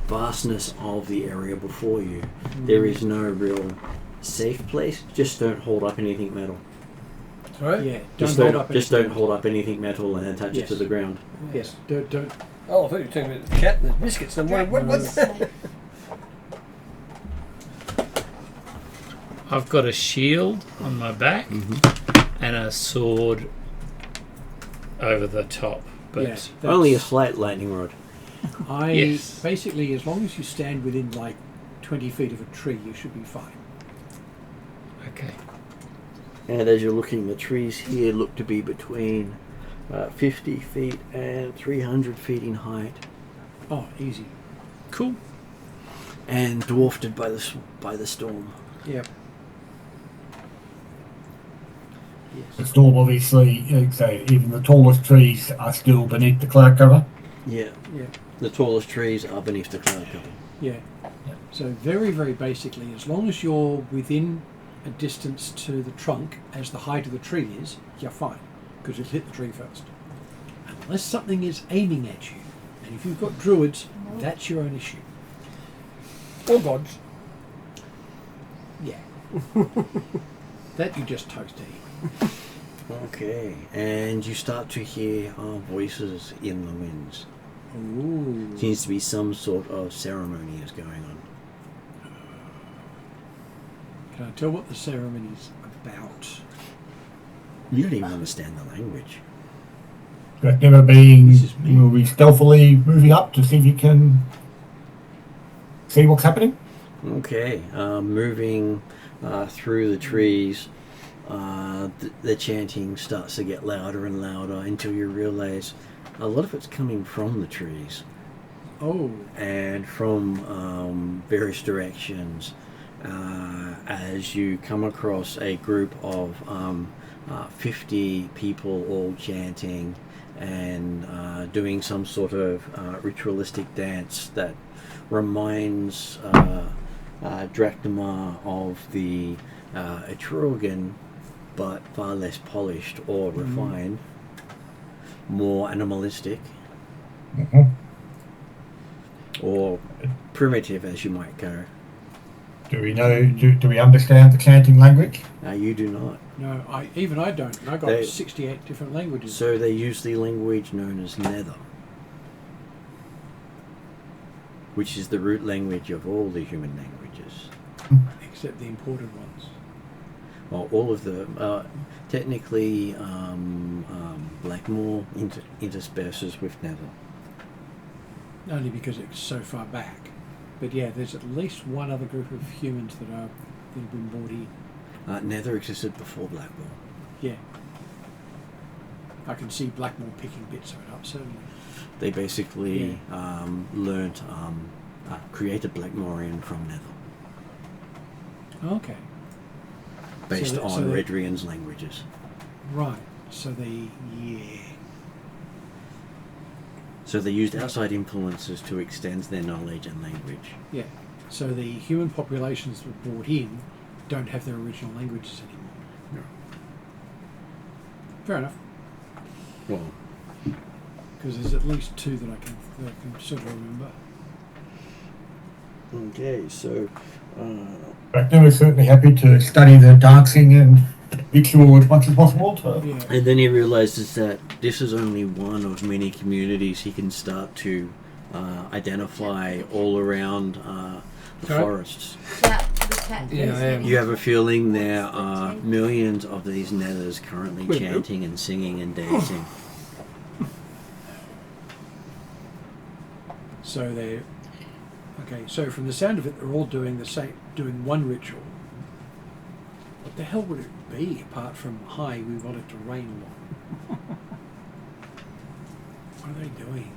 vastness of the area before you, there is no real safe place. Just don't hold up anything metal. Sorry? Yeah, Just hold don't, up just anything. don't hold up anything metal and attach it Yes. to the ground. Yes, don't. Oh, I thought you were talking about the cat and the biscuits. And what's that? I've got a shield on my back and a sword over the top. But Yes, Only a slight lightning rod. Yes. Basically, as long as you stand within like 20 feet of a tree, you should be fine. okay. And as you're looking, the trees here look to be between 50 feet and 300 feet in height, Oh, easy. Cool. and dwarfed by the storm. Yeah. The storm, obviously, so even the tallest trees are still beneath the cloud cover. Yeah, Yeah. the tallest trees are beneath the cloud cover. Yeah. So very, very basically, as long as you're within a distance to the trunk as the height of the tree is, you're fine, because it'll hit the tree first. Unless something is aiming at you, and if you've got druids, that's your own issue. Or gods. Yeah. That you just toast eat. Okay, and you start to hear voices in the winds. Ooh. Seems to be some sort of ceremony is going on. Can I tell what the ceremony's about? You don't even understand the language. But never being, This is me. will be stealthily moving up to see if you can see what's happening. Okay, moving through the trees, the chanting starts to get louder and louder until you realize a lot of it's coming from the trees Oh. and from various directions. As you come across a group of 50 people all chanting and doing some sort of ritualistic dance that reminds drachma of the Atruaghin, but far less polished or refined, more animalistic, or primitive, as you might go. Do we know? Do we understand the chanting language? You do not. No, I don't. And I got 68 different languages. So they use the language known as Neather, which is the root language of all the human languages. Except the imported ones. Well, all of them. Technically, Blackmore intersperses with Neather. Only because it's so far back. But yeah, there's at least one other group of humans that have been brought in. Neather existed before Blackmore. Yeah. I can see Blackmore picking bits of it up, certainly. They basically learnt, created Blackmorian from Neather, Okay. based So on they- Redrian's languages. Right. So they, yeah. So they used outside influences to extend their knowledge and language. Yeah. So the human populations that were brought in don't have their original languages anymore. No. Fair enough. Well, Because there's at least two that I can sort of remember. okay, so Ragnar is certainly happy to study the dancing and ritual as much as possible. So. Yeah. and then he realizes that this is only one of many communities he can start to identify all around the Sorry? forests. That, the cat Yeah, I am. You have a feeling there are millions of these nethers currently Wait, chanting and singing and dancing. So they're okay. So from the sound of it, they're all doing doing one ritual. What the hell would it be apart from "Hi, we want it to rain more"? What are they doing?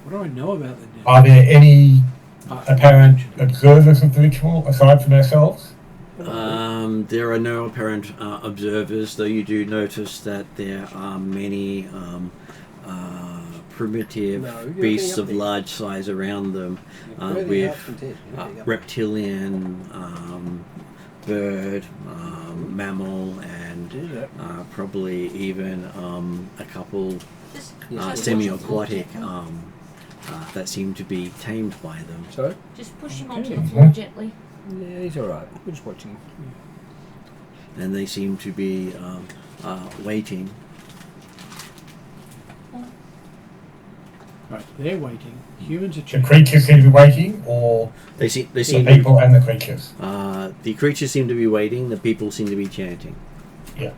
What do I know about the dead? Are there any apparent observers of the ritual aside from ourselves? There are no apparent observers, though you do notice that there are many primitive No, you're beasts getting of up there. large size around them, with reptilian, bird, mammal, and probably even a couple Just semi-aquatic that seem to be tamed by them. Sorry? Just push him Okay. onto the floor gently. Yeah, he's alright. We're just watching him. And they seem to be waiting. Right, they're waiting. Humans are The chanting. creatures seem to be waiting, or They seem the to people and the creatures? the creatures seem to be waiting. The people seem to be chanting. Yeah.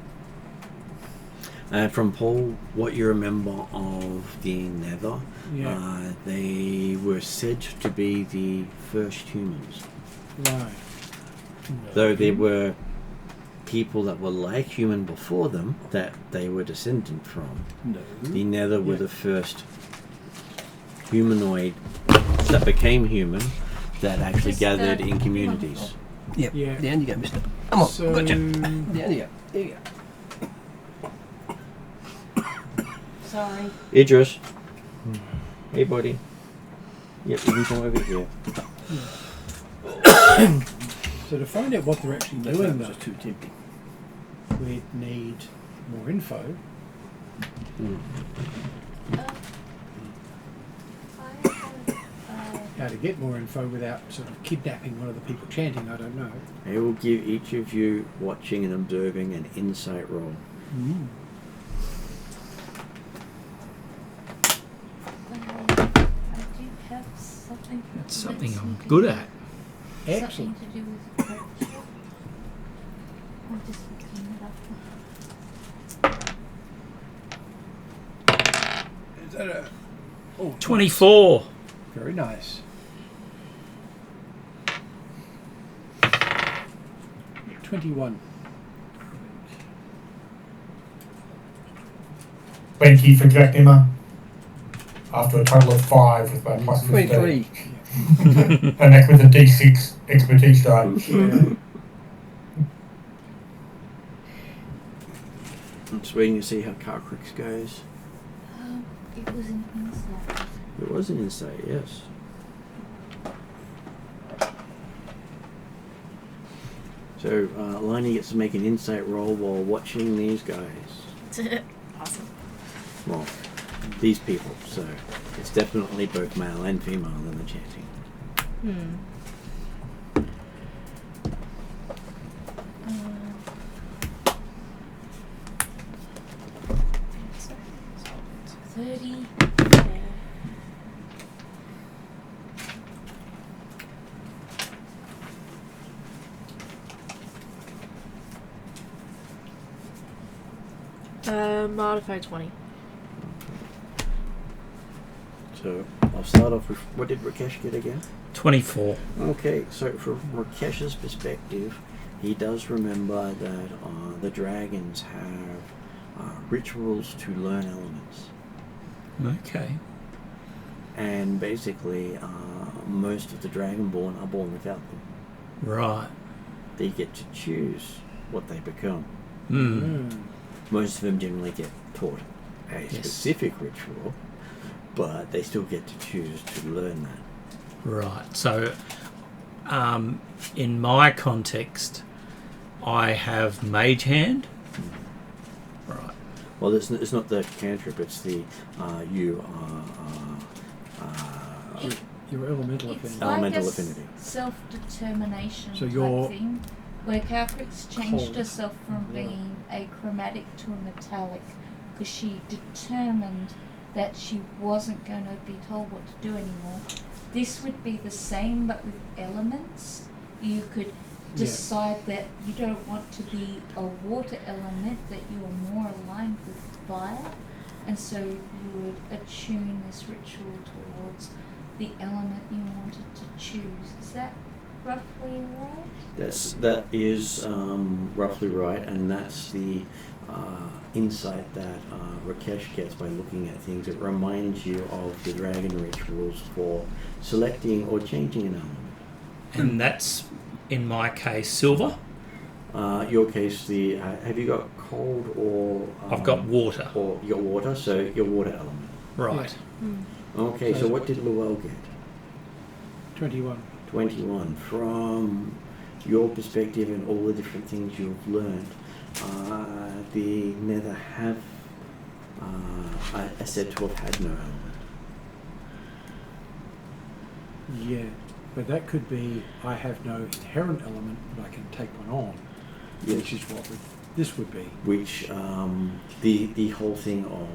And from Paul, what you remember of the Nether, Yeah. they were said to be the first humans. Right. Though there were people that were like human before them that they were descendant from. No. The Nether were Yeah. the first humanoid that became human that actually Just, gathered in communities. Yep. Yeah. Down you go, mister. Come on. So, Gotcha. Down you go. There you go. Sorry. Idris. Hey, buddy. Yep, you can come over here. so to find out what they're actually doing, though, too tempting. we'd need more info. How to get more info without sort of kidnapping one of the people chanting, I don't know. I will give each of you watching and observing an insight roll. I do have something. That's something that's I'm to good do- at. Excellent. Something to do with the culture. I'm just looking it up. Is that a... Oh, 24. very nice. 21. 20 for Drachnima. After a total of 5 with my plus 15. 23. And that's with a D6 expertise die. Yeah. I'm just waiting to see how Carcrix goes. It was an insight. It was an insight, yes. So Liney gets to make an insight roll while watching these guys. Awesome. Well, these people. So it's definitely both male and female in the chanting. Hmm. 30. Modify 20. So I'll start off with, what did Rakesh get again? 24. Okay, so from Rakesh's perspective, he does remember that the dragons have rituals to learn elements. Okay. And basically, most of the Dragonborn are born without them. Right. They get to choose what they become. Hmm. Most of them generally get taught a Yes. specific ritual, but they still get to choose to learn that. Right. So, in my context, I have Mage Hand. Right. Well, it's not the cantrip, it's the Your elemental It's affinity. Elemental like a affinity. self-determination So type you're thing, where Calcrix changed cold. herself from Yeah. being a chromatic to a metallic because she determined that she wasn't going to be told what to do anymore. This would be the same, but with elements. You could decide that you don't want to be a water element, that you are more aligned with fire, and so you would attune this ritual towards the element you wanted to choose. Is that roughly right? That is roughly right, and that's the insight that Rakesh gets by looking at things. It reminds you of the dragon rituals for selecting or changing an element. And that's, in my case, silver. Your case, the have you got cold or I've got water. or your water? So your water element. Right. Okay, so what did Luell get? 21. 21. From your perspective and all the different things you've learned, the Neather have are said to have had no element. Yeah, but that could be I have no inherent element, but I can take one on, Yes. which is what this would be. Which the whole thing of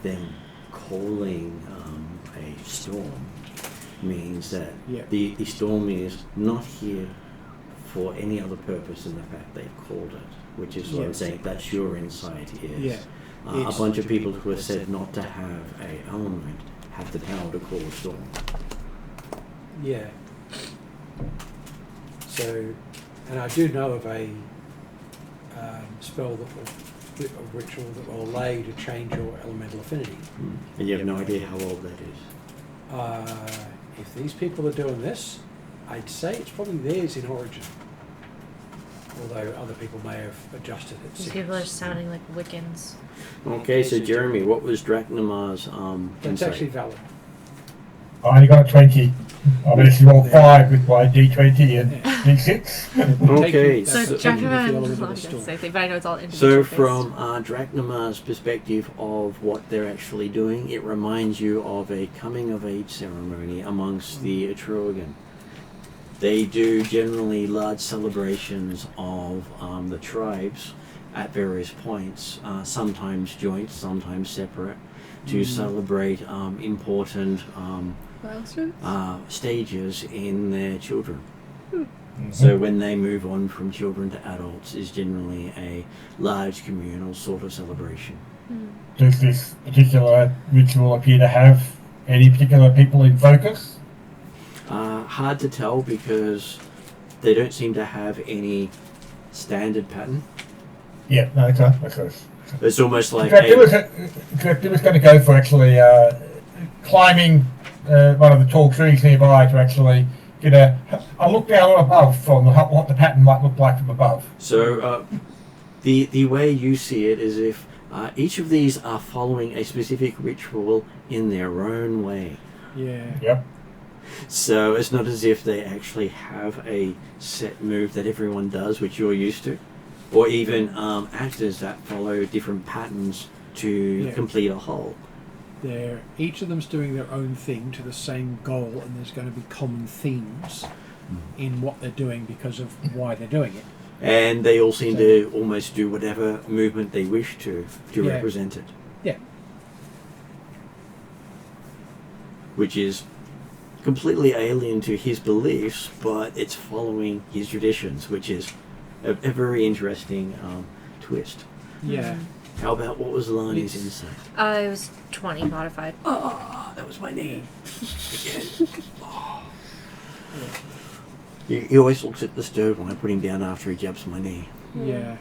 them calling a storm means that Yeah. the storm is not here for any other purpose than the fact they've called it, which is what I'm Yes. saying. That's your insight is. Yeah. A It's- bunch of people who have said not to have a element have the power to call a storm. Yeah. So, and I do know of a spell that will, a ritual that will allow you to change your elemental affinity. And you have no idea how old that is. If these people are doing this, I'd say it's probably theirs in origin. Although other people may have adjusted it. These since. people are sounding like Wiccans. Okay, so Jeremy, what was Drachnimar's That's insight? actually valid. I only got 20. I managed to roll 5 with my D20 and D6. Okay, That's So the- Dracula the is element of not the the storm. same thing, but I know it's all individual. So based. from Drachnimar's perspective of what they're actually doing, it reminds you of a coming of age ceremony amongst the Atruaghin. They do generally large celebrations of the tribes at various points, sometimes joint, sometimes separate, to celebrate important stages in their children. So when they move on from children to adults is generally a large communal sort of celebration. Does this particular ritual appear to have any particular people in focus? Hard to tell because they don't seem to have any standard pattern. Yeah, no, okay. It's almost like It was going to go for actually climbing one of the tall trees nearby to actually get a look down above from what the pattern might look like from above. so. The way you see it is if each of these are following a specific ritual in their own way. Yeah. Yep. So it's not as if they actually have a set move that everyone does, which you're used to, or even actors that follow different patterns to Yeah. complete a whole. Each of them's doing their own thing to the same goal, and there's going to be common themes in what they're doing because of why they're doing it. And they all seem to almost do whatever movement they wish to Yeah. represent it. Yeah. Which is completely alien to his beliefs, but it's following his traditions, which is a very interesting twist. Yeah. How about what was Lani's It's- insight? It was 20 modified. Oh, that was my knee. Again. Oh. He always looks at the stove when I put him down after he jabs my knee. Yeah.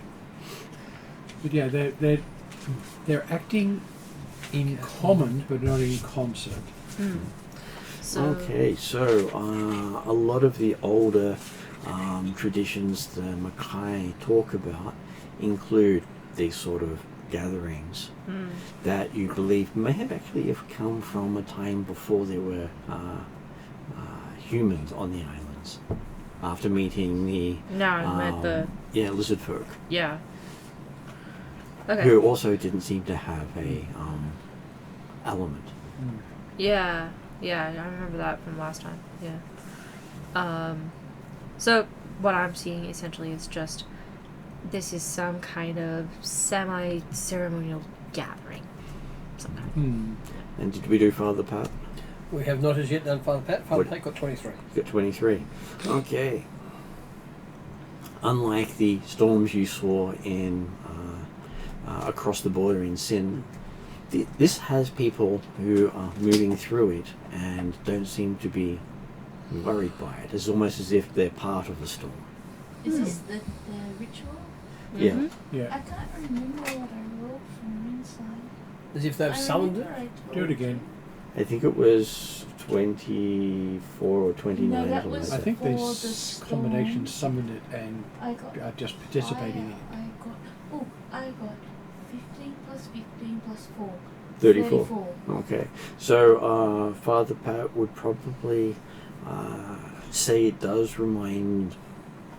But yeah, they're acting in common but not in concert. So, Okay, so a lot of the older traditions the Mackay talk about include these sort of gatherings that you believe may have actually have come from a time before there were humans on the islands. After meeting the no, I meant the. lizard folk, Yeah. Okay. who also didn't seem to have a element. Yeah, I remember that from last time. Yeah. So what I'm seeing essentially is just this is some kind of semi-ceremonial gathering. Some kind. And did we do Father Pat? We have not as yet done Father Pat. Father What? Pat got 23. Got 23. Okay. Unlike the storms you saw in across the border in Sin, this has people who are moving through it and don't seem to be worried by it. It's almost as if they're part of the storm. Is this the ritual? Yeah. Yeah. I can't remember what I wrote from inside. As if they've summoned it. Do it again. I think it was 24 or 29. No, that or was- I something think For the this combination storm. summoned it and I got. are just participating in it. I got 15 plus 15 plus 4. 34. Okay, so Father Pat would probably say it does remind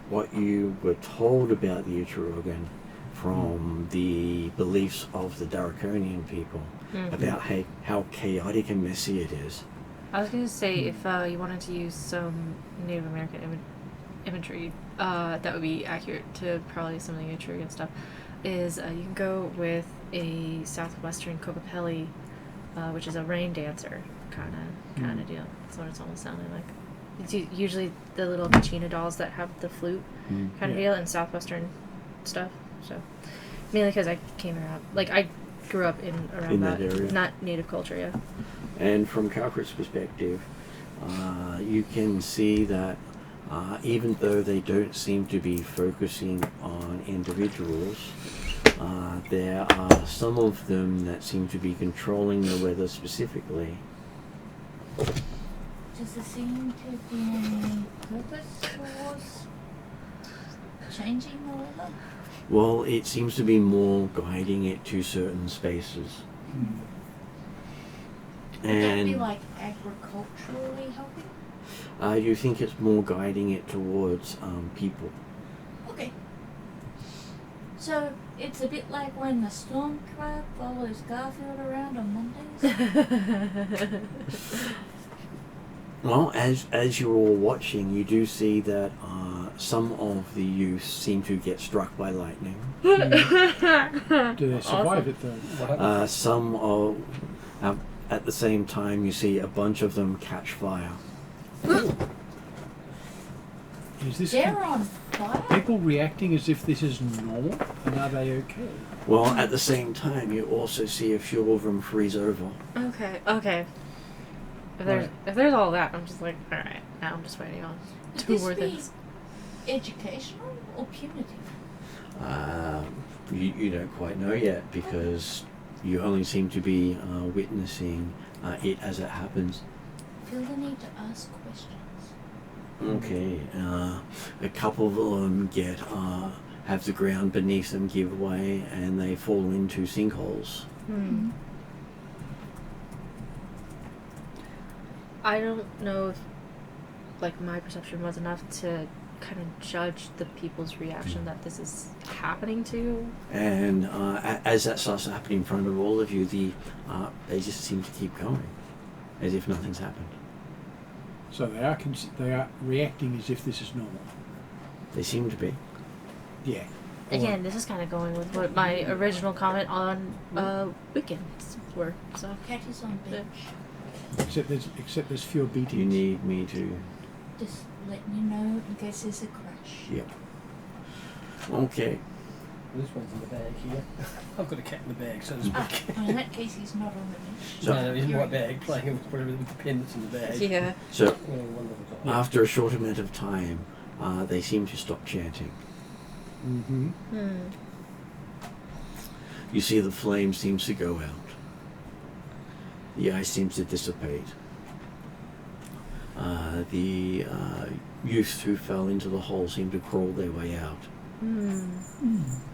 what you were told about the Atruaghin from the beliefs of the Daraconian people about how chaotic and messy it is. I was going to say if you wanted to use some Native American imagery that would be accurate to probably some of the Atruaghin stuff, is you can go with a southwestern Kokopelli, which is a rain dancer kind of deal. That's what it's almost sounding like. It's usually the little Kachina dolls that have the flute kind of deal in southwestern stuff. So mainly because I came around, like I grew up around In that area. not native culture, yeah. And from Calcrit's perspective, you can see that even though they don't seem to be focusing on individuals, there are some of them that seem to be controlling the weather specifically. Does it seem to be any purpose towards changing the weather? Well, it seems to be more guiding it to certain spaces. Would that be And like agriculturally helping? you think it's more guiding it towards people. Okay. So it's a bit like when the storm cloud follows Garfield around on Mondays. Well, as you're all watching, you do see that some of the youth seem to get struck by lightning. Do they survive it though? What happened? Some are, at the same time, you see a bunch of them catch fire. Is this They're on fire? people reacting as if this is normal, and are they okay? Well, at the same time, you also see a few of them freeze over. Okay. If there's all that, I'm just like, all right. Now I'm just waiting on Would two this more be things. educational or punitive? You don't quite know yet because you only seem to be witnessing it as it happens. Feel the need to ask questions. Okay, a couple of them have the ground beneath them give way and they fall into sinkholes. I don't know if, like, my perception was enough to kind of judge the people's reaction that this is happening to. And as that starts to happen in front of all of you, they just seem to keep going, as if nothing's happened. So they are reacting as if this is normal. They seem to be. Yeah. Again, this is kind of going with what my original comment on weekends were. So Cat is on bench. Except there's fewer Do you beatings. need me to? Just letting you know in case there's a crash. Yep. Okay. This one's in the bag here. I've got a cat in the bag, so to speak. Well, in that case, he's not on the bench. So- No, he's in my bag, playing with whatever with the pen that's in the bag. yeah. So Only one at a time. after a short amount of time, they seem to stop chanting. Mm-hmm. You see the flame seems to go out. The ice seems to dissipate. The youths who fell into the hole seem to crawl their way out.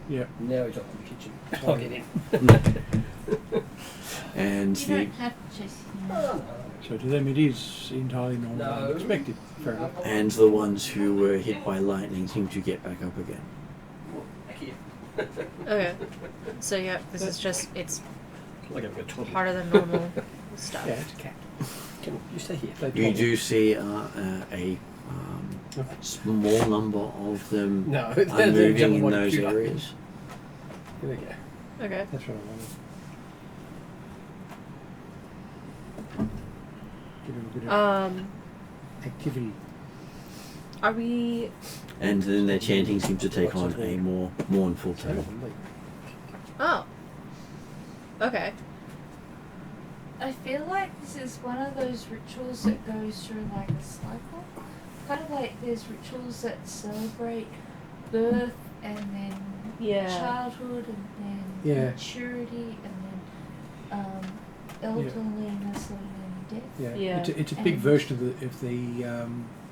Yep. Now he's off to the kitchen. I'll get in. And You the don't have to just, you know. So to them it is entirely normal No. and expected. Fair enough. and the ones who were hit by lightning seem to get back up again. Back here. Okay. So yeah, this is just it's Like I've got 20. part of the normal stuff. Yeah, it's a cat. Come on, you stay here. They You told do see a small number of them No, are they're moving jumping in on those computer. areas. Here we go. Okay. That's what I wanted. Give him a bit of activity. Are we? And then their chanting seems to take on Lots of a work. more mournful tone. Oh. Okay. I feel like this is one of those rituals that goes through like a cycle. Kind of like there's rituals that celebrate birth and then Yeah. childhood and then Yeah. maturity and then elderliness and then death. Yeah. Yeah. It's a big And- version of the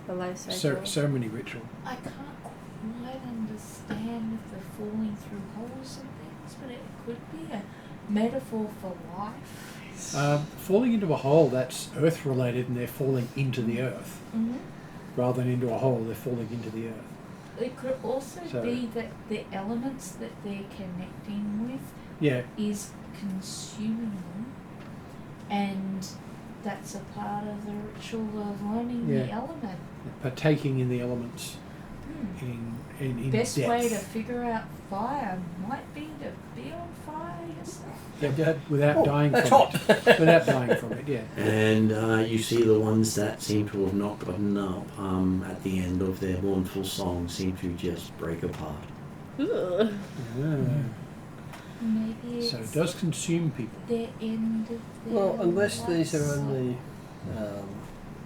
The life cycle. ceremony ritual. I can't quite understand if they're falling through holes and things, but it could be a metaphor for life. Falling into a hole, that's earth related, and they're falling into the earth. Mm-hmm. Rather than into a hole, they're falling into the earth. It could also So- be that the elements that they're connecting with Yeah. is consuming them, and that's a part of the ritual of learning the Yeah. element. Partaking in the elements in Best depth. way to figure out fire might be to be on fire yourself. Yeah, without dying that's from hot. it. Without dying from it, yeah. And you see the ones that seem to have not gotten up at the end of their mournful song seem to just break apart. Ugh. Maybe it's So it does consume people. the end of their Well, unless life these are cycle. only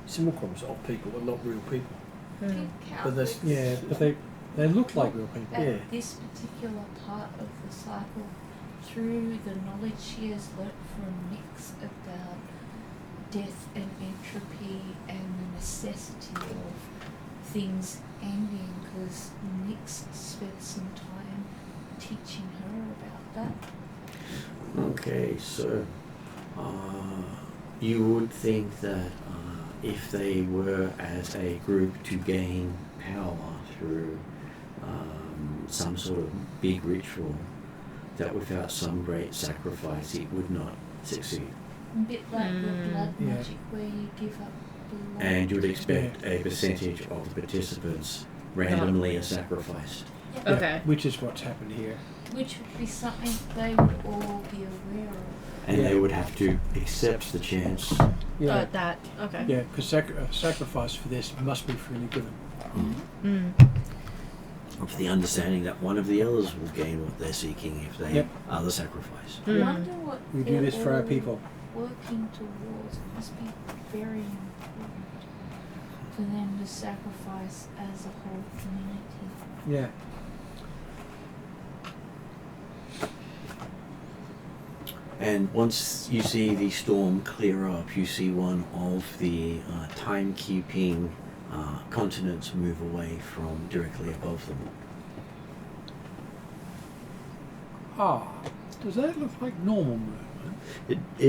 simulacrums of people and not real people. Can But that's- Catholics Yeah, but they look like real people. at Yeah. this particular part of the cycle, through the knowledge she has learnt from Nyx about death and entropy and the necessity of things ending, because Nyx spent some time teaching her about that. Okay, so you would think that if they were as a group to gain power through some sort of big ritual, that without some great sacrifice it would not succeed. A bit like the blood Yeah. magic where you give up blood. And you would expect a percentage of the participants randomly are sacrificed. Yeah. Okay. Which is what's happened here. Which would be something they would all be aware of. And Yeah. they would have to accept the chance. Yeah. That. Okay. Yeah, because sacrifice for this must be freely given. Mm. With the understanding that one of the others will gain what they're seeking if they Yep. are the sacrifice. I Mm. wonder what We do they're this for our all people. working towards. It must be very important for them to sacrifice as a whole community. Yeah. And once you see the storm clear up, you see one of the timekeeping continents move away from directly above them. Ah, does that look like normal movement? It